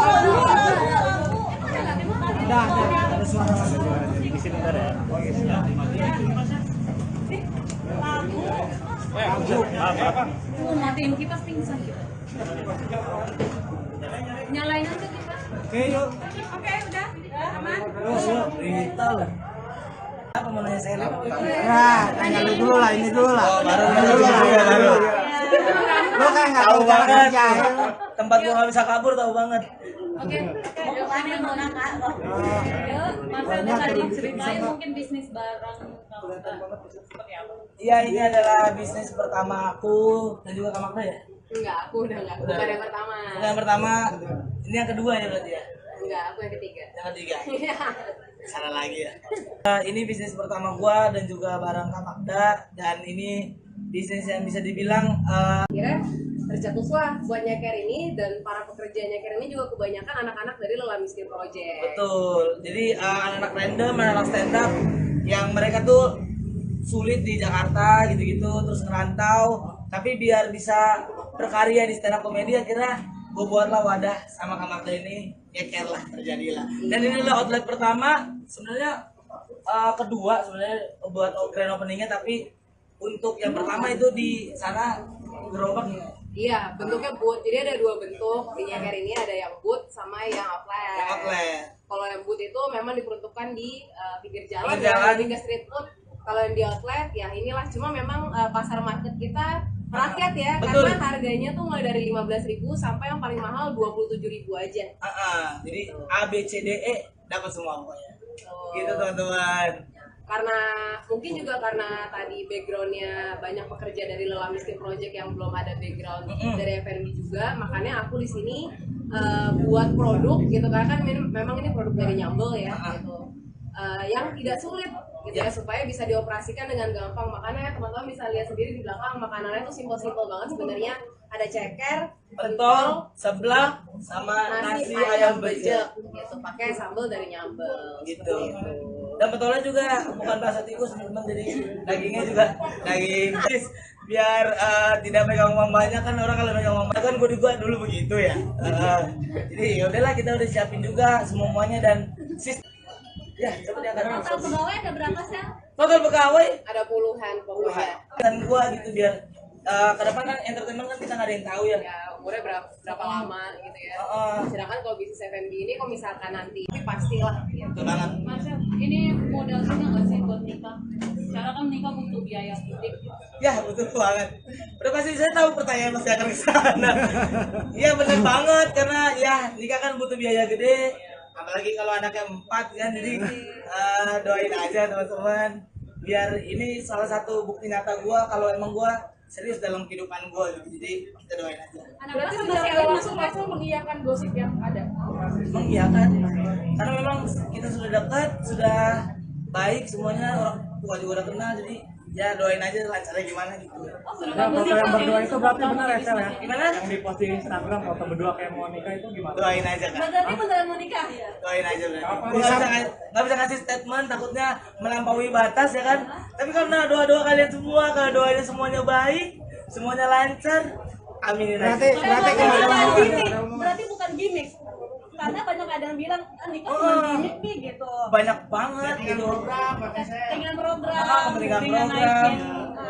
ada suara di sini ntar ya. Lampu. Matiin kipas pingsan. Nyalain aja kipas. Oke, yuk. Oke, udah. Aman. Yuk, kita lah. Apa mau nanya saya? Nah, tanya lu dulu lah, ini dulu lah. Baru baru. Lu kan nggak tahu banget. Tempat gua nggak bisa kabur, tahu banget. Oke, mau kemana yang mau nakal? Yuk, Marcel tadi ceritain mungkin bisnis barang seperti apa? Iya, ini adalah bisnis pertama aku dan juga Kak Magda ya? Enggak, aku udah enggak. Bukan yang pertama. Bukan yang pertama, ini yang kedua ya berarti ya? Enggak, aku yang ketiga. Yang ketiga? Salah lagi ya. Ini bisnis pertama gua dan juga bareng Kak Magda, dan ini bisnis yang bisa dibilang kira tercetus lah buat Nyeker ini, dan para pekerja Nyeker ini juga kebanyakan anak-anak dari Lela Miskin Project. Betul. Jadi anak-anak random, anak-anak stand up yang mereka tuh sulit di Jakarta gitu-gitu, terus ngerantau, tapi biar bisa berkarya di stand up komedi, akhirnya gue buatlah wadah sama Kak Magda ini, Nyeker lah, terjadilah. Dan ini adalah outlet pertama, sebenarnya kedua sebenarnya buat grand openingnya, tapi untuk yang pertama itu di sana gerobak. Iya, bentuknya boot. Jadi ada 2 bentuk di Nyeker ini, ada yang boot sama yang outlet. Yang outlet. Kalau yang boot itu memang diperuntukkan di pinggir jalan, di street food. Kalau yang di outlet ya inilah, cuma memang pasar market kita rakyat ya. Betul. Karena harganya tuh mulai dari 15.000 sampai yang paling mahal 27.000 aja. Jadi A B C D E dapat semua pokoknya. Gitu teman-teman. Karena mungkin juga karena tadi backgroundnya banyak pekerja dari Lela Miskin Project yang belum ada background dari F&B juga, makanya aku di sini buat produk gitu, karena kan memang ini produk dari Nyambel ya gitu. Yang tidak sulit gitu ya, supaya bisa dioperasikan dengan gampang. Makanya teman-teman bisa lihat sendiri di belakang, makanannya tuh simpel-simpel banget sebenarnya. Ada ceker, pentol, seblak, sama nasi ayam bejek gitu, pakai sambal dari Nyambel gitu. Dan pentolnya juga bukan bahasa tikus, teman-teman, jadi dagingnya juga daging fish. Biar tidak pegang uang banyak, kan orang kalau pegang uang banyak kan gue juga dulu begitu ya. Jadi yaudahlah, kita udah siapin juga semuanya dan ya coba diangkat. Total pegawai ada berapa sih? Total pegawai Ada puluhan pokoknya. dan gue gitu biar ke depan kan entertainment kan kita nggak ada yang tahu ya. Ya, umurnya berapa lama gitu ya. Sedangkan kalau bisnis F&B ini kalau misalkan nanti tapi pastilah gitu. Betul banget. Marcel, ini modal juga nggak sih buat nikah? Cara kan nikah butuh biaya sedikit. Ya betul banget. Udah pasti saya tahu pertanyaan pasti akan ke sana. Iya benar banget, karena ya nikah kan butuh biaya gede. Apalagi kalau anaknya 4 kan, jadi doain aja teman-teman. Biar ini salah satu bukti nyata gua kalau emang gua serius dalam kehidupan gua gitu. Jadi kita doain aja. Berarti sejak langsung Marcel mengiyakan gosip yang ada. Mengiyakan, karena memang kita sudah dekat, sudah baik semuanya, orang tua juga udah kenal, jadi ya doain aja lancarnya gimana gitu. Ya, foto yang berdua itu berarti benar ya, Sel ya? Gimana? Yang di posting Instagram foto berdua kayak mau nikah itu gimana? Doain aja kan. Berarti beneran mau nikah? Doain aja berarti. Nggak bisa ngasih statement, takutnya melampaui batas ya kan. Tapi karena doa-doa kalian semua, kalau doanya semuanya baik, semuanya lancar, aminin aja. Berarti bukan gimmick. Karena banyak ada yang bilang nikah cuma gimmick nih gitu. Banyak banget gitu. Kepentingan program, Kepentingan program.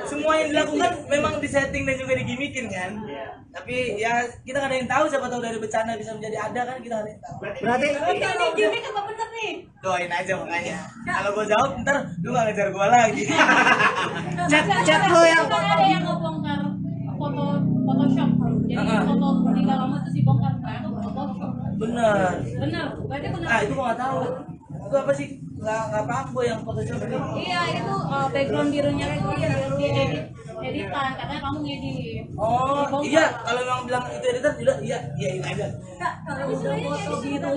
Semua yang dilakukan memang disetting dan juga digimikin kan. Tapi ya kita nggak ada yang tahu, siapa tahu dari bercanda bisa menjadi ada kan, kita nggak ada yang tahu. Berarti ini gimmick apa bener nih? Doain aja makanya. Kalau gue jawab ntar lu nggak ngejar gue lagi. Chat lo yang ada yang ngebongkar foto Photoshop. Jadi foto nikah lama itu dibongkar itu Photoshop. Bener. Berarti bener. Ah itu gue nggak tahu. Itu apa sih? Nggak paham gue yang Photoshop ini. Iya, itu background birunya itu editan, katanya kamu ngedit. Oh iya, kalau memang bilang itu editor juga iya ini aja. Kak, kalau foto biru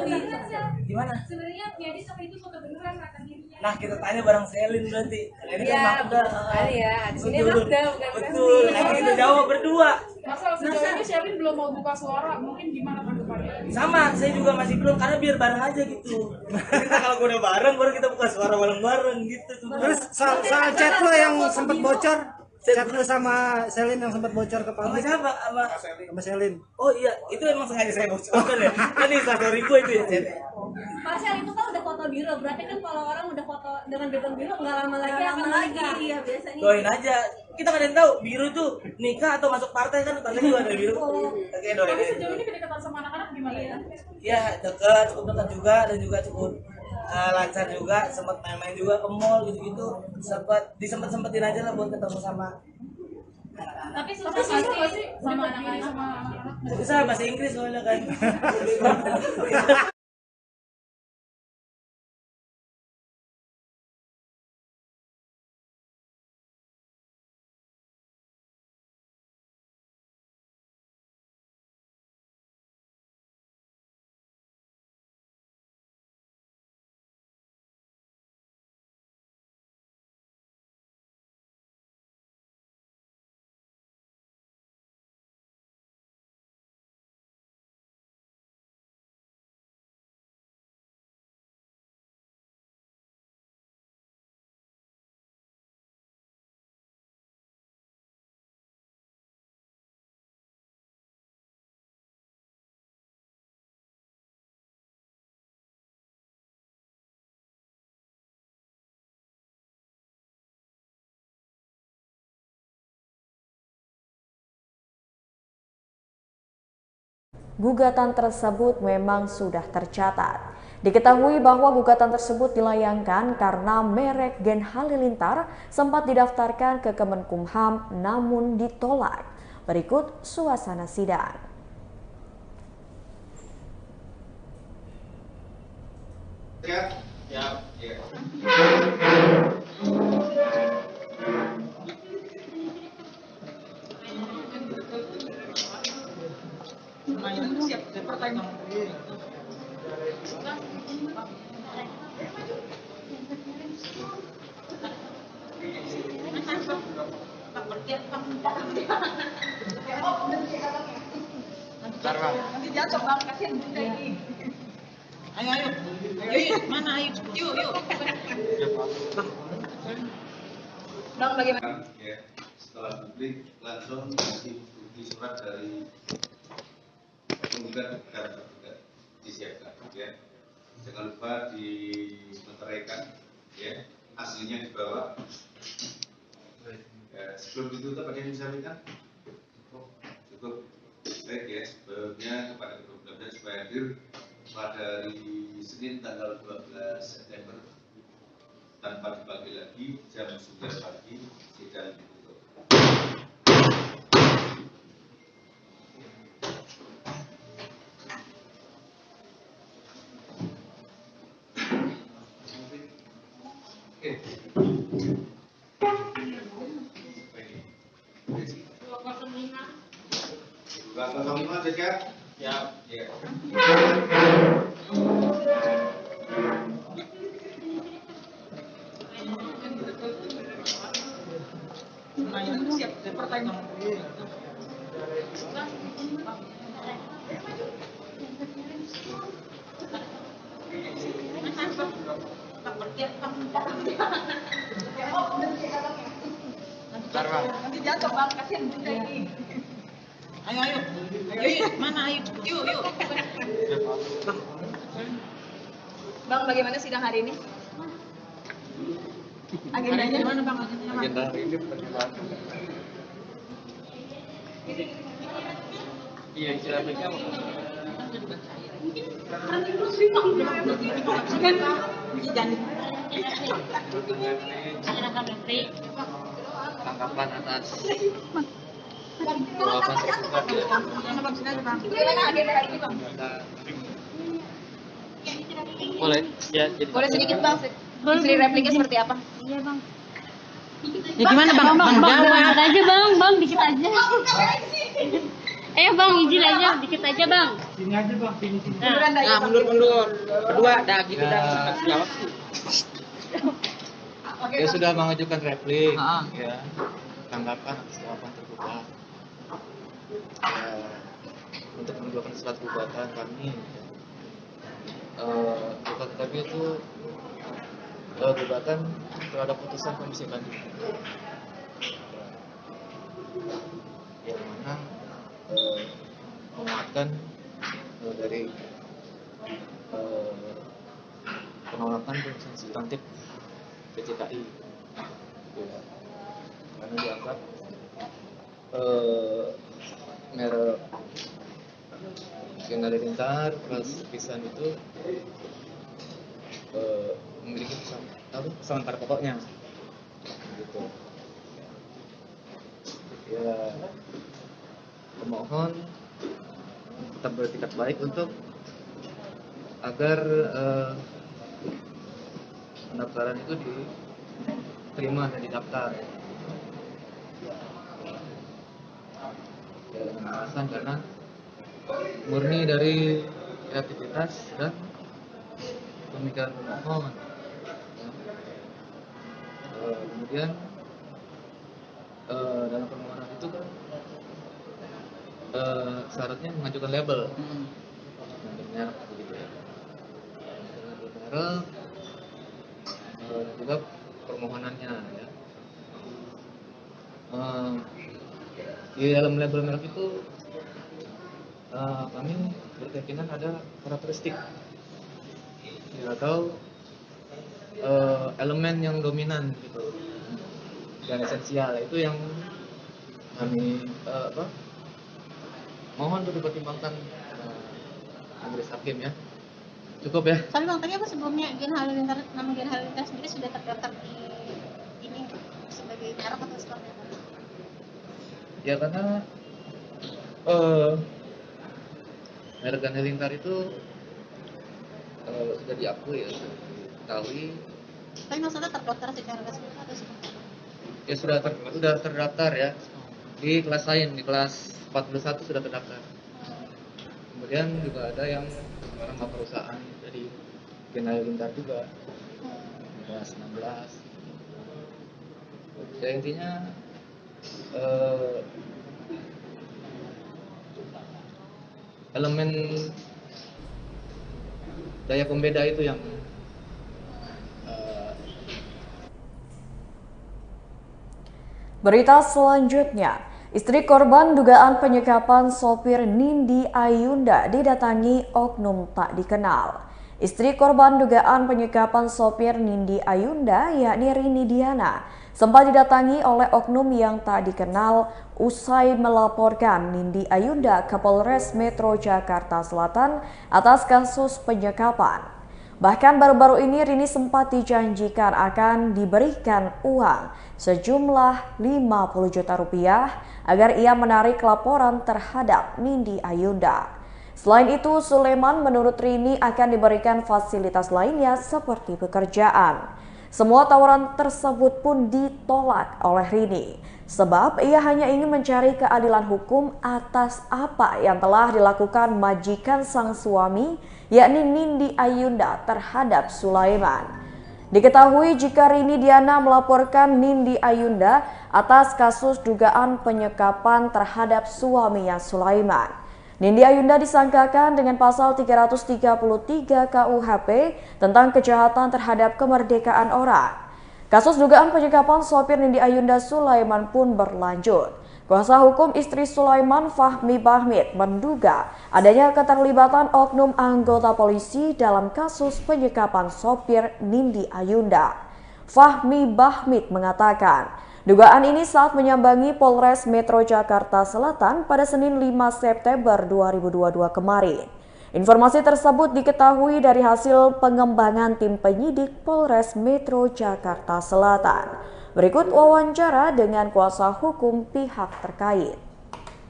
Gimana? sebenarnya ngedit apa itu foto beneran kata dirinya? Nah kita tanya bareng Selin berarti. Ini kan Magda. Ya, di sini Betul. Magda Betul. Nanti kita jawab berdua. Masalah sejauh ini Shelin belum mau buka suara, mungkin gimana kan depannya? Sama, saya juga masih belum, karena biar bareng aja gitu. Kita kalau udah bareng baru kita buka suara bareng-bareng gitu tuh. Terus soal chat lo yang sempat bocor, chat lo sama Selin yang sempat bocor ke Sama publik. siapa? Sama Selin. Oh iya, itu emang sengaja saya bocorkan ya. Kan di Instastory gue itu ya chatnya. Marcel itu kan udah foto biru, berarti kan kalau orang udah foto dengan background biru nggak lama lagi akan nikah. Iya biasanya. Doain aja. Kita nggak ada yang tahu biru tuh nikah atau masuk partai kan, partai juga ada biru. Oke, doain Tapi aja. sejauh ini kedekatan sama anak-anak gimana ya? Ya dekat, cukup dekat juga, dan juga cukup lancar juga, sempat main-main juga ke mall gitu-gitu, disempet-sempetin aja lah buat ketemu sama Tapi susah sih sama anak-anak. susah bahasa Inggris soalnya kan. Gugatan tersebut memang sudah tercatat. Diketahui bahwa gugatan tersebut dilayangkan karena merek Gen Halilintar sempat didaftarkan ke Kemenkumham namun ditolak. Berikut suasana sidang. Nanti jatuh bang, kasihan juga ini. Ayo, mana ayo, yuk. Bang, bagaimana? Ya, setelah publik langsung kasih bukti surat dari penggugat dan tergugat disiapkan. Ya, jangan lupa dimeteraikan. Ya, aslinya dibawa. Ya, sebelum ditutup ada yang disampaikan? Cukup. Baik ya, sebelumnya kepada kedua belah pihak supaya hadir pada hari Senin tanggal 12 September tanpa dibagi lagi jam 9 pagi sidang ditutup. Oke. 205 siap? Siap. Ya. Siap, pertanyaan. Nanti jatuh bang, kasihan juga ini. Ayo, mana ayo, yuk. Bang, bagaimana sidang hari ini? Agendanya Gimana bang? Agenda hari ini pertemuan. Iya, istilah mereka apa? Tanggapan atas jawaban tergugat boleh ya, jadi boleh sedikit bang, isi repliknya seperti apa? Iya bang. Ya gimana bang? Dikit aja bang, dikit aja. Bang, izin aja, dikit aja bang. Sini aja bang, sini. Nah, mundur. Kedua, dah gitu dah jawab. Ya sudah mengajukan replik, ya tanggapan atas jawaban tergugat. Ya, untuk mengajukan surat gugatan kami, gugatan kami itu gugatan terhadap putusan komisi banding, yang mana menguatkan dari penolakan putusan substantif PJKI, ya, karena dianggap merek Gen Halilintar plus Pisan itu memiliki kesamaan pada pokoknya, gitu. Ya, pemohon tetap beretikat baik untuk agar pendaftaran itu diterima dan didaftar. Ya, dengan alasan karena murni dari kreativitas dan pemikiran pemohon. Kemudian dalam permohonan itu kan syaratnya mengajukan label, merek begitu ya. Merek dan juga permohonannya ya. Di dalam label merek itu kami berkeyakinan ada karakteristik ya, atau elemen yang dominan gitu, yang esensial, itu yang kami mohon untuk dipertimbangkan majelis hakim ya. Cukup ya. Tapi bang, tadi apa sebelumnya Gen Halilintar, nama Gen Halilintar sendiri sudah terdaftar di ini sebagai merek atau seperti apa? Ya karena merek Gen Halilintar itu sudah diakui ya, sudah diketahui. Tapi maksudnya terdaftar secara resmi atau seperti apa? Ya sudah terdaftar ya di kelas lain, di kelas 41 sudah terdaftar. Kemudian juga ada yang nama perusahaan dari Gen Halilintar juga, kelas 16. Ya intinya elemen daya pembeda itu yang Berita selanjutnya, istri korban dugaan penyekapan sopir Nindi Ayunda didatangi oknum tak dikenal. Istri korban dugaan penyekapan sopir Nindi Ayunda, yakni Rini Diana, sempat didatangi oleh oknum yang tak dikenal usai melaporkan Nindi Ayunda ke Polres Metro Jakarta Selatan atas kasus penyekapan. Bahkan baru-baru ini Rini sempat dijanjikan akan diberikan uang sejumlah 50 juta rupiah agar ia menarik laporan terhadap Nindi Ayunda. Selain itu, Sulaiman menurut Rini akan diberikan fasilitas lainnya seperti pekerjaan. Semua tawaran tersebut pun ditolak oleh Rini, sebab ia hanya ingin mencari keadilan hukum atas apa yang telah dilakukan majikan sang suami, yakni Nindi Ayunda terhadap Sulaiman. Diketahui jika Rini Diana melaporkan Nindi Ayunda atas kasus dugaan penyekapan terhadap suaminya Sulaiman. Nindi Ayunda disangkakan dengan pasal 333 KUHP tentang kejahatan terhadap kemerdekaan orang. Kasus dugaan penyekapan sopir Nindi Ayunda Sulaiman pun berlanjut. Kuasa hukum istri Sulaiman, Fahmi Bahmid, menduga adanya keterlibatan oknum anggota polisi dalam kasus penyekapan sopir Nindi Ayunda. Fahmi Bahmid mengatakan, dugaan ini saat menyambangi Polres Metro Jakarta Selatan pada Senin 5 September 2022 kemarin. Informasi tersebut diketahui dari hasil pengembangan tim penyidik Polres Metro Jakarta Selatan. Berikut wawancara dengan kuasa hukum pihak terkait.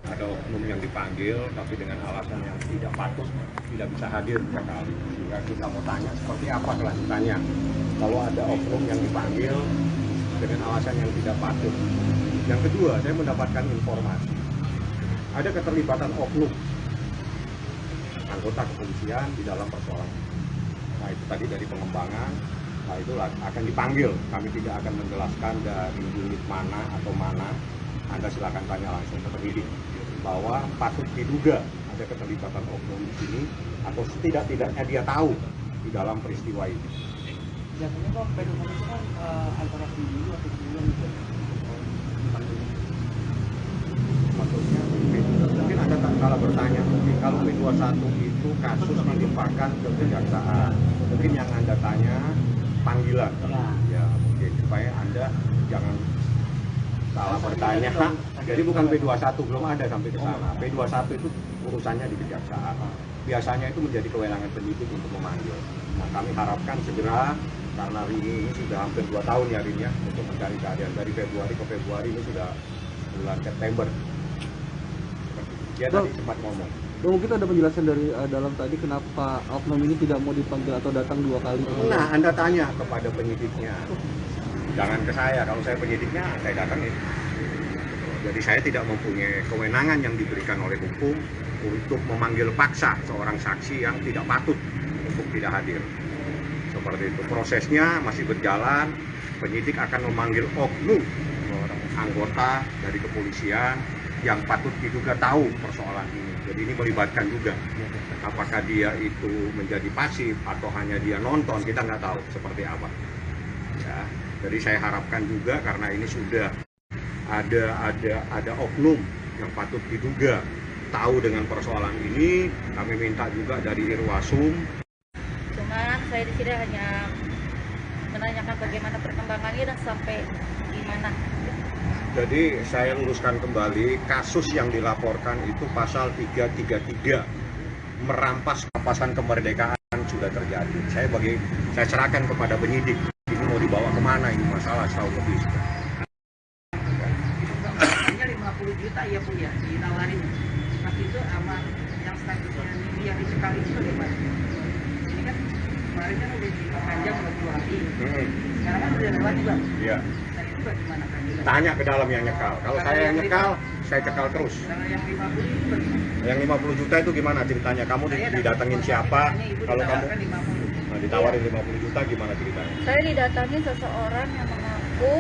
Ada oknum yang dipanggil tapi dengan alasan yang tidak patut, tidak bisa hadir sekali. Sehingga kita mau tanya seperti apa kelanjutannya. Kalau ada oknum yang dipanggil dengan alasan yang tidak patut. Yang kedua, saya mendapatkan informasi ada keterlibatan oknum anggota kepolisian di dalam persoalan. Nah, itu tadi dari pengembangan. Nah, itu akan dipanggil. Kami tidak akan menjelaskan dari unit mana atau mana. Anda silakan tanya langsung ke penyidik bahwa patut diduga ada keterlibatan oknum di sini atau setidak-tidaknya dia tahu di dalam peristiwa ini. Biasanya kok pedoman itu kan antara seminggu atau sebulan gitu. Maksudnya mungkin Anda tak salah bertanya, mungkin kalau P21 itu kasus dilimpahkan ke kejaksaan, mungkin yang Anda tanya panggilan, ya mungkin supaya Anda jangan salah bertanya. Jadi bukan P21, belum ada sampai ke sana. P21 itu urusannya di kejaksaan. Biasanya itu menjadi kewenangan penyidik untuk memanggil. Nah, kami harapkan segera, karena ini sudah hampir 2 tahun ya Rini ya, untuk mencari keadilan. Dari Februari ke Februari ini sudah bulan September. Dia tadi sempat ngomong. Mungkin ada penjelasan dari dalam tadi kenapa oknum ini tidak mau dipanggil atau datang 2 kali? Nah, Anda tanya kepada penyidiknya. Jangan ke saya, kalau saya penyidiknya saya datangin. Jadi saya tidak mempunyai kewenangan yang diberikan oleh hukum untuk memanggil paksa seorang saksi yang tidak patut untuk tidak hadir. Seperti itu. Prosesnya masih berjalan, penyidik akan memanggil oknum anggota dari kepolisian yang patut diduga tahu persoalan ini. Jadi ini melibatkan juga. Apakah dia itu menjadi pasif atau hanya dia nonton, kita nggak tahu seperti apa. Ya, jadi saya harapkan juga karena ini sudah ada oknum yang patut diduga tahu dengan persoalan ini, kami minta juga dari Irwasum. Cuman saya di sini hanya menanyakan bagaimana perkembangannya dan sampai gimana. Jadi saya luruskan kembali, kasus yang dilaporkan itu pasal 333, merampas rampasan kemerdekaan sudah terjadi. Saya serahkan kepada penyidik, ini mau dibawa kemana ini masalah setahun lebih. 50 juta ya Bu ya, ditawarin. Mas itu sama yang statusnya yang dicekal itu bagaimana? Ini kan kemarin kan udah dipanjang 20 hari. Sekarang kan udah lewat juga. Iya. Nah itu bagaimana kan? Tanya ke dalam yang nyekal. Kalau saya yang nyekal, saya cekal terus. Kalau yang 50 itu bagaimana? Yang 50 juta itu gimana ceritanya? Kamu didatengin siapa? Kalau kamu ditawarin 50 juta gimana ceritanya? Saya didatangi seseorang yang mengaku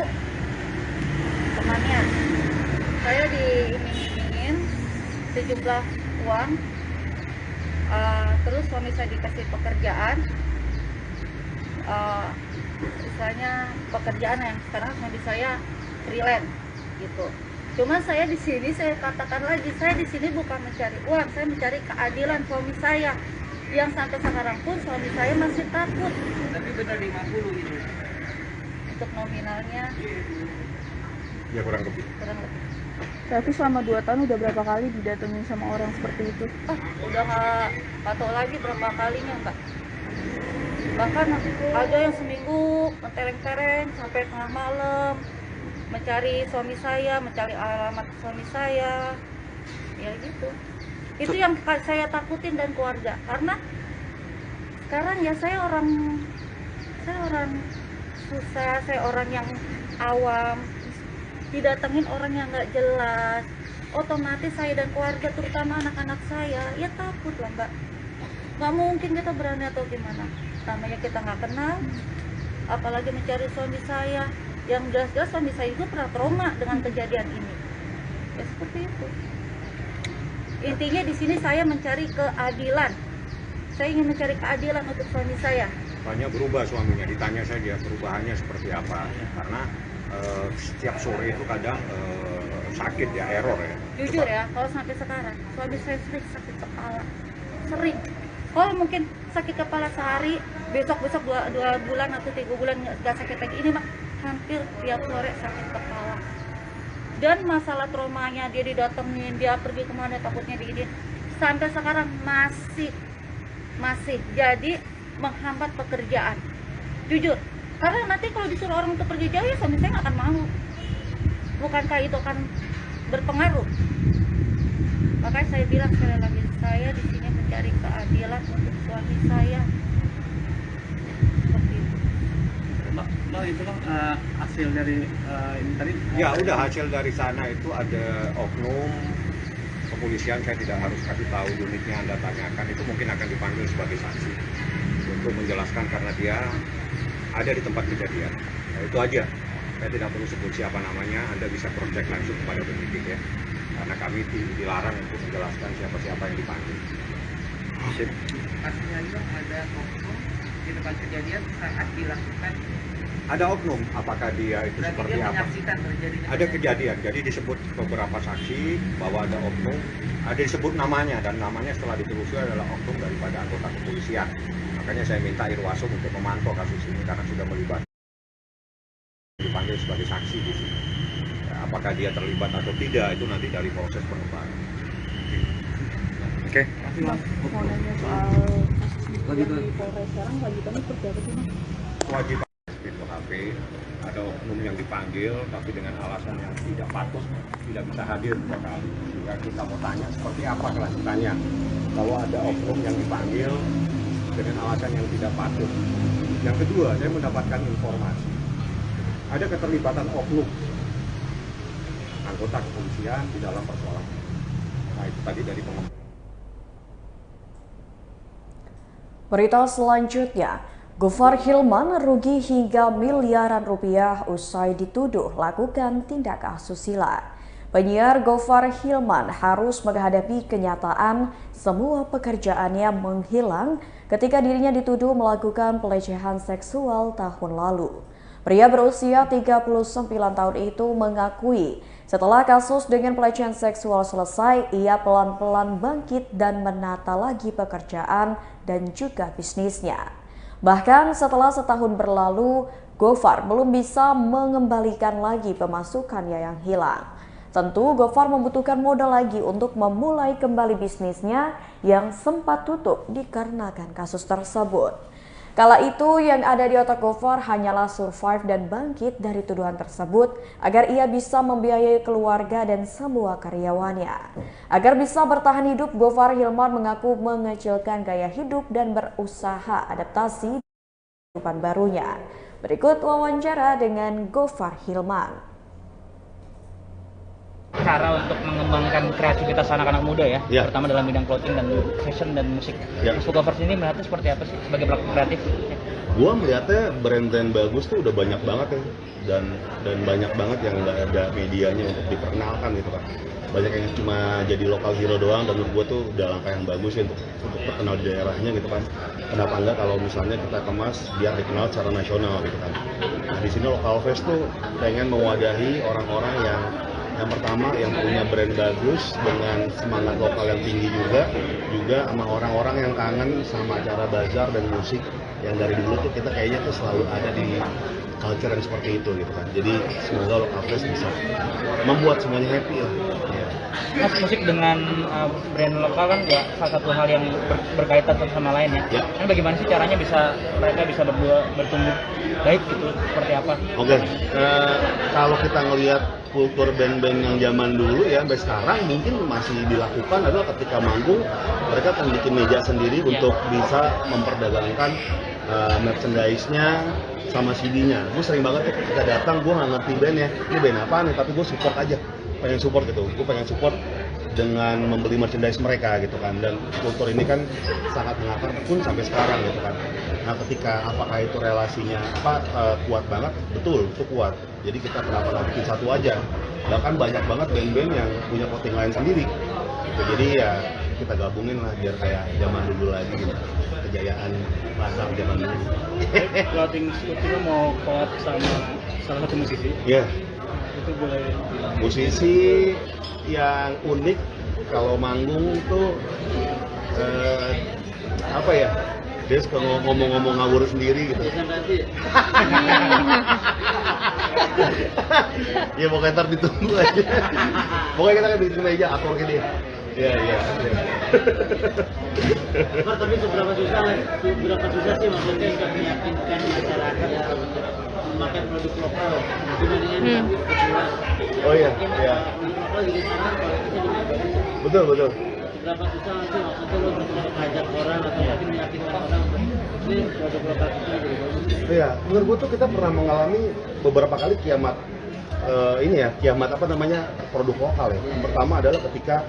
temannya. Saya diiming-imingin sejumlah uang, terus suami saya dikasih pekerjaan, misalnya pekerjaan yang sekarang suami saya freelance, gitu. Cuma saya di sini, saya katakan lagi, saya di sini bukan mencari uang, saya mencari keadilan suami saya. Yang sampai sekarang pun suami saya masih takut. Tapi benar 50 itu. Untuk nominalnya Ya kurang lebih. Tapi selama 2 tahun udah berapa kali didatengin sama orang seperti itu? Udah nggak tahu lagi berapa kalinya, Mbak. Bahkan ada yang seminggu mentereng-tereng sampai tengah malam mencari suami saya, mencari alamat suami saya, ya gitu. Itu yang saya takutin dan keluarga, karena sekarang ya saya orang susah, saya orang yang awam, didatengin orang yang nggak jelas, otomatis saya dan keluarga, terutama anak-anak saya, ya takut lah Mbak. Nggak mungkin kita berani atau gimana, namanya kita nggak kenal, apalagi mencari suami saya. Yang jelas-jelas suami saya itu pernah trauma dengan kejadian ini. Ya seperti itu. Intinya di sini saya mencari keadilan. Saya ingin mencari keadilan untuk suami saya. Banyak berubah suaminya, ditanya saja perubahannya seperti apa. Karena setiap sore itu kadang sakit ya, error ya. Jujur ya, kalau sampai sekarang suami saya sering sakit kepala. Sering. Kalau mungkin sakit kepala sehari, besok-besok 2 bulan atau 3 bulan nggak sakit lagi. Ini Mak, hampir tiap sore sakit kepala. Dan masalah traumanya, dia didatengin, dia pergi kemana takutnya diinin, sampai sekarang masih jadi menghambat pekerjaan. Jujur, karena nanti kalau disuruh orang untuk pergi jauh ya suami saya nggak akan mau. Bukankah itu akan berpengaruh? Makanya saya bilang sekali lagi, saya di sini mencari keadilan untuk suami saya. Mbak, itu hasil dari ini tadi? Ya udah, hasil dari sana itu ada oknum kepolisian, saya tidak harus kasih tahu unitnya, Anda tanyakan, itu mungkin akan dipanggil sebagai saksi untuk menjelaskan karena dia ada di tempat kejadian. Nah, itu aja, saya tidak perlu sebut siapa namanya, Anda bisa cross-check langsung kepada penyidik ya, karena kami dilarang untuk menjelaskan siapa-siapa yang dipanggil. Artinya juga ada oknum di tempat kejadian saat dilakukan. Ada oknum, apakah dia itu Berarti seperti dia apa? Ada kejadian, jadi disebut beberapa saksi bahwa ada oknum, ada disebut namanya, dan namanya setelah ditelusuri adalah oknum daripada anggota kepolisian. Makanya saya minta Irwasum untuk memantau kasus ini karena sudah melibatkan, dipanggil sebagai saksi di sini. Ya, apakah dia terlibat atau tidak itu nanti dari proses pengembangan. Oke. Mau nanya soal kasus di Polres sekarang, lanjutannya seperti apa sih Mas? Wajib HP, ada oknum yang dipanggil tapi dengan alasan yang tidak patut, tidak bisa hadir kali. Sehingga kita mau tanya seperti apa kelanjutannya, bahwa ada oknum yang dipanggil dengan alasan yang tidak patut. Yang kedua, saya mendapatkan informasi ada keterlibatan oknum anggota kepolisian di dalam persoalan. Nah itu tadi dari pengembangan. Berita selanjutnya, Gofar Hilman rugi hingga miliaran rupiah usai dituduh lakukan tindak asusila. Penyiar Gofar Hilman harus menghadapi kenyataan semua pekerjaannya menghilang ketika dirinya dituduh melakukan pelecehan seksual tahun lalu. Pria berusia 39 tahun itu mengakui setelah kasus dengan pelecehan seksual selesai, ia pelan-pelan bangkit dan menata lagi pekerjaan dan juga bisnisnya. Bahkan setelah setahun berlalu, Gofar belum bisa mengembalikan lagi pemasukannya yang hilang. Tentu Gofar membutuhkan modal lagi untuk memulai kembali bisnisnya yang sempat tutup dikarenakan kasus tersebut. Kala itu yang ada di otak Gofar hanyalah survive dan bangkit dari tuduhan tersebut agar ia bisa membiayai keluarga dan semua karyawannya. Agar bisa bertahan hidup, Gofar Hilman mengaku mengecilkan gaya hidup dan berusaha adaptasi kehidupan barunya. Berikut wawancara dengan Gofar Hilman. cara untuk mengembangkan kreativitas anak-anak muda ya, terutama dalam bidang clothing dan fashion dan musik. Mas Fugavers ini melihatnya seperti apa sih sebagai pelaku kreatif? Gua melihatnya brand-brand bagus tuh udah banyak banget ya, dan banyak banget yang nggak ada medianya untuk diperkenalkan gitu kan. Banyak yang cuma jadi lokal hero doang, dan menurut gua tuh udah langkah yang bagus ya untuk terkenal di daerahnya gitu kan. Kenapa enggak kalau misalnya kita kemas biar dikenal secara nasional gitu kan. Nah di sini Lokal Fest tuh pengen mewadahi orang-orang yang pertama yang punya brand bagus dengan semangat lokal yang tinggi juga sama orang-orang yang kangen sama acara bazar dan musik yang dari dulu tuh kita kayaknya tuh selalu ada di culture yang seperti itu gitu kan. Jadi semoga Lokal Fest bisa membuat semuanya happy ya. Mas, musik dengan brand lokal kan ya salah satu hal yang berkaitan satu sama lain ya. Kan bagaimana sih caranya mereka bisa berdua bertumbuh baik gitu, seperti apa? Oke, kalau kita ngelihat kultur band-band yang zaman dulu ya sampai sekarang mungkin masih dilakukan adalah ketika manggung mereka akan bikin meja sendiri untuk bisa memperdagangkan merchandise-nya sama CD-nya. Gue sering banget tuh ketika datang gue nggak ngerti bandnya, ini band apa nih, tapi gue support aja, pengen support gitu. Gue pengen support dengan membeli merchandise mereka gitu kan, dan kultur ini kan sangat mengakar pun sampai sekarang gitu kan. Nah ketika apakah itu relasinya kuat banget, betul itu kuat. Jadi kita kenapa nggak bikin satu aja, bahkan banyak banget band-band yang punya clothing line sendiri gitu. Jadi ya kita gabungin lah biar kayak zaman dulu lagi gitu, kejayaan pasar zaman dulu. Clothing kita mau collab sama salah satu musisi. Iya. Itu boleh. Musisi yang unik kalau manggung tuh apa ya? Dia suka ngomong-ngomong ngawur sendiri gitu. Ya pokoknya ntar ditunggu aja. Pokoknya kita kan bikin meja atur gini. Iya. Tapi seberapa susah sih maksudnya untuk meyakinkan masyarakat untuk memakai produk lokal dibandingkan Oh iya. Betul. Seberapa susah sih maksudnya lo untuk mengajak orang atau mungkin meyakinkan orang untuk ini produk lokal kita jadi bagus. Iya, menurut gue tuh kita pernah mengalami beberapa kali kiamat kiamat produk lokal ya. Yang pertama adalah ketika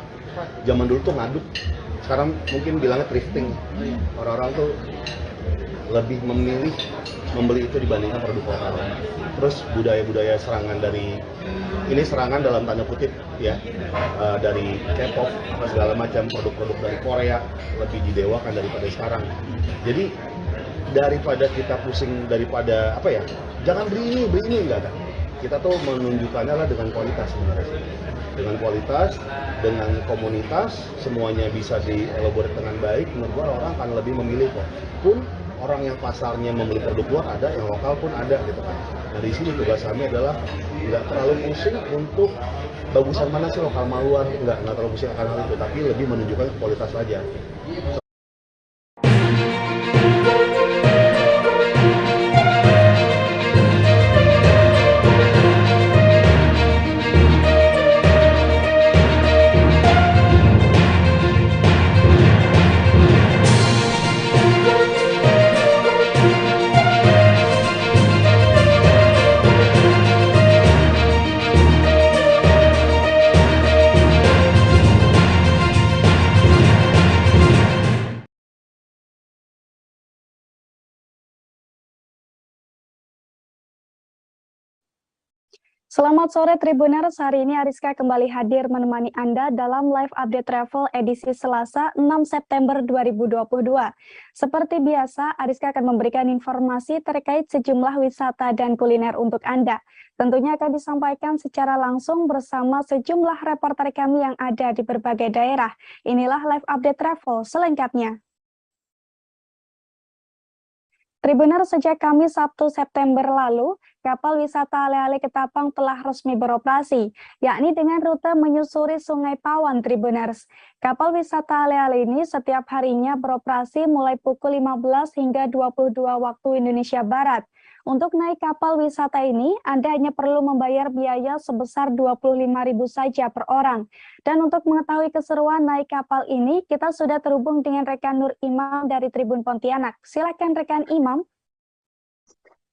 zaman dulu tuh ngaduk, sekarang mungkin bilangnya thrifting. Orang-orang tuh lebih memilih membeli itu dibandingkan produk lokal. Terus budaya-budaya serangan serangan dalam tanda kutip ya, dari K-pop segala macam, produk-produk dari Korea lebih didewakan daripada sekarang. Jadi daripada kita pusing daripada jangan beli ini enggak kan. Kita tuh menunjukkannya lah dengan kualitas sebenarnya sih. Dengan kualitas, dengan komunitas, semuanya bisa dielaborate dengan baik, menurut gua orang akan lebih memilih kok. Pun orang yang pasarnya membeli produk luar ada, yang lokal pun ada gitu kan. Nah di sini tugas kami adalah nggak terlalu pusing untuk bagusan mana sih lokal maluan, nggak terlalu pusing akan hal itu, tapi lebih menunjukkan kualitas saja. Selamat sore Tribuners, hari ini Ariska kembali hadir menemani Anda dalam live update travel edisi Selasa 6 September 2022. Seperti biasa, Ariska akan memberikan informasi terkait sejumlah wisata dan kuliner untuk Anda. Tentunya akan disampaikan secara langsung bersama sejumlah reporter kami yang ada di berbagai daerah. Inilah live update travel selengkapnya. Tribuners, sejak Kamis 1 September lalu, kapal wisata Ale-Ale Ketapang telah resmi beroperasi, yakni dengan rute menyusuri Sungai Pawan. Tribuners, kapal wisata Ale-Ale ini setiap harinya beroperasi mulai pukul 15 hingga 22 waktu Indonesia Barat. Untuk naik kapal wisata ini, Anda hanya perlu membayar biaya sebesar Rp25.000 saja per orang. Dan untuk mengetahui keseruan naik kapal ini, kita sudah terhubung dengan rekan Nur Imam dari Tribun Pontianak. Silakan rekan Imam.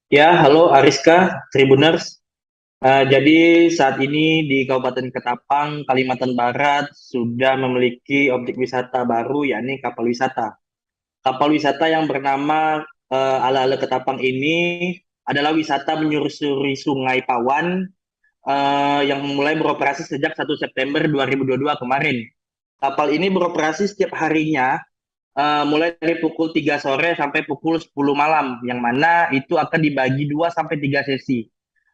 Ya, halo Ariska, Tribuners. Jadi saat ini di Kabupaten Ketapang, Kalimantan Barat sudah memiliki objek wisata baru, yakni kapal wisata. Kapal wisata yang bernama Ala-Ala Ketapang ini adalah wisata menyusuri Sungai Pawan yang mulai beroperasi sejak 1 September 2022 kemarin. Kapal ini beroperasi setiap harinya mulai dari pukul 3 sore sampai pukul 10 malam, yang mana itu akan dibagi 2 sampai 3 sesi.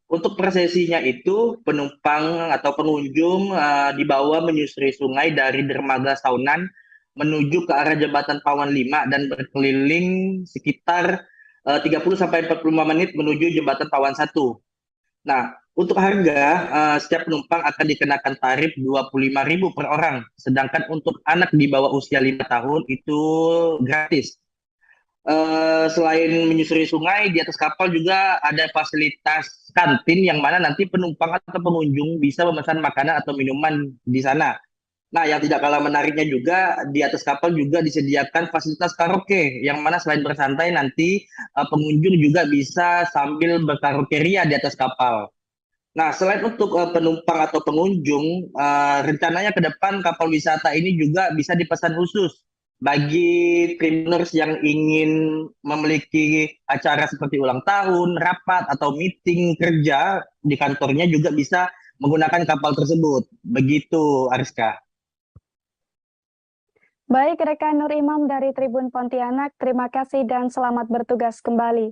Untuk per sesinya itu penumpang atau pengunjung dibawa menyusuri sungai dari dermaga Saunan menuju ke arah jembatan Pawan 5 dan berkeliling sekitar 30 sampai 45 menit menuju jembatan Pawan 1. Nah, untuk harga setiap penumpang akan dikenakan tarif 25.000 per orang, sedangkan untuk anak di bawah usia 5 tahun itu gratis. Selain menyusuri sungai, di atas kapal juga ada fasilitas kantin yang mana nanti penumpang atau pengunjung bisa memesan makanan atau minuman di sana. Nah, yang tidak kalah menariknya juga, di atas kapal juga disediakan fasilitas karaoke, yang mana selain bersantai nanti pengunjung juga bisa sambil berkaraoke ria di atas kapal. Nah, selain untuk penumpang atau pengunjung, rencananya ke depan kapal wisata ini juga bisa dipesan khusus bagi Tribuners yang ingin memiliki acara seperti ulang tahun, rapat, atau meeting kerja di kantornya juga bisa menggunakan kapal tersebut. Begitu, Ariska. Baik, rekan Nur Imam dari Tribun Pontianak, terima kasih dan selamat bertugas kembali.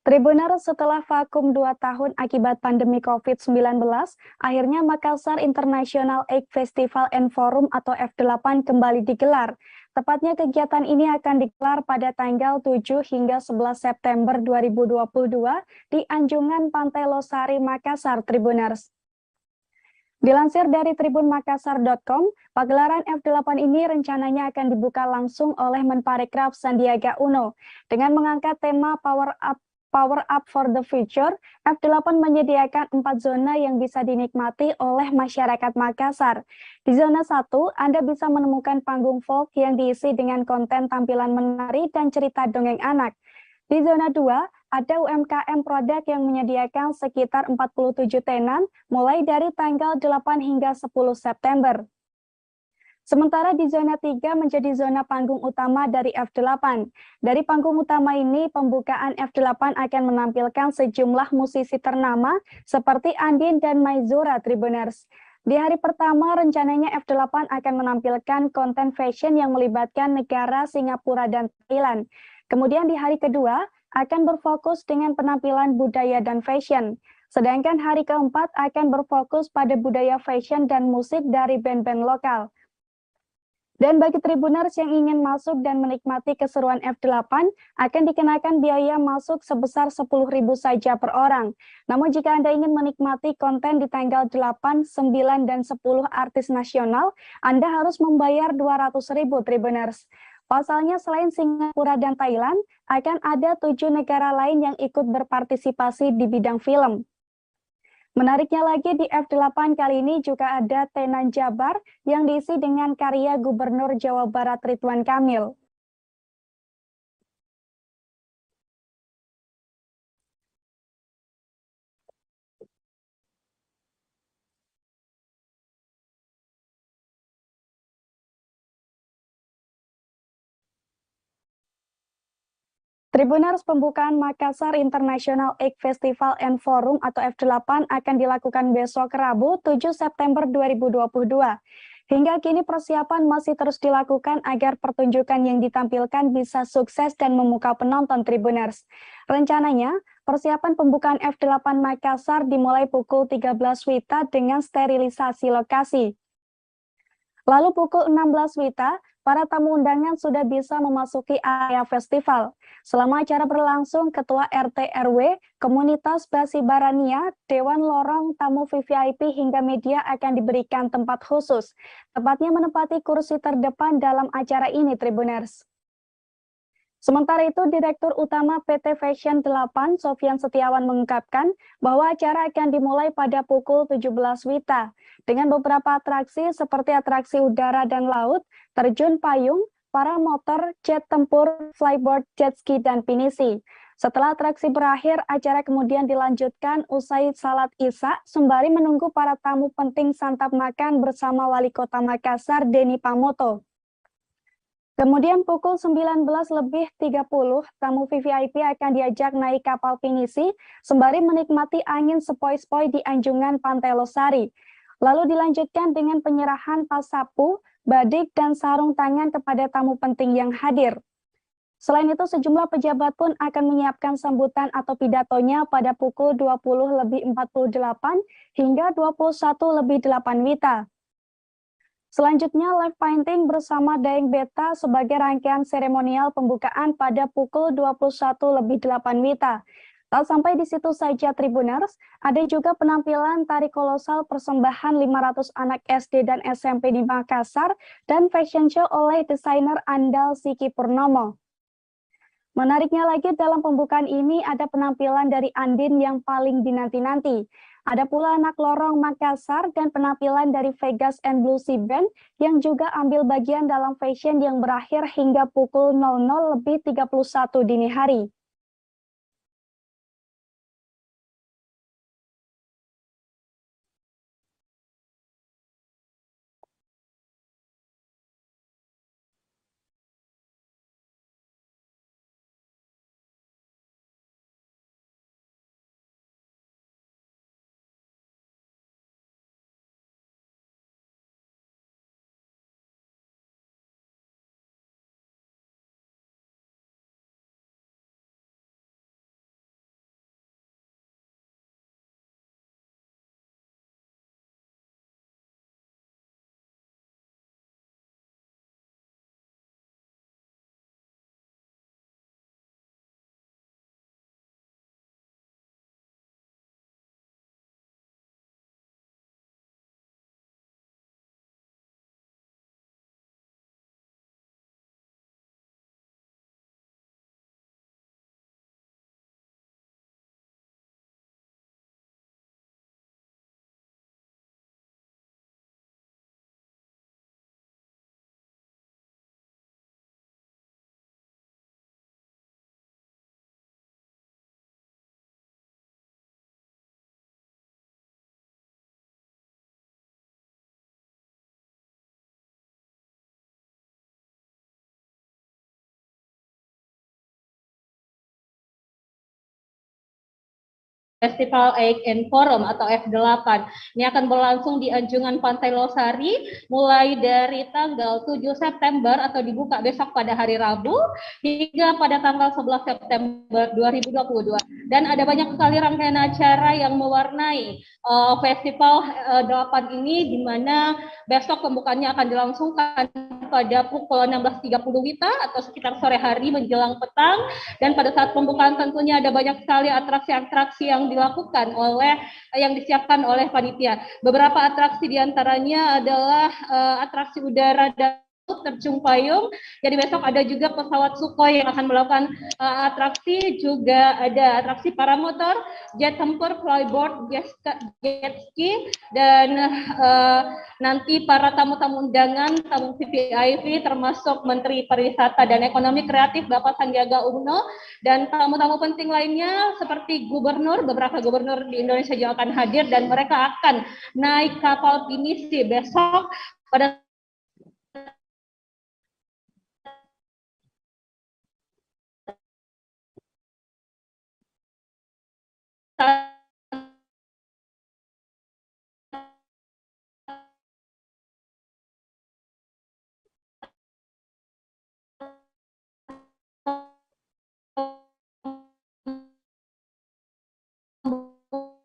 Tribuners, setelah vakum 2 tahun akibat pandemi COVID-19, akhirnya Makassar International Egg Festival and Forum atau F8 kembali digelar. Tepatnya kegiatan ini akan digelar pada tanggal 7 hingga 11 September 2022 di Anjungan Pantai Losari, Makassar, Tribuners. Dilansir dari tribunmakassar.com, pagelaran F8 ini rencananya akan dibuka langsung oleh Menparekraf Sandiaga Uno. Dengan mengangkat tema Power Up for the Future, F8 menyediakan 4 zona yang bisa dinikmati oleh masyarakat Makassar. Di zona 1, Anda bisa menemukan panggung folk yang diisi dengan konten tampilan menari dan cerita dongeng anak. Di zona 2, ada UMKM produk yang menyediakan sekitar 47 tenan mulai dari tanggal 8 hingga 10 September. Sementara di zona 3 menjadi zona panggung utama dari F8. Dari panggung utama ini, pembukaan F8 akan menampilkan sejumlah musisi ternama seperti Andin dan Maizura, Tribuners. Di hari pertama, rencananya F8 akan menampilkan konten fashion yang melibatkan negara Singapura dan Thailand. Kemudian di hari kedua, akan berfokus dengan penampilan budaya dan fashion. Sedangkan hari keempat akan berfokus pada budaya fashion dan musik dari band-band lokal. Dan bagi Tribuners yang ingin masuk dan menikmati keseruan F8, akan dikenakan biaya masuk sebesar 10.000 saja per orang. Namun jika Anda ingin menikmati konten di tanggal 8, 9, dan 10 artis nasional, Anda harus membayar 200.000 Tribuners. Pasalnya selain Singapura dan Thailand, akan ada 7 negara lain yang ikut berpartisipasi di bidang film. Menariknya lagi di F8 kali ini juga ada Tenan Jabar yang diisi dengan karya Gubernur Jawa Barat Ridwan Kamil. Tribuners, pembukaan Makassar International Egg Festival and Forum atau F8 akan dilakukan besok Rabu 7 September 2022. Hingga kini persiapan masih terus dilakukan agar pertunjukan yang ditampilkan bisa sukses dan memukau penonton Tribuners. Rencananya, persiapan pembukaan F8 Makassar dimulai pukul 13 WITA dengan sterilisasi lokasi. Lalu pukul 16 WITA, para tamu undangan sudah bisa memasuki area festival. Selama acara berlangsung, Ketua RT RW, Komunitas Basi Barania, Dewan Lorong, tamu VVIP hingga media akan diberikan tempat khusus. Tepatnya menempati kursi terdepan dalam acara ini, Tribuners. Sementara itu, Direktur Utama PT Fashion 8, Sofyan Setiawan mengungkapkan bahwa acara akan dimulai pada pukul 17 WITA dengan beberapa atraksi seperti atraksi udara dan laut, terjun payung, para motor, jet tempur, flyboard, jet ski, dan pinisi. Setelah atraksi berakhir, acara kemudian dilanjutkan usai salat Isya sembari menunggu para tamu penting santap makan bersama Wali Kota Makassar, Denny Pamoto. Kemudian pukul 19.30, tamu VVIP akan diajak naik kapal pinisi sembari menikmati angin sepoi-sepoi di anjungan Pantai Losari. Lalu dilanjutkan dengan penyerahan pasapu, badik, dan sarung tangan kepada tamu penting yang hadir. Selain itu, sejumlah pejabat pun akan menyiapkan sambutan atau pidatonya pada pukul 20.48 hingga 21.08 WITA. Selanjutnya, live painting bersama Daeng Beta sebagai rangkaian seremonial pembukaan pada pukul 21.08 WITA. Tak sampai di situ saja Tribuners, ada juga penampilan tari kolosal persembahan 500 anak SD dan SMP di Makassar dan fashion show oleh desainer andal Siki Purnomo. Menariknya lagi, dalam pembukaan ini ada penampilan dari Andin yang paling dinanti-nanti. Ada pula anak lorong Makassar dan penampilan dari Vegas and Blue Sea Band yang juga ambil bagian dalam fashion yang berakhir hingga pukul 00.31 dini hari. Festival Ake and Forum atau F8. Ini akan berlangsung di Anjungan Pantai Losari mulai dari tanggal 7 September atau dibuka besok pada hari Rabu hingga pada tanggal 11 September 2022. Dan ada banyak sekali rangkaian acara yang mewarnai Festival 8 ini, di mana besok pembukaannya akan dilangsungkan pada pukul 16.30 WITA atau sekitar sore hari menjelang petang, dan pada saat pembukaan tentunya ada banyak sekali atraksi-atraksi yang dilakukan oleh yang disiapkan oleh panitia. Beberapa atraksi diantaranya adalah atraksi udara dan terjun payung. Jadi besok ada juga pesawat Sukhoi yang akan melakukan atraksi, juga ada atraksi paramotor, jet tempur, flyboard, jet ski, dan nanti para tamu-tamu undangan, tamu VVIP termasuk Menteri Pariwisata dan Ekonomi Kreatif Bapak Sandiaga Uno, dan tamu-tamu penting lainnya seperti gubernur, beberapa gubernur di Indonesia juga akan hadir, dan mereka akan naik kapal pinisi besok pada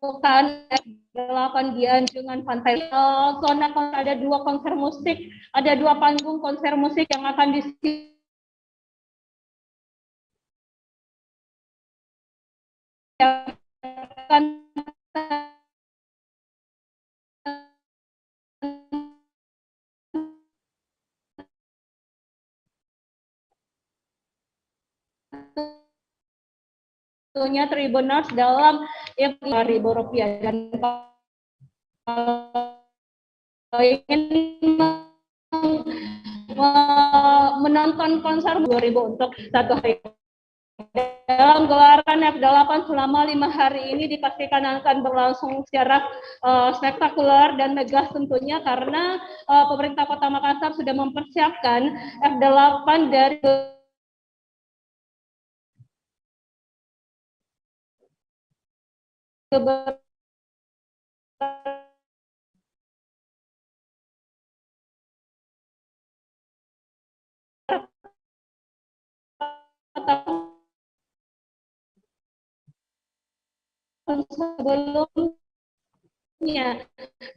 bukan 8 di Anjungan Pantai. Zona ada 2 konser musik, ada 2 panggung konser musik yang akan disiapkan tentunya Tribuners dalam Rp5.000, dan ingin menonton konser 2.000 untuk satu hari. Dalam gelaran F8 selama 5 hari ini dipastikan akan berlangsung secara spektakuler dan megah tentunya, karena pemerintah Kota Makassar sudah mempersiapkan F8 dari sebelumnya.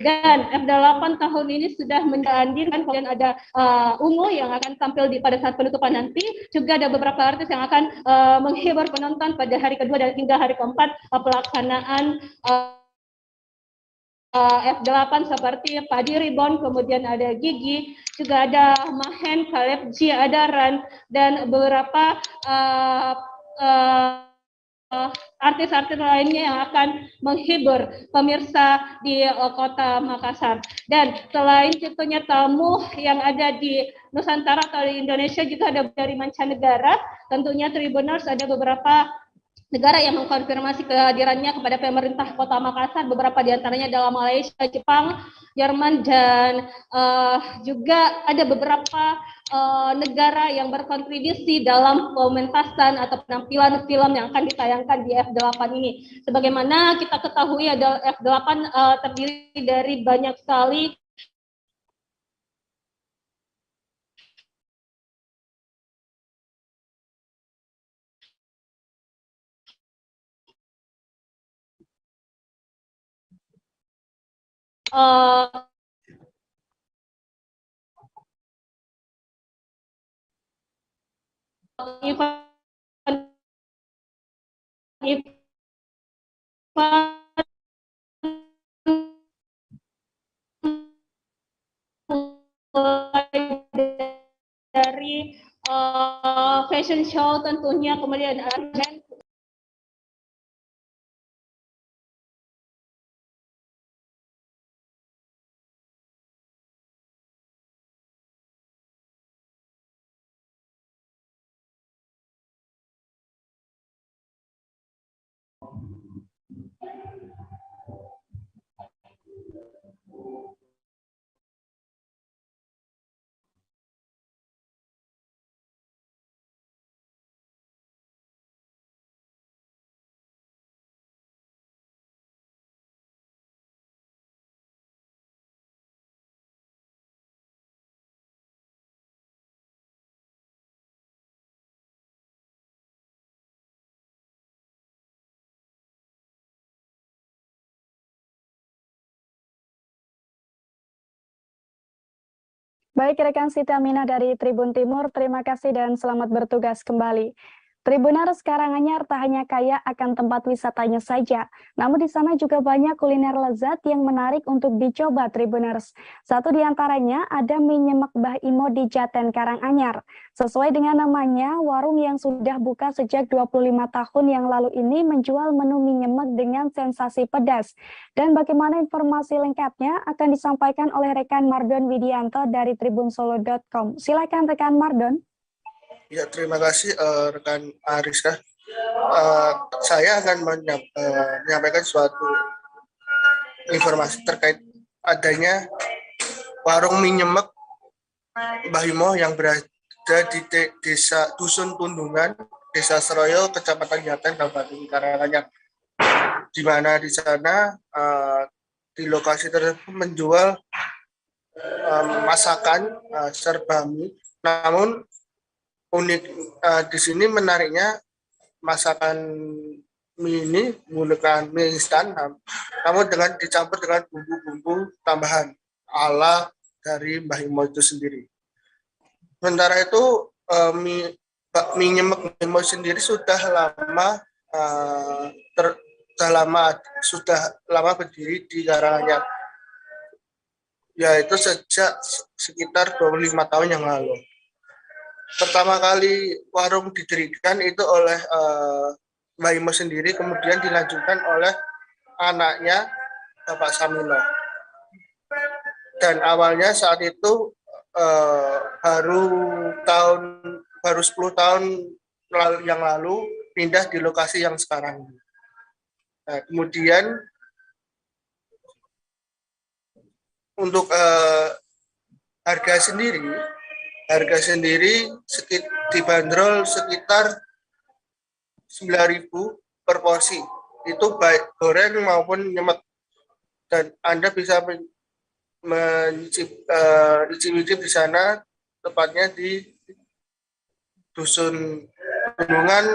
Dan F8 tahun ini sudah menandingkan, kemudian ada Ungu yang akan tampil pada saat penutupan nanti. Juga ada beberapa artis yang akan menghibur penonton pada hari kedua dan hingga hari keempat pelaksanaan F8 seperti Padi Ribon, kemudian ada Gigi, juga ada Mahen, Caleb G, ada Ran, dan beberapa artis-artis lainnya yang akan menghibur pemirsa di Kota Makassar. Dan selain tentunya tamu yang ada di Nusantara atau di Indonesia, juga ada dari mancanegara. Tentunya Tribuners, ada beberapa negara yang mengkonfirmasi kehadirannya kepada pemerintah Kota Makassar. Beberapa diantaranya adalah Malaysia, Jepang, Jerman, dan juga ada beberapa negara yang berkontribusi dalam pementasan atau penampilan film yang akan ditayangkan di F8 ini. Sebagaimana kita ketahui, adalah F8 terdiri dari banyak sekali dari fashion show tentunya, kemudian Baik rekan Siti Aminah dari Tribun Timur, terima kasih dan selamat bertugas kembali. Tribuners, Karanganyar tak hanya kaya akan tempat wisatanya saja, namun di sana juga banyak kuliner lezat yang menarik untuk dicoba Tribuners. Satu di antaranya ada mie nyemek Mbah Imo di Jaten Karanganyar. Sesuai dengan namanya, warung yang sudah buka sejak 25 tahun yang lalu ini menjual menu mie nyemek dengan sensasi pedas. Dan bagaimana informasi lengkapnya akan disampaikan oleh rekan Mardon Widianto dari tribunsolo.com. Silakan rekan Mardon. Ya, terima kasih rekan Ariska. Saya akan menyampaikan suatu informasi terkait adanya warung mie nyemek Mbah Imo yang berada di desa Dusun Tundungan, Desa Seroyo, Kecamatan Jaten, Kabupaten Karanganyar. Di mana di sana di lokasi tersebut menjual masakan serba mie, namun unik di sini menariknya masakan mie ini menggunakan mie instan, namun dengan dicampur dengan bumbu-bumbu tambahan ala dari Mbah Imo itu sendiri. Sementara itu mie nyemek Mbah Imo sendiri sudah lama berdiri di Karanganyar, yaitu sejak sekitar 25 tahun yang lalu. Pertama kali warung didirikan itu oleh Mbah Imo sendiri, kemudian dilanjutkan oleh anaknya Bapak Samino. Dan awalnya saat itu baru 10 tahun yang lalu pindah di lokasi yang sekarang. Nah, kemudian untuk harga sendiri dibanderol sekitar 9.000 per porsi. Itu baik goreng maupun nyemet. Dan Anda bisa mencicip di sana, tepatnya di Dusun Bendungan,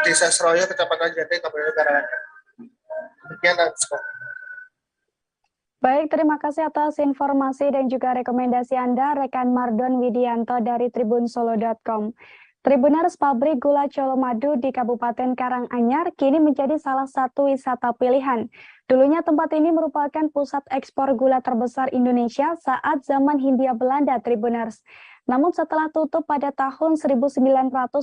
Desa Seroyo, Kecamatan Jati, Kabupaten Karanganyar. Demikian, Baik, terima kasih atas informasi dan juga rekomendasi Anda, rekan Mardon Widianto dari tribunsolo.com. Tribuners, pabrik gula Colomadu di Kabupaten Karanganyar kini menjadi salah satu wisata pilihan. Dulunya tempat ini merupakan pusat ekspor gula terbesar Indonesia saat zaman Hindia Belanda, Tribuners. Namun setelah tutup pada tahun 1998,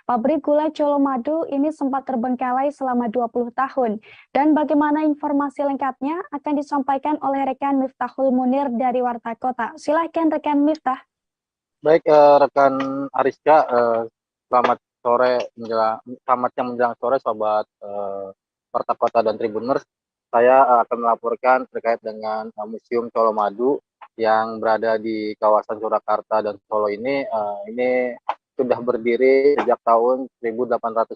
pabrik gula Colomadu ini sempat terbengkalai selama 20 tahun. Dan bagaimana informasi lengkapnya akan disampaikan oleh rekan Miftahul Munir dari Warta Kota. Silahkan rekan Miftah. Baik, rekan Ariska, selamat sore, selamat siang menjelang sore, sobat Warta Kota dan Tribuners. Saya akan melaporkan terkait dengan Museum Colomadu yang berada di kawasan Surakarta dan Solo ini sudah berdiri sejak tahun 1806,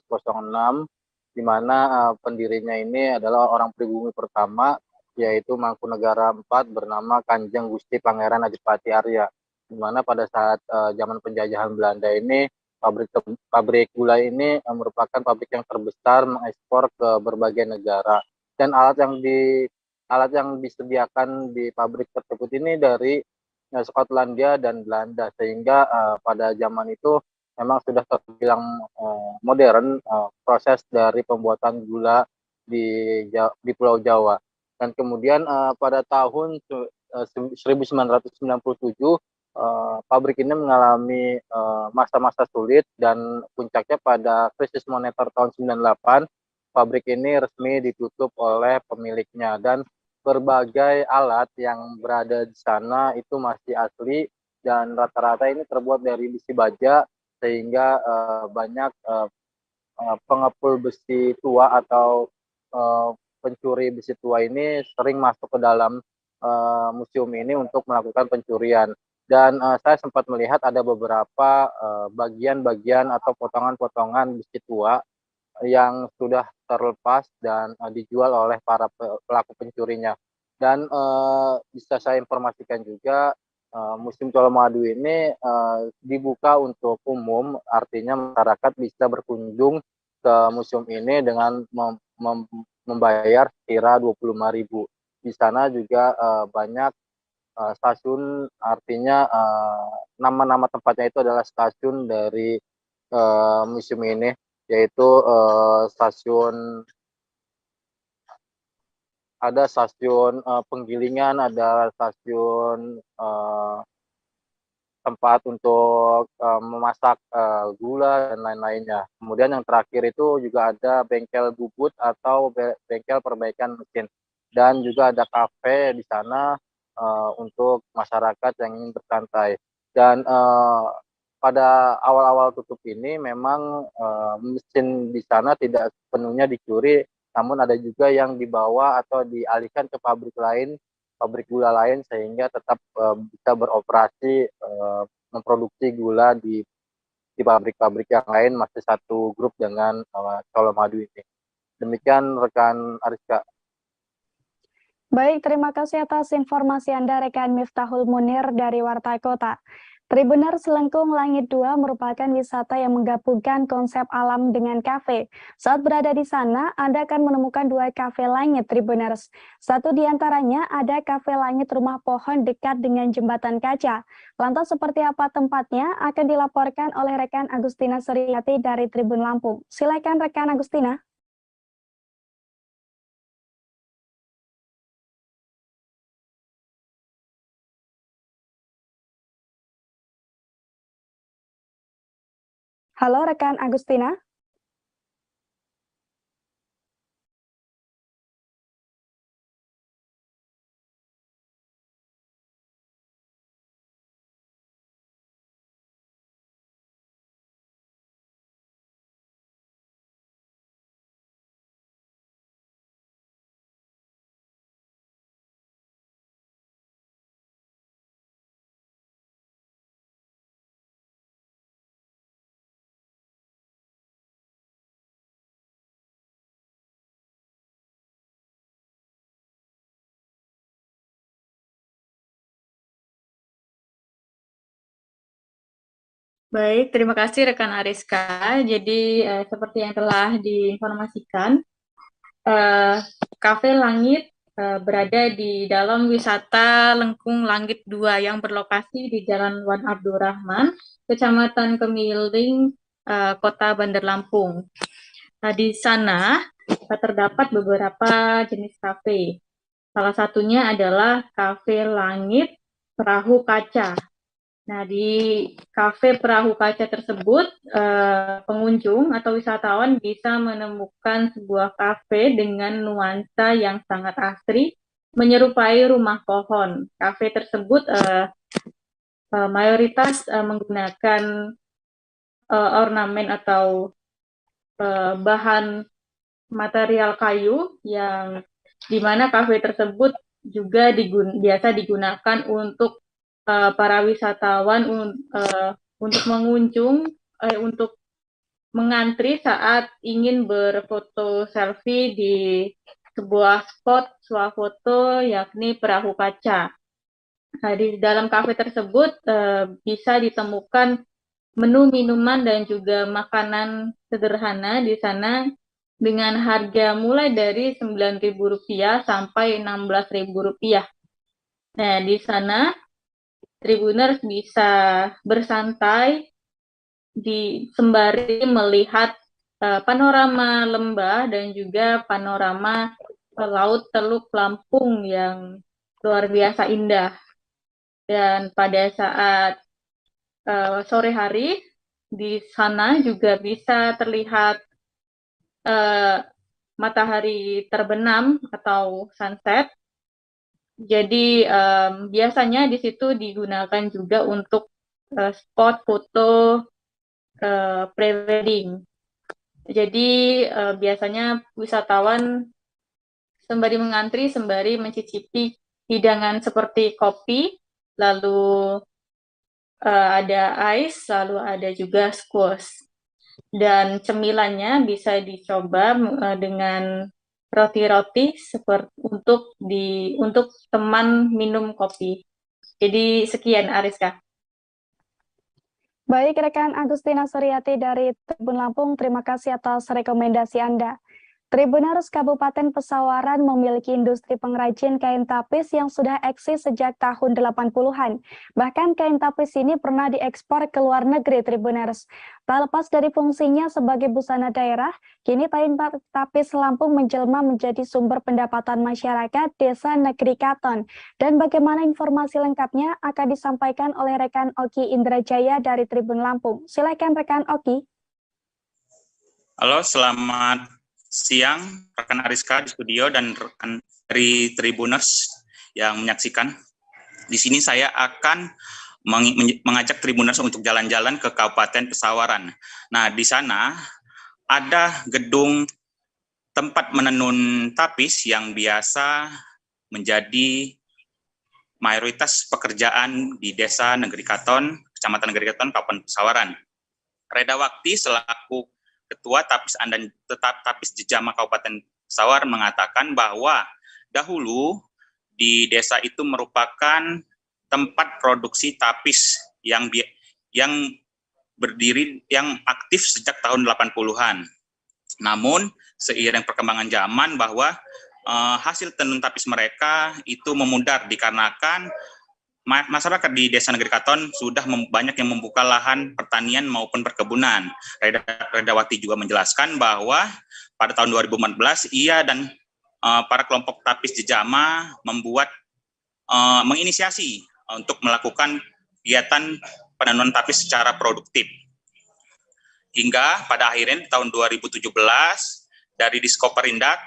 di mana pendirinya ini adalah orang pribumi pertama, yaitu Mangkunegara IV bernama Kanjeng Gusti Pangeran Adipati Arya, di mana pada saat zaman penjajahan Belanda ini pabrik gula ini merupakan pabrik yang terbesar mengekspor ke berbagai negara, dan alat yang disediakan di pabrik tersebut ini dari Skotlandia dan Belanda, sehingga pada zaman itu memang sudah terbilang modern proses dari pembuatan gula di Pulau Jawa. Dan kemudian pada tahun 1997 pabrik ini mengalami masa-masa sulit, dan puncaknya pada krisis moneter tahun 98, pabrik ini resmi ditutup oleh pemiliknya, dan berbagai alat yang berada di sana itu masih asli dan rata-rata ini terbuat dari besi baja, sehingga banyak pengepul besi tua atau pencuri besi tua ini sering masuk ke dalam museum ini untuk melakukan pencurian. Dan saya sempat melihat ada beberapa bagian-bagian atau potongan-potongan besi tua yang sudah terlepas dan dijual oleh para pelaku pencurinya. Dan bisa saya informasikan juga Museum Colomadu ini dibuka untuk umum, artinya masyarakat bisa berkunjung ke museum ini dengan membayar kira 25.000. Di sana juga banyak stasiun, artinya nama-nama tempatnya itu adalah stasiun dari museum ini, yaitu ada stasiun penggilingan, ada stasiun tempat untuk memasak gula dan lain-lainnya. Kemudian yang terakhir itu juga ada bengkel bubut atau bengkel perbaikan mesin, dan juga ada kafe di sana untuk masyarakat yang ingin bersantai. Dan pada awal-awal tutup ini memang mesin di sana tidak sepenuhnya dicuri, namun ada juga yang dibawa atau dialihkan ke pabrik lain, pabrik gula lain, sehingga tetap bisa beroperasi memproduksi gula di pabrik-pabrik yang lain, masih satu grup dengan Colomadu ini. Demikian rekan Ariska. Baik, terima kasih atas informasi Anda rekan Miftahul Munir dari Warta Kota. Tribuners, Lengkung Langit 2 merupakan wisata yang menggabungkan konsep alam dengan kafe. Saat berada di sana, Anda akan menemukan 2 kafe langit, Tribuners. Satu di antaranya ada kafe langit rumah pohon dekat dengan jembatan kaca. Lantas seperti apa tempatnya akan dilaporkan oleh rekan Agustina Suryati dari Tribun Lampung. Silakan rekan Agustina. Halo rekan Agustina. Baik, terima kasih rekan Ariska. Jadi seperti yang telah diinformasikan, Kafe Langit berada di dalam wisata Lengkung Langit 2 yang berlokasi di Jalan Wan Abdurrahman, Kecamatan Kemiling, Kota Bandar Lampung. Nah, di sana terdapat beberapa jenis kafe. Salah satunya adalah Kafe Langit Perahu Kaca. Nah, di kafe perahu kaca tersebut, pengunjung atau wisatawan bisa menemukan sebuah kafe dengan nuansa yang sangat asri, menyerupai rumah pohon. Kafe tersebut mayoritas menggunakan ornamen atau bahan material kayu, yang dimana kafe tersebut juga biasa digunakan untuk para wisatawan untuk mengunjung, untuk mengantri saat ingin berfoto selfie di sebuah spot swafoto, yakni perahu kaca. Nah, di dalam kafe tersebut bisa ditemukan menu minuman dan juga makanan sederhana di sana dengan harga mulai dari Rp9.000 sampai Rp16.000. Nah, di sana Tribuners bisa bersantai sembari melihat panorama lembah dan juga panorama laut Teluk Lampung yang luar biasa indah. Dan pada saat sore hari di sana juga bisa terlihat matahari terbenam atau sunset. Jadi biasanya di situ digunakan juga untuk spot foto pre-wedding. Jadi biasanya wisatawan sembari mengantri, sembari mencicipi hidangan seperti kopi, lalu ada ice, lalu ada juga squash. Dan cemilannya bisa dicoba dengan roti-roti untuk teman minum kopi. Jadi sekian Ariska. Baik, rekan Agustina Suryati dari Tribun Lampung, terima kasih atas rekomendasi Anda. Tribuners Kabupaten Pesawaran memiliki industri pengrajin kain tapis yang sudah eksis sejak tahun 80-an. Bahkan kain tapis ini pernah diekspor ke luar negeri, Tribuners. Tak lepas dari fungsinya sebagai busana daerah, kini kain tapis Lampung menjelma menjadi sumber pendapatan masyarakat Desa Negeri Katon. Dan bagaimana informasi lengkapnya akan disampaikan oleh rekan Oki Indrajaya dari Tribun Lampung. Silakan rekan Oki. Halo, selamat siang rekan Ariska di studio dan rekan dari Tribuners yang menyaksikan. Di sini saya akan mengajak Tribuners untuk jalan-jalan ke Kabupaten Pesawaran. Nah, di sana ada gedung tempat menenun tapis yang biasa menjadi mayoritas pekerjaan di Desa Negeri Katon, Kecamatan Negeri Katon, Kabupaten Pesawaran. Reda Wakti selaku Ketua Tapis dan Tetap Tapis Jejama Kabupaten Pesawaran mengatakan bahwa dahulu di desa itu merupakan tempat produksi tapis yang berdiri, yang aktif sejak tahun 80-an. Namun seiring perkembangan zaman bahwa hasil tenun tapis mereka itu memudar dikarenakan masyarakat di Desa Negeri Katon sudah banyak yang membuka lahan pertanian maupun perkebunan. Redawati juga menjelaskan bahwa pada tahun 2014 ia dan para kelompok tapis jejama menginisiasi untuk melakukan kegiatan penenuan tapis secara produktif. Hingga pada akhirnya di tahun 2017 dari Diskoperindak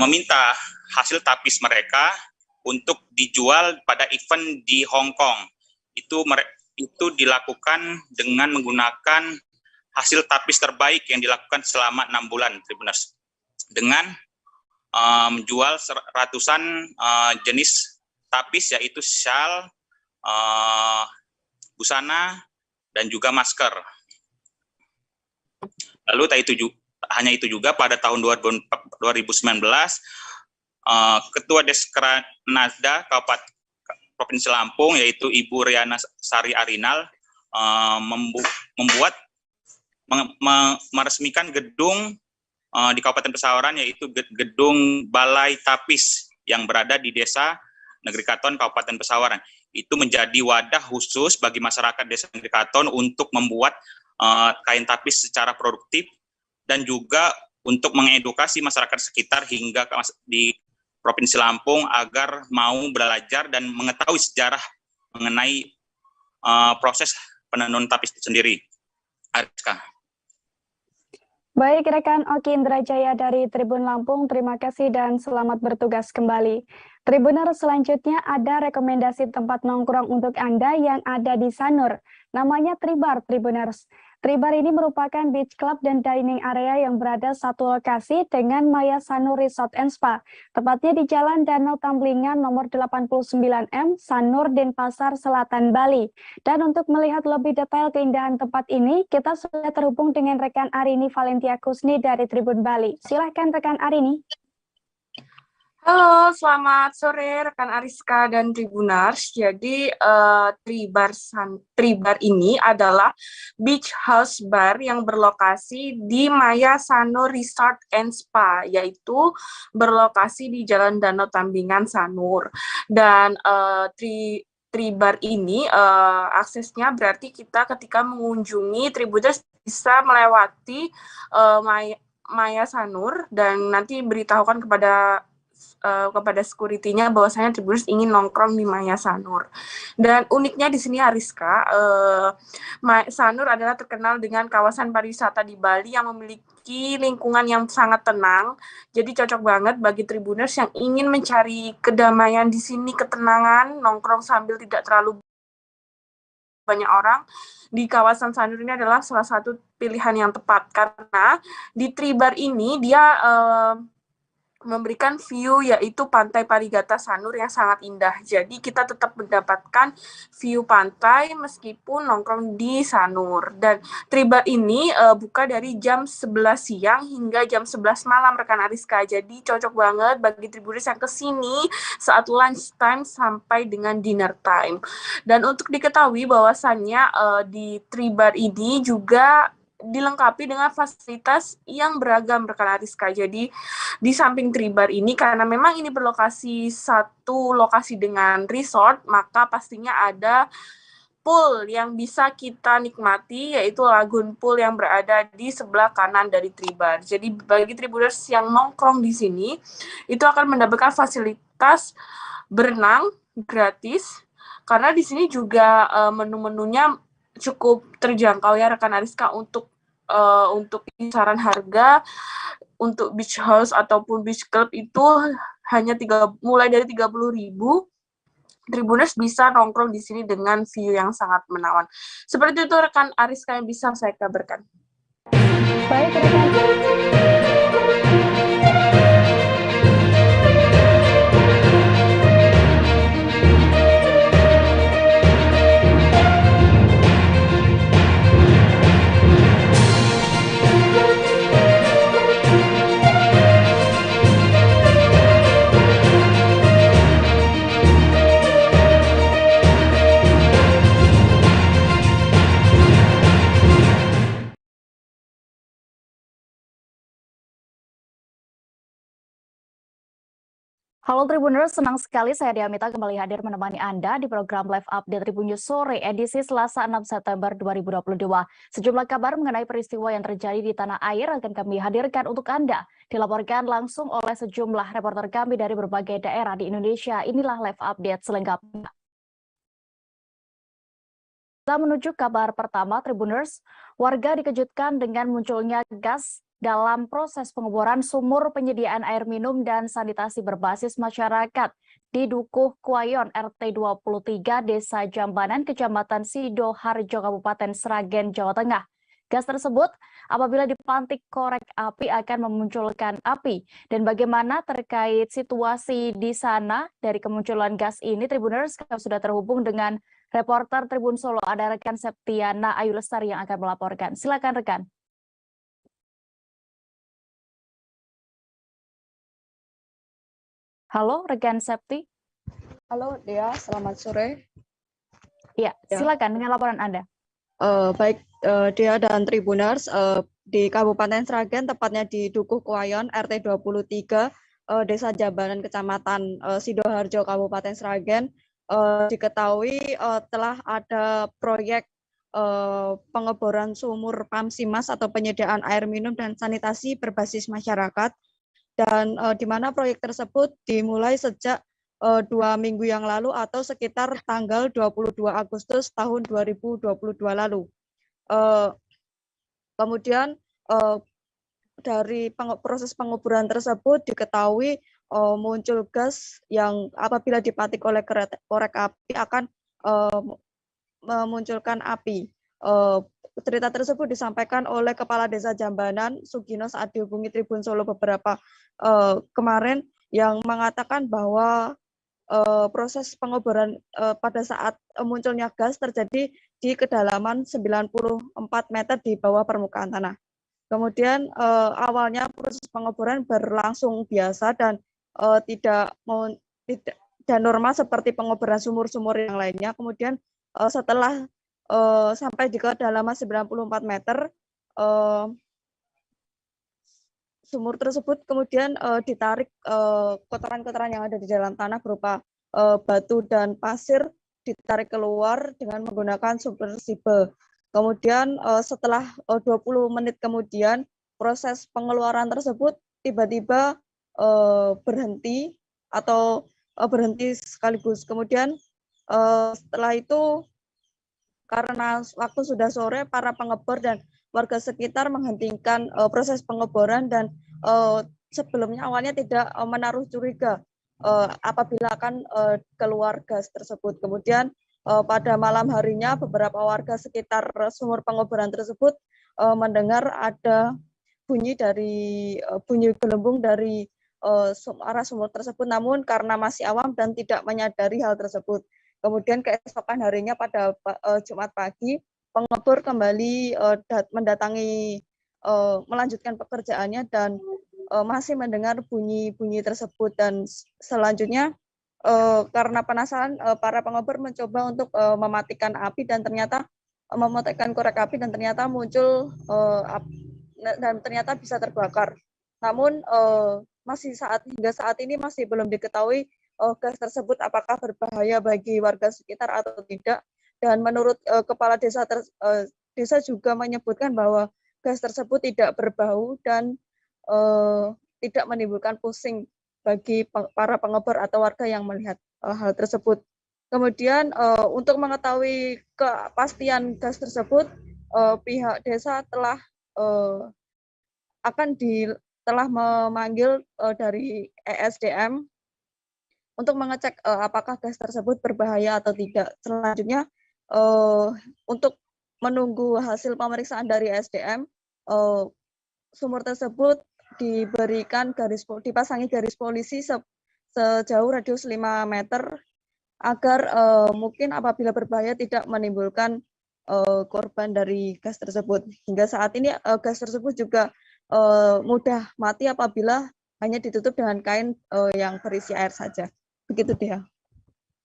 meminta hasil tapis mereka untuk dijual pada event di Hong Kong. Itu dilakukan dengan menggunakan hasil tapis terbaik yang dilakukan selama 6 bulan, Tribuners. Dengan menjual ratusan jenis tapis, yaitu shawl, busana, dan juga masker. Lalu hanya itu juga pada tahun 2019, Ketua Deskrnasda Kabupaten Provinsi Lampung, yaitu Ibu Riana Sari Arinal, meresmikan gedung di Kabupaten Pesawaran, yaitu gedung Balai Tapis yang berada di Desa Negeri Katon, Kabupaten Pesawaran. Itu menjadi wadah khusus bagi masyarakat Desa Negeri Katon untuk membuat kain tapis secara produktif dan juga untuk mengedukasi masyarakat sekitar hingga di Provinsi Lampung agar mau belajar dan mengetahui sejarah mengenai proses penenun tapis itu sendiri. Ariska. Baik, rekan Oki Indrajaya dari Tribun Lampung, terima kasih dan selamat bertugas kembali. Tribuners, selanjutnya ada rekomendasi tempat nongkrong untuk Anda yang ada di Sanur. Namanya Tribar, Tribuners. Tribar ini merupakan beach club dan dining area yang berada satu lokasi dengan Maya Sanur Resort and Spa. Tepatnya di Jalan Danau Tamblingan nomor 89M, Sanur, Denpasar Selatan, Bali. Dan untuk melihat lebih detail keindahan tempat ini, kita sudah terhubung dengan rekan Arini Valentia Kusni dari Tribun Bali. Silahkan rekan Arini. Halo, selamat sore rekan Ariska dan Tribuners. Jadi Tribar ini adalah beach house bar yang berlokasi di Maya Sanur Resort and Spa, yaitu berlokasi di Jalan Danau Tamblingan Sanur. Dan Tribar ini aksesnya berarti kita ketika mengunjungi Tribuners bisa melewati Maya Sanur dan nanti beritahukan kepada security-nya bahwasanya Tribuners ingin nongkrong di Maya Sanur. Dan uniknya di sini Ariska, Sanur adalah terkenal dengan kawasan pariwisata di Bali yang memiliki lingkungan yang sangat tenang. Jadi cocok banget bagi Tribuners yang ingin mencari kedamaian di sini, ketenangan, nongkrong sambil tidak terlalu banyak orang. Di kawasan Sanur ini adalah salah satu pilihan yang tepat karena di Tribar ini dia memberikan view yaitu Pantai Parigata Sanur yang sangat indah. Jadi kita tetap mendapatkan view pantai meskipun nongkrong di Sanur. Dan Tribar ini buka dari jam 11 siang hingga jam 11 malam rekan Ariska. Jadi cocok banget bagi Tribuners yang kesini saat lunch time sampai dengan dinner time. Dan untuk diketahui bahwasannya di Tribar ini juga dilengkapi dengan fasilitas yang beragam rekan Ariska. Jadi di samping Tribar ini karena memang ini berlokasi satu lokasi dengan resort, maka pastinya ada pool yang bisa kita nikmati, yaitu lagoon pool yang berada di sebelah kanan dari Tribar. Jadi bagi Tribuners yang nongkrong di sini itu akan mendapatkan fasilitas berenang gratis karena di sini juga menu-menunya cukup terjangkau ya rekan Ariska untuk kisaran harga untuk beach house ataupun beach club itu hanya mulai dari 30.000. Tribuners bisa nongkrong di sini dengan view yang sangat menawan. Seperti itu rekan Ariska yang bisa saya kabarkan. Baik rekan. Halo Tribuners, senang sekali saya Diamita kembali hadir menemani Anda di program Live Update Tribun News Sore edisi Selasa 6 September 2022. Sejumlah kabar mengenai peristiwa yang terjadi di tanah air akan kami hadirkan untuk Anda. Dilaporkan langsung oleh sejumlah reporter kami dari berbagai daerah di Indonesia. Inilah Live Update selengkapnya. Kita menuju kabar pertama Tribuners, warga dikejutkan dengan munculnya gas dalam proses pengeboran sumur penyediaan air minum dan sanitasi berbasis masyarakat di Dukuh Kuayon RT 23 Desa Jambanan, Kecamatan Sidoharjo, Kabupaten Sragen, Jawa Tengah. Gas tersebut apabila dipantik korek api akan memunculkan api. Dan bagaimana terkait situasi di sana dari kemunculan gas ini, Tribuners, kami sudah terhubung dengan reporter Tribun Solo, ada rekan Septiana Ayu Lestari yang akan melaporkan. Silakan rekan. Halo, rekan Septi. Halo, Dea. Selamat sore. Ya, silakan dengan laporan Anda. Baik Dea dan Tribuners, di Kabupaten Sragen, tepatnya di Dukuh Kuayon, RT 23, Desa Jambanan, Kecamatan Sidoarjo, Kabupaten Sragen, diketahui telah ada proyek pengeboran sumur Pamsimas atau penyediaan air minum dan sanitasi berbasis masyarakat, dan di mana proyek tersebut dimulai sejak 2 minggu yang lalu atau sekitar tanggal 22 Agustus tahun 2022 lalu. Kemudian dari proses pengeboran tersebut diketahui muncul gas yang apabila dipatik oleh korek api akan memunculkan api. Cerita tersebut disampaikan oleh Kepala Desa Jambanan, Sugino, saat dihubungi Tribun Solo beberapa kemarin, yang mengatakan bahwa proses pengeboran pada saat munculnya gas terjadi di kedalaman 94 meter di bawah permukaan tanah. Kemudian awalnya proses pengeboran berlangsung biasa dan tidak normal seperti pengeboran sumur-sumur yang lainnya. Kemudian setelah sampai di kedalaman 94 meter, sumur tersebut kemudian ditarik kotoran-kotoran yang ada di dalam tanah berupa batu dan pasir ditarik keluar dengan menggunakan submersible. Kemudian setelah 20 menit kemudian proses pengeluaran tersebut tiba-tiba berhenti atau berhenti sekaligus. Kemudian setelah itu karena waktu sudah sore, para pengebor dan warga sekitar menghentikan proses pengeboran dan sebelumnya awalnya tidak menaruh curiga apabila akan keluar gas tersebut. Kemudian pada malam harinya beberapa warga sekitar sumur pengeboran tersebut mendengar ada bunyi gelembung dari arah sumur tersebut, namun karena masih awam dan tidak menyadari hal tersebut. Kemudian keesokan harinya pada Jumat pagi, pengebor kembali mendatangi melanjutkan pekerjaannya dan masih mendengar bunyi-bunyi tersebut, dan selanjutnya karena penasaran para pengebor mencoba untuk mematikan api dan ternyata mematikan korek api dan ternyata muncul dan ternyata bisa terbakar. Namun hingga saat ini masih belum diketahui gas tersebut apakah berbahaya bagi warga sekitar atau tidak. Dan menurut kepala desa desa juga menyebutkan bahwa gas tersebut tidak berbau dan tidak menimbulkan pusing bagi para pengebor atau warga yang melihat hal tersebut. Kemudian untuk mengetahui kepastian gas tersebut, pihak desa telah telah memanggil dari ESDM untuk mengecek apakah gas tersebut berbahaya atau tidak. Selanjutnya untuk menunggu hasil pemeriksaan dari SDM, sumur tersebut dipasangi garis polisi sejauh radius 5 meter agar mungkin apabila berbahaya tidak menimbulkan korban dari gas tersebut. Hingga saat ini gas tersebut juga mudah mati apabila hanya ditutup dengan kain yang berisi air saja. Begitu dia.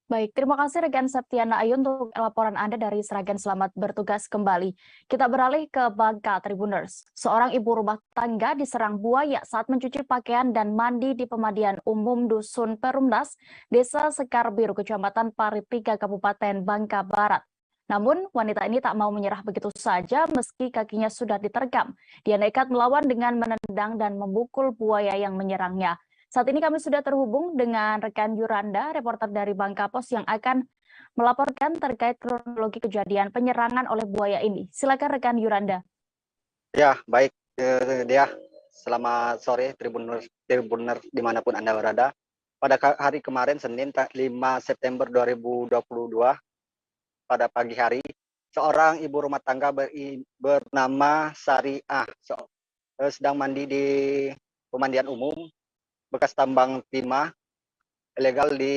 Baik, terima kasih rekan Septiana Ayu untuk laporan Anda dari Sragen. Selamat bertugas kembali. Kita beralih ke Bangka, Tribuners. Seorang ibu rumah tangga diserang buaya saat mencuci pakaian dan mandi di pemandian umum Dusun Perumnas, Desa Sekar Biru, Kecamatan Paritiga, Kabupaten Bangka Barat. Namun, wanita ini tak mau menyerah begitu saja meski kakinya sudah diterkam. Dia nekat melawan dengan menendang dan memukul buaya yang menyerangnya. Saat ini kami sudah terhubung dengan rekan Yuranda, reporter dari Bangka Pos yang akan melaporkan terkait kronologi kejadian penyerangan oleh buaya ini. Silakan rekan Yuranda. Ya, baik Dea. Selamat sore Tribuners dimanapun Anda berada. Pada hari kemarin Senin 5 September 2022 pada pagi hari, seorang ibu rumah tangga bernama Sariah sedang mandi di pemandian umum bekas tambang timah ilegal di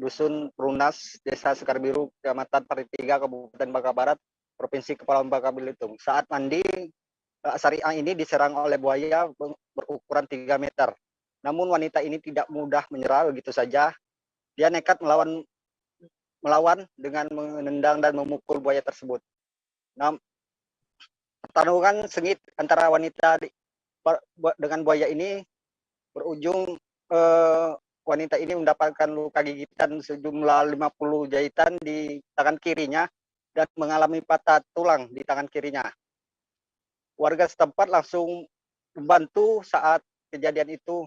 Dusun Perumnas, Desa Sekar Biru, Kecamatan Paritiga, Kabupaten Bangka Barat, Provinsi Kepulauan Bangka Belitung. Saat mandi, Sariah ini diserang oleh buaya berukuran 3 meter. Namun wanita ini tidak mudah menyerah begitu saja. Dia nekat melawan dengan menendang dan memukul buaya tersebut. Nah, pertarungan sengit antara wanita dengan buaya ini berujung wanita ini mendapatkan luka gigitan sejumlah 50 jahitan di tangan kirinya dan mengalami patah tulang di tangan kirinya. Warga setempat langsung membantu saat kejadian itu,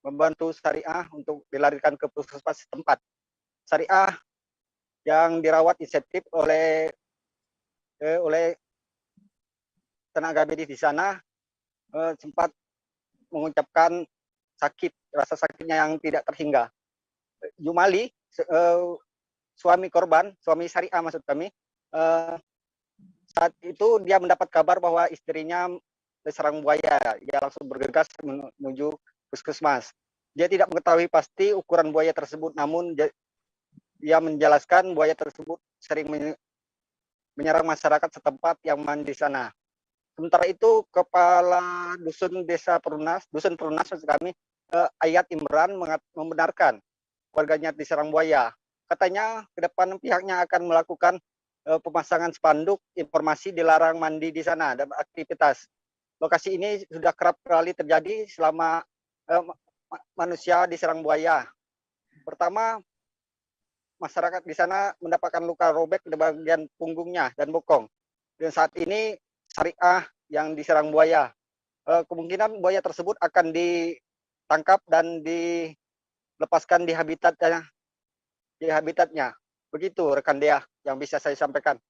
membantu Syariah untuk dilarikan ke puskesmas setempat. Syariah yang dirawat intensif oleh tenaga medis di sana sempat mengucapkan rasa sakitnya yang tidak terhingga. Jumali, suami korban, suami Syariah maksud kami, saat itu dia mendapat kabar bahwa istrinya diserang buaya. Dia langsung bergegas menuju puskesmas. Dia tidak mengetahui pasti ukuran buaya tersebut, namun dia menjelaskan buaya tersebut sering menyerang masyarakat setempat yang mandi di sana. Sementara itu, Kepala Dusun Desa Perunas, Dusun Perunas maksud kami, Ayat Imran membenarkan warganya diserang buaya. Katanya ke depan pihaknya akan melakukan pemasangan spanduk informasi dilarang mandi di sana dan aktivitas. Lokasi ini sudah kerap kali terjadi selama manusia diserang buaya. Pertama, masyarakat di sana mendapatkan luka robek di bagian punggungnya dan bokong. Dan saat ini Syariah yang diserang buaya. Kemungkinan buaya tersebut akan ditangkap dan dilepaskan di habitatnya. Begitu rekan Dea yang bisa saya sampaikan.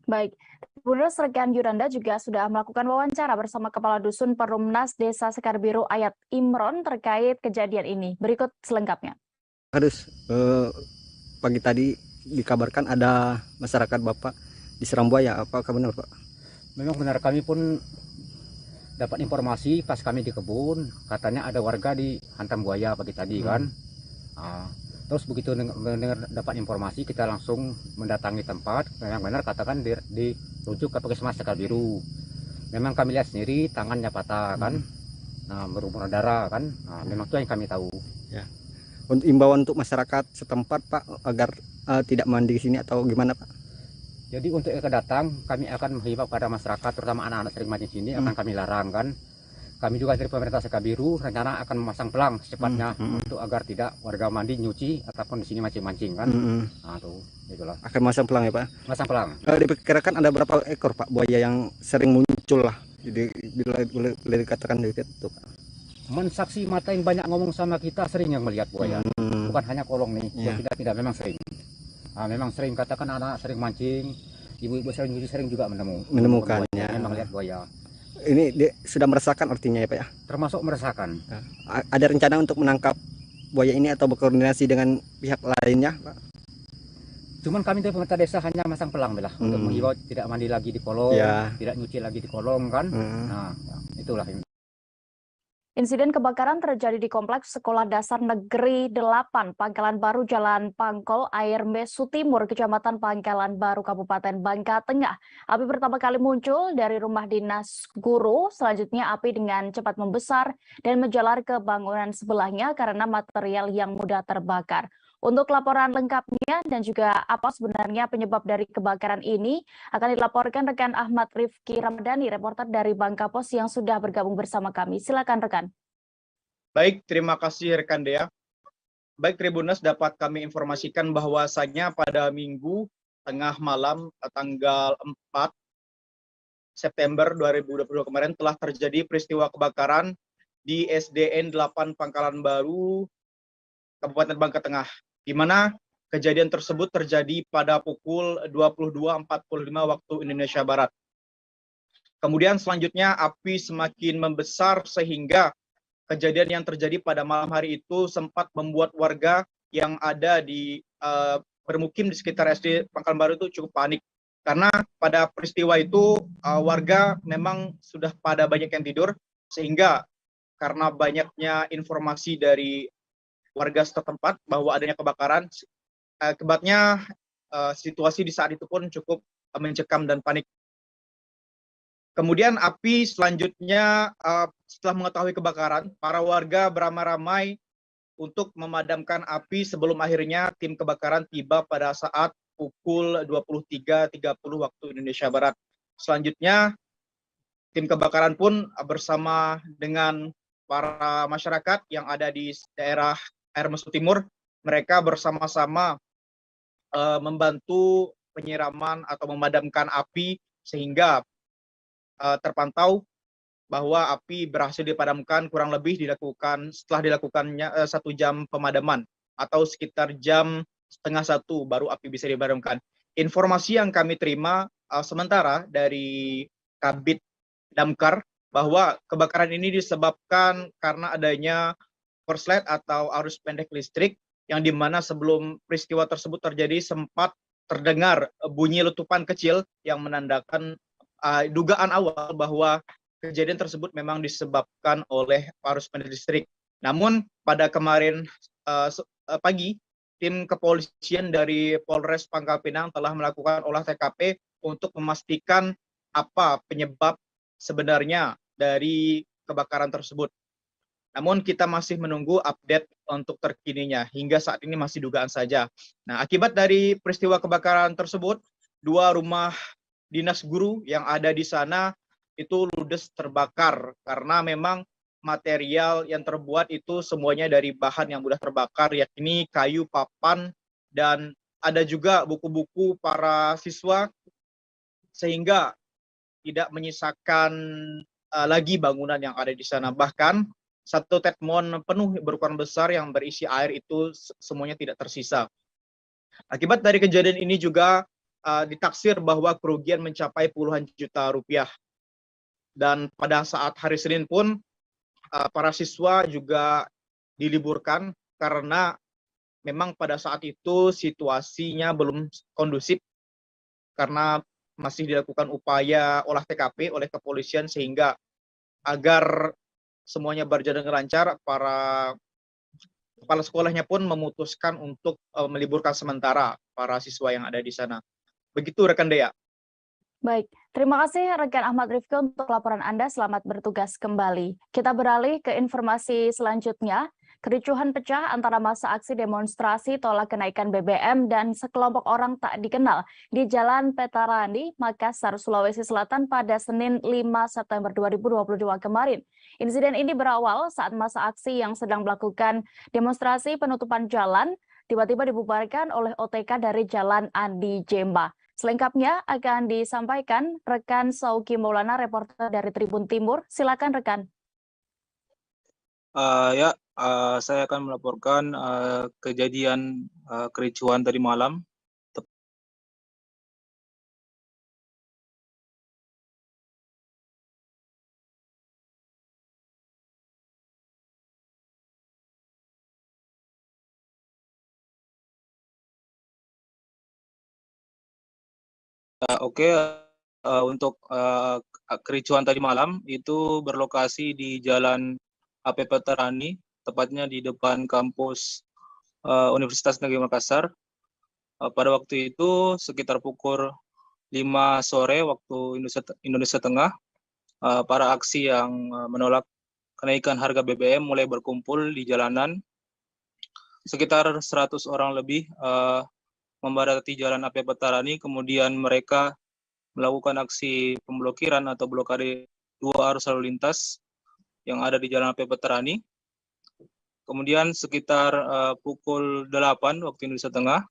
Baik, Tribuners rekan Yuranda juga sudah melakukan wawancara bersama Kepala Dusun Perumnas Desa Sekarbiru Ayat Imron terkait kejadian ini. Berikut selengkapnya. Harus pagi tadi dikabarkan ada masyarakat Bapak diserang buaya. Apakah benar, Pak? Memang benar, kami pun dapat informasi pas kami di kebun, katanya ada warga dihantam buaya pagi tadi kan. Terus begitu mendengar dapat informasi, kita langsung mendatangi tempat. Yang benar katakan dirujuk ke Puskesmas Sekarbiru. Memang kami lihat sendiri tangannya patah kan, berumuran darah kan. Memang itu yang kami tahu. Ya. Untuk imbauan untuk masyarakat setempat Pak agar tidak mandi di sini atau gimana Pak? Jadi untuk yang akan datang, kami akan menghimbau pada masyarakat, terutama anak-anak sering mancing sini, akan kami larang kan. Kami juga dari pemerintah Sekarbiru rencana akan memasang pelang secepatnya untuk agar tidak warga mandi, nyuci ataupun di sini mancing-mancing kan. Nah tuh, itulah. Akan masang pelang ya Pak? Masang pelang. Diperkirakan ada berapa ekor Pak buaya yang sering muncul lah? Jadi boleh dikatakan itu Pak. Mensaksi mata yang banyak ngomong sama kita sering yang melihat buaya. Bukan hanya kolong nih, tidak memang sering. Memang sering katakan anak sering mancing, ibu-ibu sering juga menemukannya. Memang lihat buaya. Ini dia sudah meresahkan artinya ya Pak ya? Termasuk meresahkan. Ada rencana untuk menangkap buaya ini atau berkoordinasi dengan pihak lainnya Pak? Cuman kami dari pemerintah desa hanya masang pelang belah untuk menghimbau tidak mandi lagi di kolong, tidak nyuci lagi di kolong kan. Nah, itulah ini. Insiden kebakaran terjadi di Kompleks Sekolah Dasar Negeri 8 Pangkalan Baru Jalan Pangkol Air Mesu Timur, Kecamatan Pangkalan Baru, Kabupaten Bangka Tengah. Api pertama kali muncul dari rumah dinas guru, selanjutnya api dengan cepat membesar dan menjalar ke bangunan sebelahnya karena material yang mudah terbakar. Untuk laporan lengkapnya dan juga apa sebenarnya penyebab dari kebakaran ini akan dilaporkan rekan Ahmad Rifki Ramadhani, reporter dari Bangka Pos yang sudah bergabung bersama kami. Silakan rekan. Baik, terima kasih rekan Dea. Baik Tribuners, dapat kami informasikan bahwasanya pada Minggu tengah malam tanggal 4 September 2022 kemarin telah terjadi peristiwa kebakaran di SDN 8 Pangkalan Baru, Kabupaten Bangka Tengah, di mana kejadian tersebut terjadi pada pukul 22.45 waktu Indonesia Barat. Kemudian selanjutnya api semakin membesar sehingga kejadian yang terjadi pada malam hari itu sempat membuat warga yang ada di bermukim di sekitar SD Pangkalan Baru itu cukup panik. Karena pada peristiwa itu warga memang sudah pada banyak yang tidur, sehingga karena banyaknya informasi dari warga setempat bahwa adanya kebakaran, akibatnya situasi di saat itu pun cukup mencekam dan panik. Kemudian api selanjutnya setelah mengetahui kebakaran, para warga beramai-ramai untuk memadamkan api sebelum akhirnya tim kebakaran tiba pada saat pukul 23.30 waktu Indonesia Barat. Selanjutnya, tim kebakaran pun bersama dengan para masyarakat yang ada di daerah Air Mesu Timur, mereka bersama-sama membantu penyiraman atau memadamkan api sehingga terpantau bahwa api berhasil dipadamkan kurang lebih setelah dilakukannya 1 jam pemadaman atau sekitar jam setengah 1 baru api bisa dipadamkan. Informasi yang kami terima sementara dari Kabid Damkar bahwa kebakaran ini disebabkan karena adanya korslet atau arus pendek listrik yang dimana sebelum peristiwa tersebut terjadi sempat terdengar bunyi letupan kecil yang menandakan dugaan awal bahwa kejadian tersebut memang disebabkan oleh arus pendek listrik. Namun pada kemarin pagi, tim kepolisian dari Polres Pangkal Pinang telah melakukan olah TKP untuk memastikan apa penyebab sebenarnya dari kebakaran tersebut. Namun kita masih menunggu update untuk terkininya. Hingga saat ini masih dugaan saja. Nah, akibat dari peristiwa kebakaran tersebut, 2 rumah dinas guru yang ada di sana itu ludes terbakar karena memang material yang terbuat itu semuanya dari bahan yang mudah terbakar, yakni kayu, papan, dan ada juga buku-buku para siswa sehingga tidak menyisakan lagi bangunan yang ada di sana. Bahkan 1 tetmon penuh berukuran besar yang berisi air itu semuanya tidak tersisa. Akibat dari kejadian ini juga ditaksir bahwa kerugian mencapai puluhan juta rupiah. Dan pada saat hari Senin pun para siswa juga diliburkan karena memang pada saat itu situasinya belum kondusif karena masih dilakukan upaya olah TKP oleh kepolisian sehingga agar semuanya berjalan dengan lancar, para kepala sekolahnya pun memutuskan untuk meliburkan sementara para siswa yang ada di sana. Begitu rekan Dea. Baik, terima kasih rekan Ahmad Rifki untuk laporan Anda. Selamat bertugas kembali. Kita beralih ke informasi selanjutnya. Kericuhan pecah antara massa aksi demonstrasi tolak kenaikan BBM dan sekelompok orang tak dikenal di Jalan Petarani, Makassar, Sulawesi Selatan pada Senin 5 September 2022 kemarin. Insiden ini berawal saat massa aksi yang sedang melakukan demonstrasi penutupan jalan tiba-tiba dibubarkan oleh OTK dari Jalan Andi Jemba. Selengkapnya akan disampaikan rekan Sauki Maulana, reporter dari Tribun Timur. Silakan rekan. Saya akan melaporkan kejadian kericuhan tadi malam. Untuk kericuhan tadi malam itu berlokasi di Jalan AP Petarani, tepatnya di depan kampus Universitas Negeri Makassar. Pada waktu itu sekitar pukul 5 sore waktu Indonesia Tengah, para aksi yang menolak kenaikan harga BBM mulai berkumpul di jalanan. Sekitar 100 orang lebih membadati Jalan AP Petarani, kemudian mereka melakukan aksi pemblokiran atau blokade 2 arus lalu lintas yang ada di Jalan AP Petarani. Kemudian sekitar pukul 8 waktu Indonesia Tengah,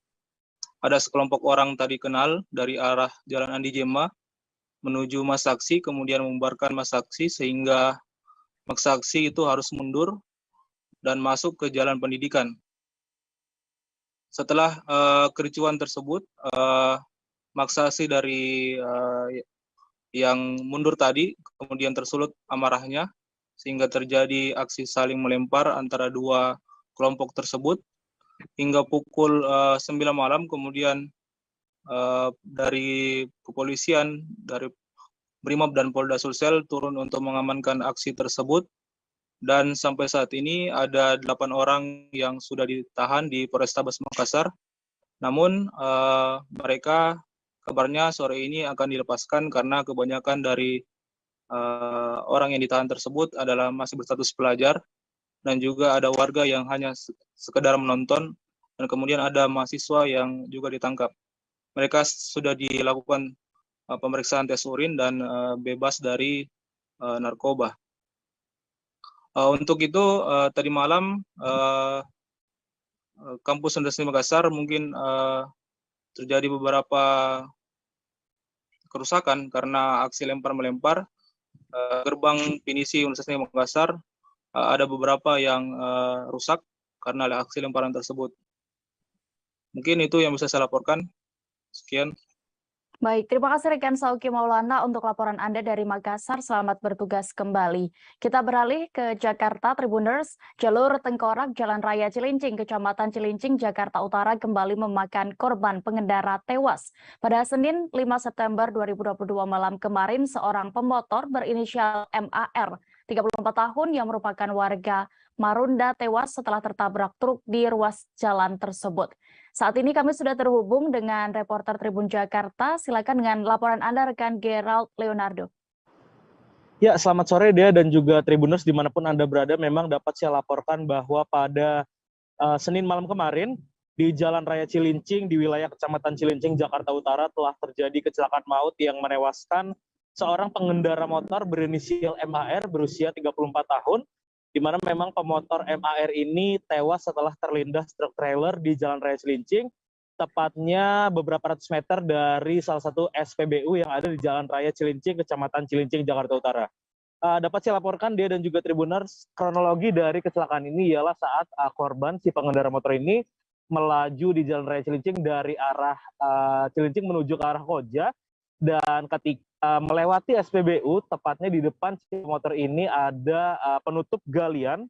ada sekelompok orang tadi kenal dari arah Jalan Andi Jemba menuju massa aksi, kemudian membubarkan massa aksi sehingga massa aksi itu harus mundur dan masuk ke Jalan Pendidikan. Setelah kericuhan tersebut, massa aksi dari yang mundur tadi kemudian tersulut amarahnya, sehingga terjadi aksi saling melempar antara 2 kelompok tersebut hingga pukul 9 malam. Kemudian dari kepolisian, dari Brimob dan Polda Sulsel turun untuk mengamankan aksi tersebut, dan sampai saat ini ada 8 orang yang sudah ditahan di Polrestabes Makassar. Namun mereka kabarnya sore ini akan dilepaskan karena kebanyakan dari orang yang ditahan tersebut adalah masih berstatus pelajar, dan juga ada warga yang hanya sekedar menonton, dan kemudian ada mahasiswa yang juga ditangkap. mereka sudah dilakukan pemeriksaan tes urin dan bebas dari narkoba. Untuk itu tadi malam kampus Universitas Makassar mungkin terjadi beberapa kerusakan karena aksi lempar-melempar. Gerbang pinisi Universitas Makassar ada beberapa yang rusak karena aksi lemparan tersebut. Mungkin itu yang bisa saya laporkan. Sekian. Baik, terima kasih rekan Sauki Maulana untuk laporan Anda dari Makassar. Selamat bertugas kembali. Kita beralih ke Jakarta, Tribuners. Jalur Tengkorak Jalan Raya Cilincing, Kecamatan Cilincing, Jakarta Utara kembali memakan korban pengendara tewas. Pada Senin 5 September 2022 malam kemarin, seorang pemotor berinisial MAR, 34 tahun yang merupakan warga Marunda tewas setelah tertabrak truk di ruas jalan tersebut. Saat ini kami sudah terhubung dengan reporter Tribun Jakarta. Silakan dengan laporan Anda, rekan Gerald Leonardo. Ya, selamat sore Dea dan juga Tribuners dimanapun Anda berada. Memang dapat saya laporkan bahwa pada Senin malam kemarin di Jalan Raya Cilincing di wilayah Kecamatan Cilincing, Jakarta Utara telah terjadi kecelakaan maut yang menewaskan seorang pengendara motor berinisial MAR berusia 34 tahun, di mana memang pemotor MAR ini tewas setelah terlindas truk trailer di Jalan Raya Cilincing, tepatnya beberapa ratus meter dari salah satu SPBU yang ada di Jalan Raya Cilincing, Kecamatan Cilincing, Jakarta Utara. Dapat saya laporkan dia dan juga Tribuners, kronologi dari kecelakaan ini ialah saat korban, si pengendara motor ini, melaju di Jalan Raya Cilincing dari arah Cilincing menuju ke arah Koja, dan ketika melewati SPBU, tepatnya di depan si motor ini ada penutup galian,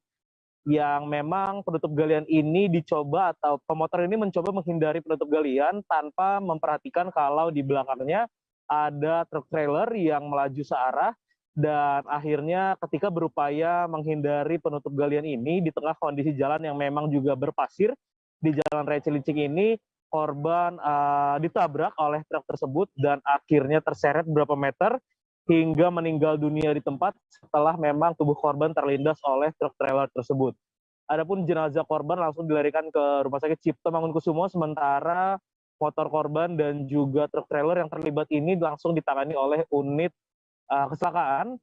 yang memang penutup galian ini dicoba atau pemotor ini mencoba menghindari penutup galian tanpa memperhatikan kalau di belakangnya ada truk trailer yang melaju searah, dan akhirnya ketika berupaya menghindari penutup galian ini di tengah kondisi jalan yang memang juga berpasir di Jalan Raya Cilincing ini, korban ditabrak oleh truk tersebut dan akhirnya terseret beberapa meter hingga meninggal dunia di tempat setelah memang tubuh korban terlindas oleh truk trailer tersebut. Adapun jenazah korban langsung dilarikan ke Rumah Sakit Cipto Mangunkusumo, sementara motor korban dan juga truk trailer yang terlibat ini langsung ditangani oleh unit kecelakaan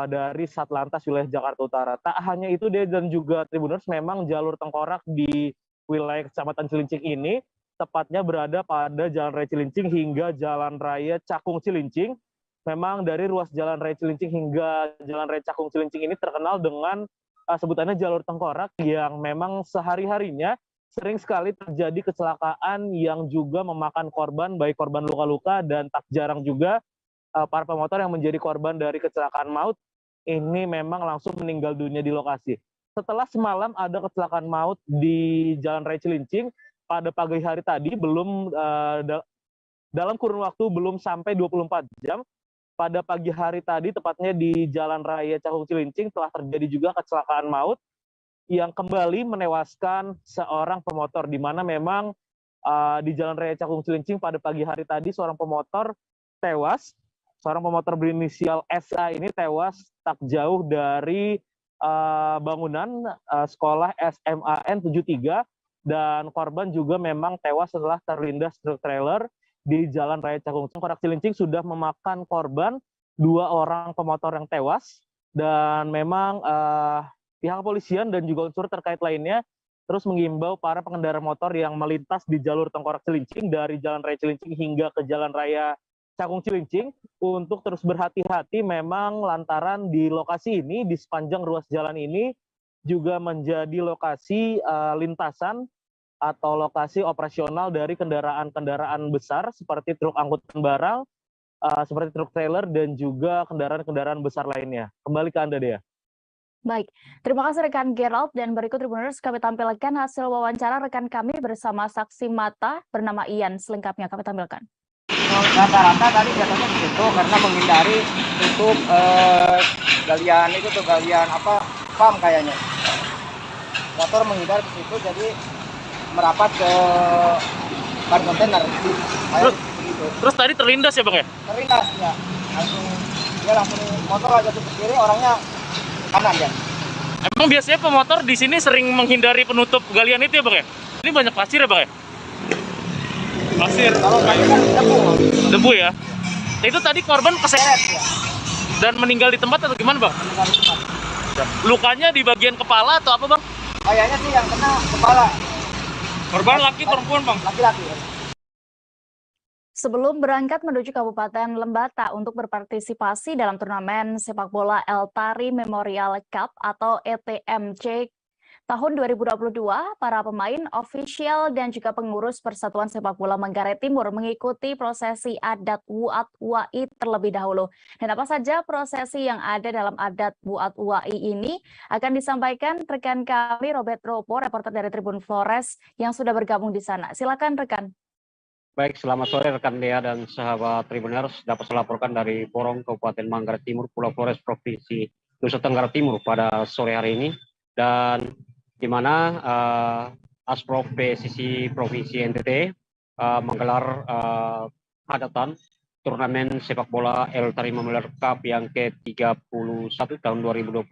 dari Satlantas wilayah Jakarta Utara. Tak hanya itu, dia dan juga Tribuners, memang jalur tengkorak di wilayah Kecamatan Cilincing ini tepatnya berada pada Jalan Raya Cilincing hingga Jalan Raya Cakung Cilincing. Memang dari ruas Jalan Raya Cilincing hingga Jalan Raya Cakung Cilincing ini terkenal dengan sebutannya jalur tengkorak yang memang sehari-harinya sering sekali terjadi kecelakaan yang juga memakan korban, baik korban luka-luka dan tak jarang juga para pemotor yang menjadi korban dari kecelakaan maut ini memang langsung meninggal dunia di lokasi. Setelah semalam ada kecelakaan maut di Jalan Raya Cilincing, pada pagi hari tadi dalam kurun waktu belum sampai 24 jam, pada pagi hari tadi tepatnya di Jalan Raya Cakung Cilincing telah terjadi juga kecelakaan maut yang kembali menewaskan seorang pemotor, di mana memang di Jalan Raya Cakung Cilincing pada pagi hari tadi seorang pemotor tewas. Seorang pemotor berinisial SA ini tewas tak jauh dari bangunan sekolah SMAN 73, dan korban juga memang tewas setelah terlindas truk trailer di Jalan Raya Cakung Cilincing. Sudah memakan korban 2 orang pemotor yang tewas, dan memang pihak kepolisian dan juga unsur terkait lainnya terus mengimbau para pengendara motor yang melintas di jalur tengkorak Cilincing dari Jalan Raya Cilincing hingga ke Jalan Raya Cakung Cilincing untuk terus berhati-hati, memang lantaran di lokasi ini, di sepanjang ruas jalan ini juga menjadi lokasi lintasan atau lokasi operasional dari kendaraan-kendaraan besar seperti truk angkutan barang, seperti truk trailer dan juga kendaraan-kendaraan besar lainnya. Kembali ke Anda, Dea. Baik, terima kasih rekan Gerald, dan berikut Tribuners kami tampilkan hasil wawancara rekan kami bersama saksi mata bernama Ian. Selengkapnya kami tampilkan. Rata-rata tadi jatuhnya begitu karena menghindari untuk galian itu tuh, galian apa, pam kayaknya. Motor menghindar ke situ, jadi merapat ke ban kontainer. Terus tadi terlindas ya Bang ya? Terlindas ya, langsung motor aja ke kiri, orangnya kanan ya. Emang biasanya pemotor di sini sering menghindari penutup galian itu ya Bang ya? Ini banyak pasir ya Bang ya? Pasir. Kalau kayu kan debu. Debu ya. Itu tadi korban keseret ya. Dan meninggal di tempat atau gimana, Bang? Meninggal di tempat. Lukanya di bagian kepala atau apa, Bang? Kayaknya sih yang kena kepala. Korban laki perempuan, Bang? Laki-laki. Sebelum berangkat menuju Kabupaten Lembata untuk berpartisipasi dalam turnamen sepak bola El Tari Memorial Cup atau ETMC tahun 2022, para pemain, ofisial, dan juga pengurus Persatuan Sepak Bola Manggarai Timur mengikuti prosesi adat Wuat Wai terlebih dahulu. Dan apa saja prosesi yang ada dalam adat Wuat Wai ini akan disampaikan rekan kami Robert Ropo, reporter dari Tribun Flores yang sudah bergabung di sana. Silakan rekan. Baik, selamat sore rekan Dea dan sahabat Tribuners. Dapat saya laporkan dari Porong, Kabupaten Manggarai Timur, Pulau Flores, Provinsi Nusa Tenggara Timur pada sore hari ini. Dan di mana Asprov PSSI Provinsi NTT menggelar hadatan turnamen sepak bola El Tari Memorial Cup yang ke-31 tahun 2022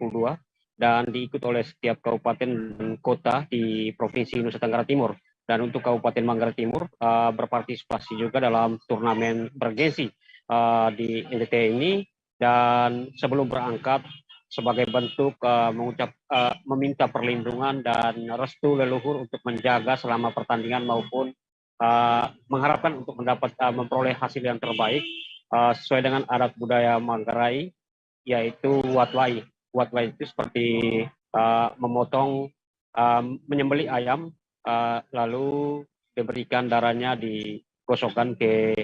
dan diikut oleh setiap kabupaten dan kota di Provinsi Nusa Tenggara Timur. Dan untuk Kabupaten Manggarai Timur berpartisipasi juga dalam turnamen bergengsi di NTT ini. Dan sebelum berangkat sebagai bentuk meminta perlindungan dan restu leluhur untuk menjaga selama pertandingan maupun mengharapkan untuk memperoleh hasil yang terbaik sesuai dengan adat budaya Manggarai, yaitu watwai. Watwai itu seperti memotong, menyembelih ayam, lalu diberikan darahnya digosokkan ke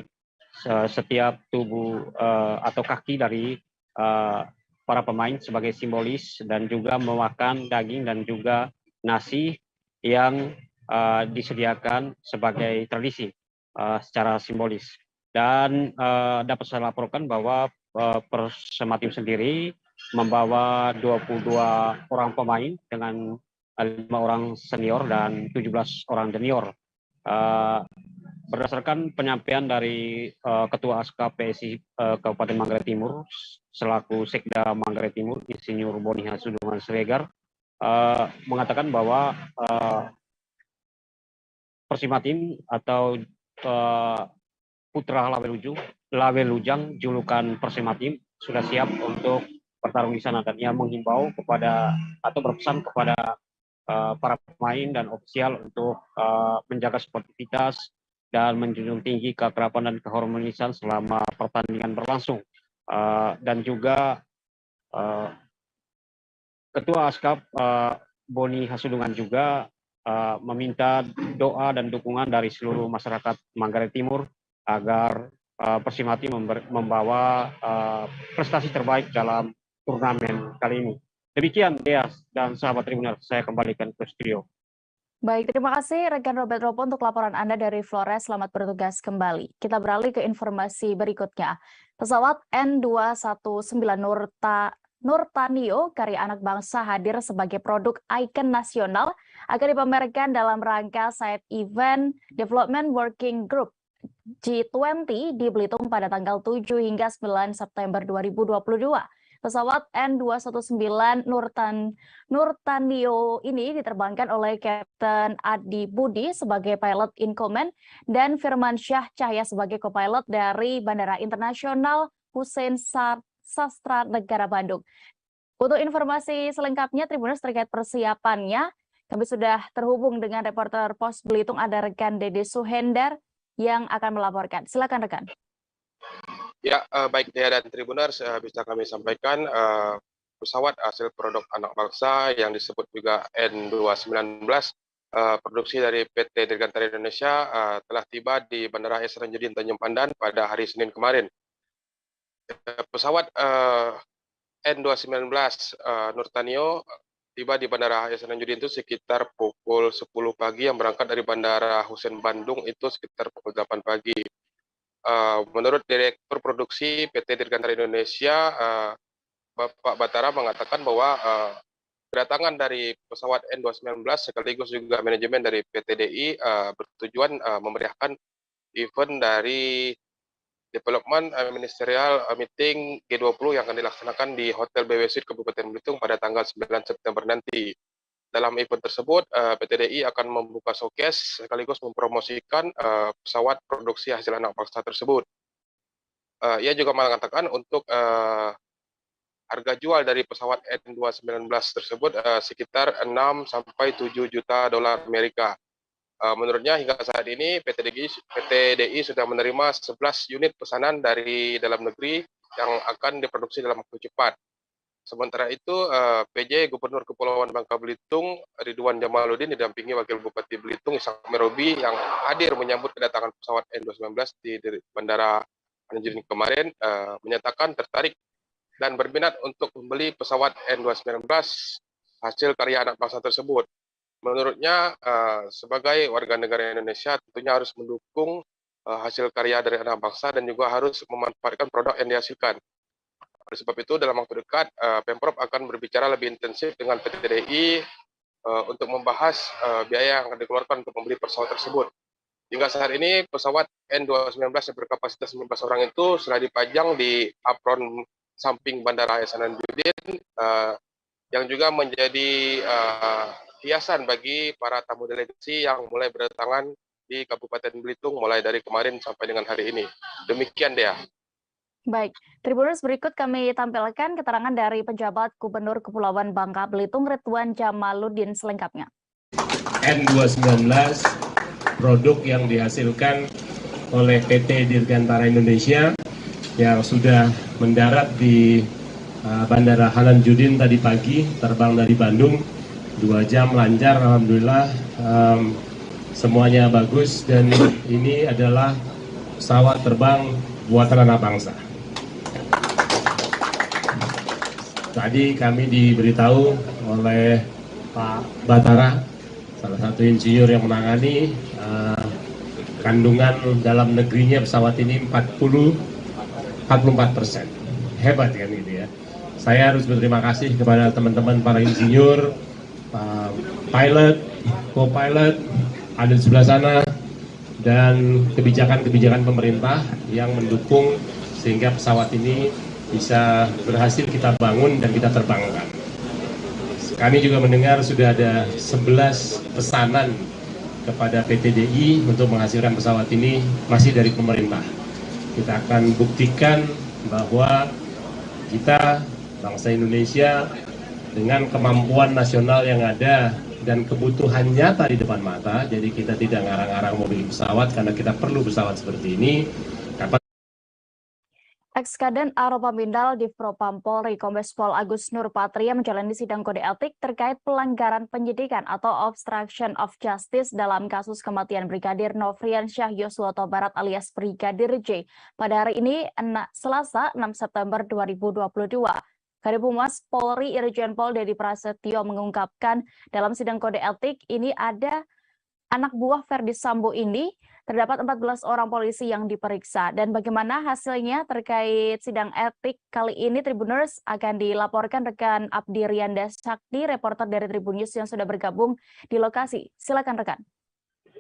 setiap tubuh atau kaki dari para pemain sebagai simbolis, dan juga memakan daging dan juga nasi yang disediakan sebagai tradisi secara simbolis. Dan dapat saya laporkan bahwa Persema Tim sendiri membawa 22 orang pemain dengan 5 orang senior dan 17 orang junior. Berdasarkan penyampaian dari Ketua ASKA PSI Kabupaten Manggarai Timur selaku Sekda Manggarai Timur, Insinyur Boni Hasudungan Siregar, mengatakan bahwa Persima Tim atau Putra Lawelujang julukan Persima Tim sudah siap untuk bertarung di sana, dan ia menghimbau kepada atau berpesan kepada para pemain dan ofisial untuk menjaga sportivitas dan menjunjung tinggi keakraban dan keharmonisan selama pertandingan berlangsung. Dan juga Ketua ASKAP Boni Hasudungan juga meminta doa dan dukungan dari seluruh masyarakat Manggarai Timur agar Persima Tim membawa prestasi terbaik dalam turnamen kali ini. Demikian Dea dan sahabat Tribuners, saya kembalikan ke studio. Baik, terima kasih rekan Robert Ropo untuk laporan Anda dari Flores. Selamat bertugas kembali. Kita beralih ke informasi berikutnya. Pesawat N219 Nurtanio karya anak bangsa hadir sebagai produk ikon nasional akan dipamerkan dalam rangka Side Event Development Working Group G20 di Belitung pada tanggal 7 hingga 9 September 2022. Pesawat N219 Nurtanio ini diterbangkan oleh Kapten Adi Budi sebagai pilot in command dan Firman Syah Cahya sebagai co-pilot dari Bandara Internasional Hussein Sastra Negara Bandung. Untuk informasi selengkapnya Tribuners terkait persiapannya, kami sudah terhubung dengan reporter Pos Belitung, ada rekan Dede Suhendar yang akan melaporkan. Silakan rekan. Ya, baik Dea dan Tribuners, bisa kami sampaikan pesawat hasil produk anak bangsa yang disebut juga N219 produksi dari PT Dirgantara Indonesia telah tiba di Bandara Esranjudin Tanjung Pandan pada hari Senin kemarin. Pesawat N219 Nurtanio tiba di Bandara Esranjudin itu sekitar pukul 10 pagi, yang berangkat dari Bandara Hussein Bandung itu sekitar pukul 8 pagi. Menurut Direktur Produksi PT Dirgantara Indonesia, Bapak Batara mengatakan bahwa kedatangan dari pesawat N219 sekaligus juga manajemen dari PT DI bertujuan memeriahkan event dari Development Ministerial Meeting G20 yang akan dilaksanakan di Hotel BW Suite Kabupaten Belitung pada tanggal 9 September nanti. dalam event tersebut, PT DI akan membuka showcase sekaligus mempromosikan pesawat produksi hasil anak bangsa tersebut. Ia juga mengatakan untuk harga jual dari pesawat N219 tersebut sekitar 6 sampai 7 juta dolar Amerika. Menurutnya hingga saat ini PT DI sudah menerima 11 unit pesanan dari dalam negeri yang akan diproduksi dalam waktu cepat. Sementara itu, PJ Gubernur Kepulauan Bangka Belitung Ridwan Jamaluddin didampingi Wakil Bupati Belitung Ishak Merobi yang hadir menyambut kedatangan pesawat N219 di Bandara Anjing kemarin, menyatakan tertarik dan berminat untuk membeli pesawat N219 hasil karya anak bangsa tersebut. Menurutnya, sebagai warga negara Indonesia tentunya harus mendukung hasil karya dari anak bangsa dan juga harus memanfaatkan produk yang dihasilkan. Oleh sebab itu, dalam waktu dekat, Pemprov akan berbicara lebih intensif dengan PT DI untuk membahas biaya yang akan dikeluarkan untuk membeli pesawat tersebut. Hingga saat ini, pesawat N219 yang berkapasitas 19 orang itu sudah dipajang di apron samping Bandara Hasanuddin, yang juga menjadi hiasan bagi para tamu delegasi yang mulai berdatangan di Kabupaten Belitung mulai dari kemarin sampai dengan hari ini. Demikian, Dea. Baik, Tribuners, berikut kami tampilkan keterangan dari penjabat Gubernur Kepulauan Bangka Belitung Ridwan Jamaluddin selengkapnya. N219 produk yang dihasilkan oleh PT Dirgantara Indonesia yang sudah mendarat di Bandara Hasanuddin tadi pagi, terbang dari Bandung 2 jam lancar, alhamdulillah, semuanya bagus, dan ini adalah pesawat terbang buatan anak bangsa. Tadi kami diberitahu oleh Pak Batara, salah satu insinyur yang menangani, kandungan dalam negerinya pesawat ini 44%. Hebat kan gitu ya. Saya harus berterima kasih kepada teman-teman para insinyur, pilot, co-pilot, ada di sebelah sana, dan kebijakan-kebijakan pemerintah yang mendukung sehingga pesawat ini bisa berhasil kita bangun dan kita terbangkan. Kami juga mendengar sudah ada 11 pesanan kepada PT DI untuk menghasilkan pesawat ini masih dari pemerintah. Kita akan buktikan bahwa kita, bangsa Indonesia, dengan kemampuan nasional yang ada dan kebutuhan nyata di depan mata, jadi kita tidak ngarang-ngarang mau beli pesawat karena kita perlu pesawat seperti ini. Ekskaden Aropamindal Divpropam Polri Kombes Pol Agus Nurpatria menjalani sidang kode etik terkait pelanggaran penyidikan atau obstruction of justice dalam kasus kematian Brigadir Nofriansyah Yosua Huta Barat alias Brigadir J pada hari ini, Selasa 6 September 2022. Kadif Humas Polri Irjen Pol Dedi Prasetyo mengungkapkan dalam sidang kode etik ini ada anak buah Verdi Sambo ini terdapat 14 orang polisi yang diperiksa, dan bagaimana hasilnya terkait sidang etik kali ini, Tribuners, akan dilaporkan rekan Abdi Rianda Sakti, reporter dari Tribun News yang sudah bergabung di lokasi. Silakan rekan.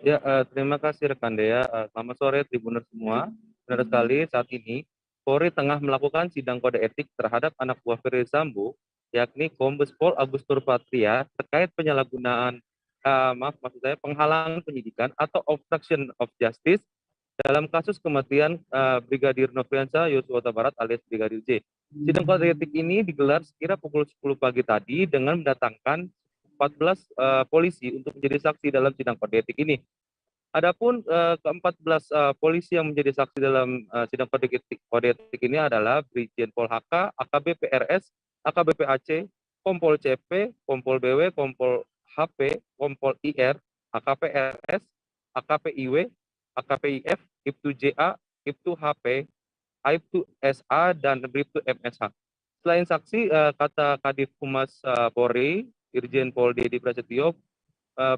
Ya, terima kasih rekan Dea. Selamat sore Tribuners semua. Benar sekali, saat ini Polri tengah melakukan sidang kode etik terhadap anak buah Verdi Sambo, yakni Kombes Pol Agus Nurpatria, terkait penyalahgunaan penghalangan penyidikan atau obstruction of justice dalam kasus kematian Brigadir Nofriansyah Yosua Huta Barat alias Brigadir J. Sidang kode etik ini digelar sekira pukul 10 pagi tadi dengan mendatangkan 14 polisi untuk menjadi saksi dalam sidang kode etik ini. Adapun ke-14 polisi yang menjadi saksi dalam sidang kode etik ini adalah Brigjen Pol HK, AKBP RS, AKBP AC, Kompol CP, Kompol BW, Kompol HP, Kompol IR, AKP RS, AKP IW, AKP IF, IPTU JA, IPTU HP, IPTU SA, dan BRIPTU MSH. Selain saksi, kata Kadif Humas Polri, Irjen Pol Dedi Prasetyo,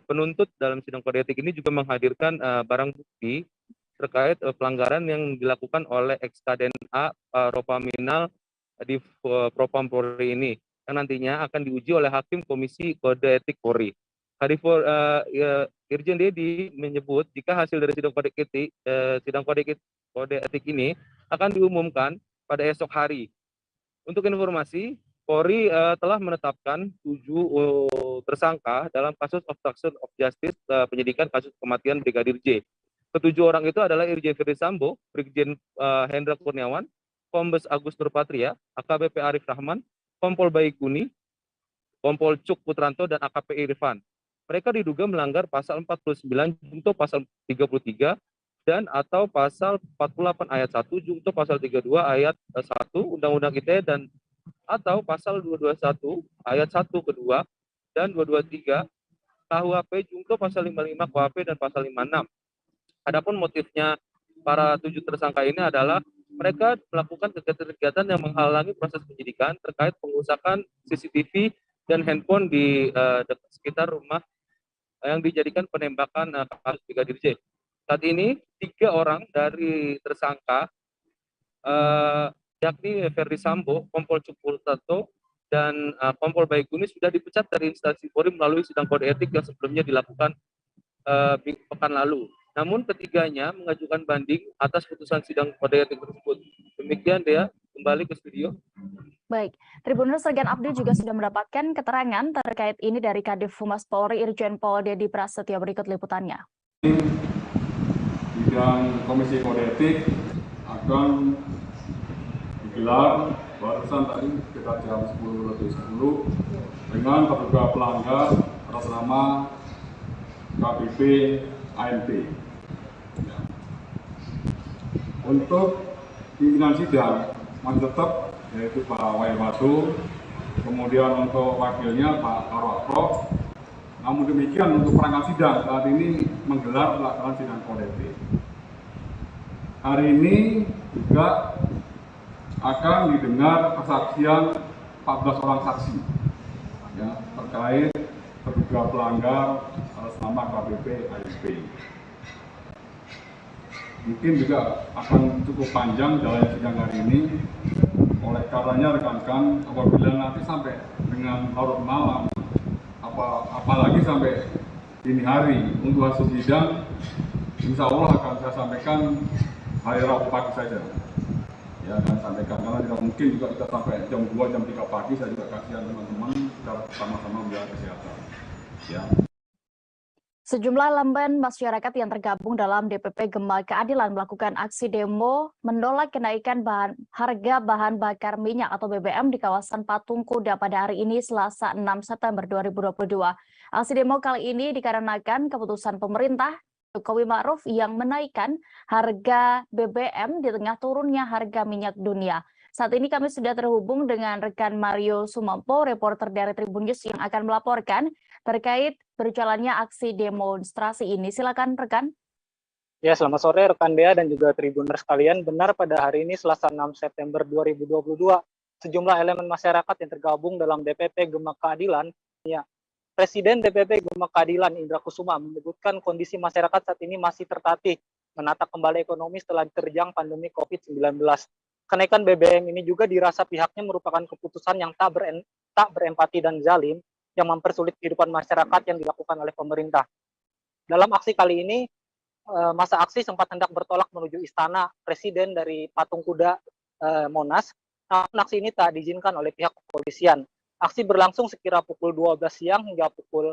penuntut dalam sidang kode etik ini juga menghadirkan barang bukti terkait pelanggaran yang dilakukan oleh Ekskaden A Ropaminal di Propam Polri ini, yang nantinya akan diuji oleh Hakim Komisi Kode Etik Polri. Kadif Irjen Dedi menyebut jika hasil dari sidang kode etik ini akan diumumkan pada esok hari. Untuk informasi, Polri telah menetapkan 7 tersangka dalam kasus obstruction of justice penyidikan kasus kematian Brigadir J. Ketujuh orang itu adalah Irjen Ferdi Sambo, Brigjen Hendra Kurniawan, Kombes Agus Nurpatria, AKBP Arif Rahman, Kompol Baikuni, Kompol Cuk Putranto, dan AKP Irfan. Mereka diduga melanggar pasal 49 junto pasal 33 dan atau pasal 48 ayat 1 junto pasal 32 ayat 1 Undang-Undang ITE dan atau pasal 221 ayat 1 kedua dan 223 KUHP junto pasal 55 KUHP dan pasal 56. Adapun motifnya para 7 tersangka ini adalah mereka melakukan kegiatan-kegiatan yang menghalangi proses penyidikan terkait pengusakan CCTV dan handphone di sekitar rumah yang dijadikan penembakan kasus Brigadir J. Saat ini 3 orang dari tersangka yakni Ferdi Sambo, Kompol Cuk Putranto, dan Kompol Baikuni sudah dipecat dari instansi Polri melalui sidang kode etik yang sebelumnya dilakukan pekan lalu. Namun ketiganya mengajukan banding atas putusan sidang kode etik tersebut. Demikian Dea, kembali ke studio. Baik, Tribuners Regen Abdi juga sudah mendapatkan keterangan terkait ini dari Kadif Humas Polri Irjen Pol Dedi Prasetyo. Berikut liputannya. Sidang Komisi Kode Etik akan digelar barusan tadi sekitar jam 10.10 dengan terduga pelanggar atas nama KBP ANT. Untuk pimpinan sidang masih tetap yaitu Pak Wairwatu, kemudian untuk wakilnya Pak Karwapro. Namun demikian untuk perangkat sidang saat ini menggelar pelaksanaan sidang kode etik. Hari ini juga akan didengar kesaksian 14 orang saksi ya, terkait terduga pelanggar atas nama KBP ASP. Mungkin juga akan cukup panjang jalan sidang hari ini, oleh karenanya rekan-rekan apabila nanti sampai dengan larut malam, apalagi sampai dini hari untuk hasil sidang, insya Allah akan saya sampaikan hari Rabu pagi saja. Ya, akan sampaikan karena tidak mungkin juga kita sampai jam 2, jam 3 pagi. Saya juga kasihan teman-teman secara sama-sama menjaga kesehatan. Ya. Sejumlah elemen masyarakat yang tergabung dalam DPP Gema Keadilan melakukan aksi demo menolak kenaikan harga bahan bakar minyak atau BBM di kawasan Patung Kuda pada hari ini Selasa 6 September 2022. Aksi demo kali ini dikarenakan keputusan pemerintah Jokowi Ma'ruf yang menaikkan harga BBM di tengah turunnya harga minyak dunia. Saat ini kami sudah terhubung dengan rekan Mario Sumampo, reporter dari Tribun News yang akan melaporkan terkait berjalannya aksi demonstrasi ini. Silakan rekan. Ya, selamat sore rekan Dea dan juga Tribuners sekalian. Benar pada hari ini Selasa 6 September 2022, sejumlah elemen masyarakat yang tergabung dalam DPP Gema Keadilan, ya, Presiden DPP Gema Keadilan Indra Kusuma menyebutkan kondisi masyarakat saat ini masih tertatih menata kembali ekonomi setelah diterjang pandemi COVID-19. Kenaikan BBM ini juga dirasa pihaknya merupakan keputusan yang tak berempati dan zalim yang mempersulit kehidupan masyarakat yang dilakukan oleh pemerintah. Dalam aksi kali ini, masa aksi sempat hendak bertolak menuju istana Presiden dari Patung Kuda Monas, namun aksi ini tak diizinkan oleh pihak kepolisian. Aksi berlangsung sekira pukul 12 siang hingga pukul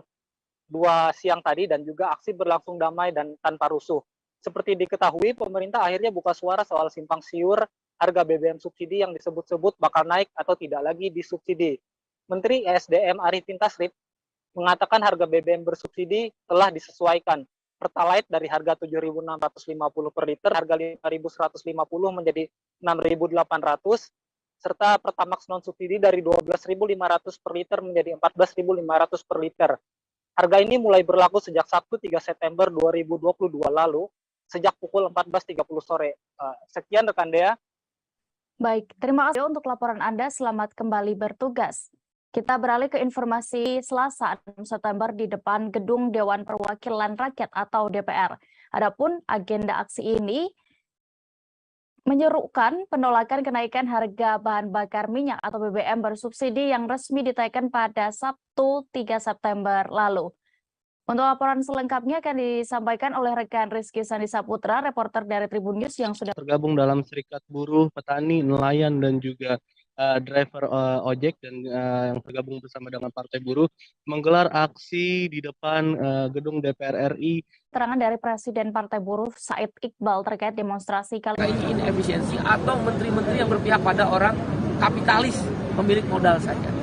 2 siang tadi dan juga aksi berlangsung damai dan tanpa rusuh. Seperti diketahui, pemerintah akhirnya buka suara soal simpang siur harga BBM subsidi yang disebut-sebut bakal naik atau tidak lagi disubsidi. Menteri ESDM Arifin Tasrif mengatakan harga BBM bersubsidi telah disesuaikan. Pertalite dari harga 7.650 per liter, harga 5.150 menjadi 6.800, serta Pertamax non-subsidi dari 12.500 per liter menjadi 14.500 per liter. Harga ini mulai berlaku sejak Sabtu 3 September 2022 lalu, sejak pukul 14.30 sore. Sekian rekan Dea. Baik, terima kasih untuk laporan Anda. Selamat kembali bertugas. Kita beralih ke informasi Selasa 6 September di depan Gedung Dewan Perwakilan Rakyat atau DPR. Adapun agenda aksi ini menyerukan penolakan kenaikan harga bahan bakar minyak atau BBM bersubsidi yang resmi ditaikkan pada Sabtu 3 September lalu. Untuk laporan selengkapnya akan disampaikan oleh rekan Rizky Sandi Saputra, reporter dari Tribun News yang sudah tergabung dalam Serikat Buruh, Petani, Nelayan, dan juga driver ojek dan yang tergabung bersama dengan Partai Buruh menggelar aksi di depan gedung DPR RI. Keterangan dari Presiden Partai Buruh Said Iqbal terkait demonstrasi kali ini inefisiensi atau menteri-menteri yang berpihak pada orang kapitalis pemilik modal saja.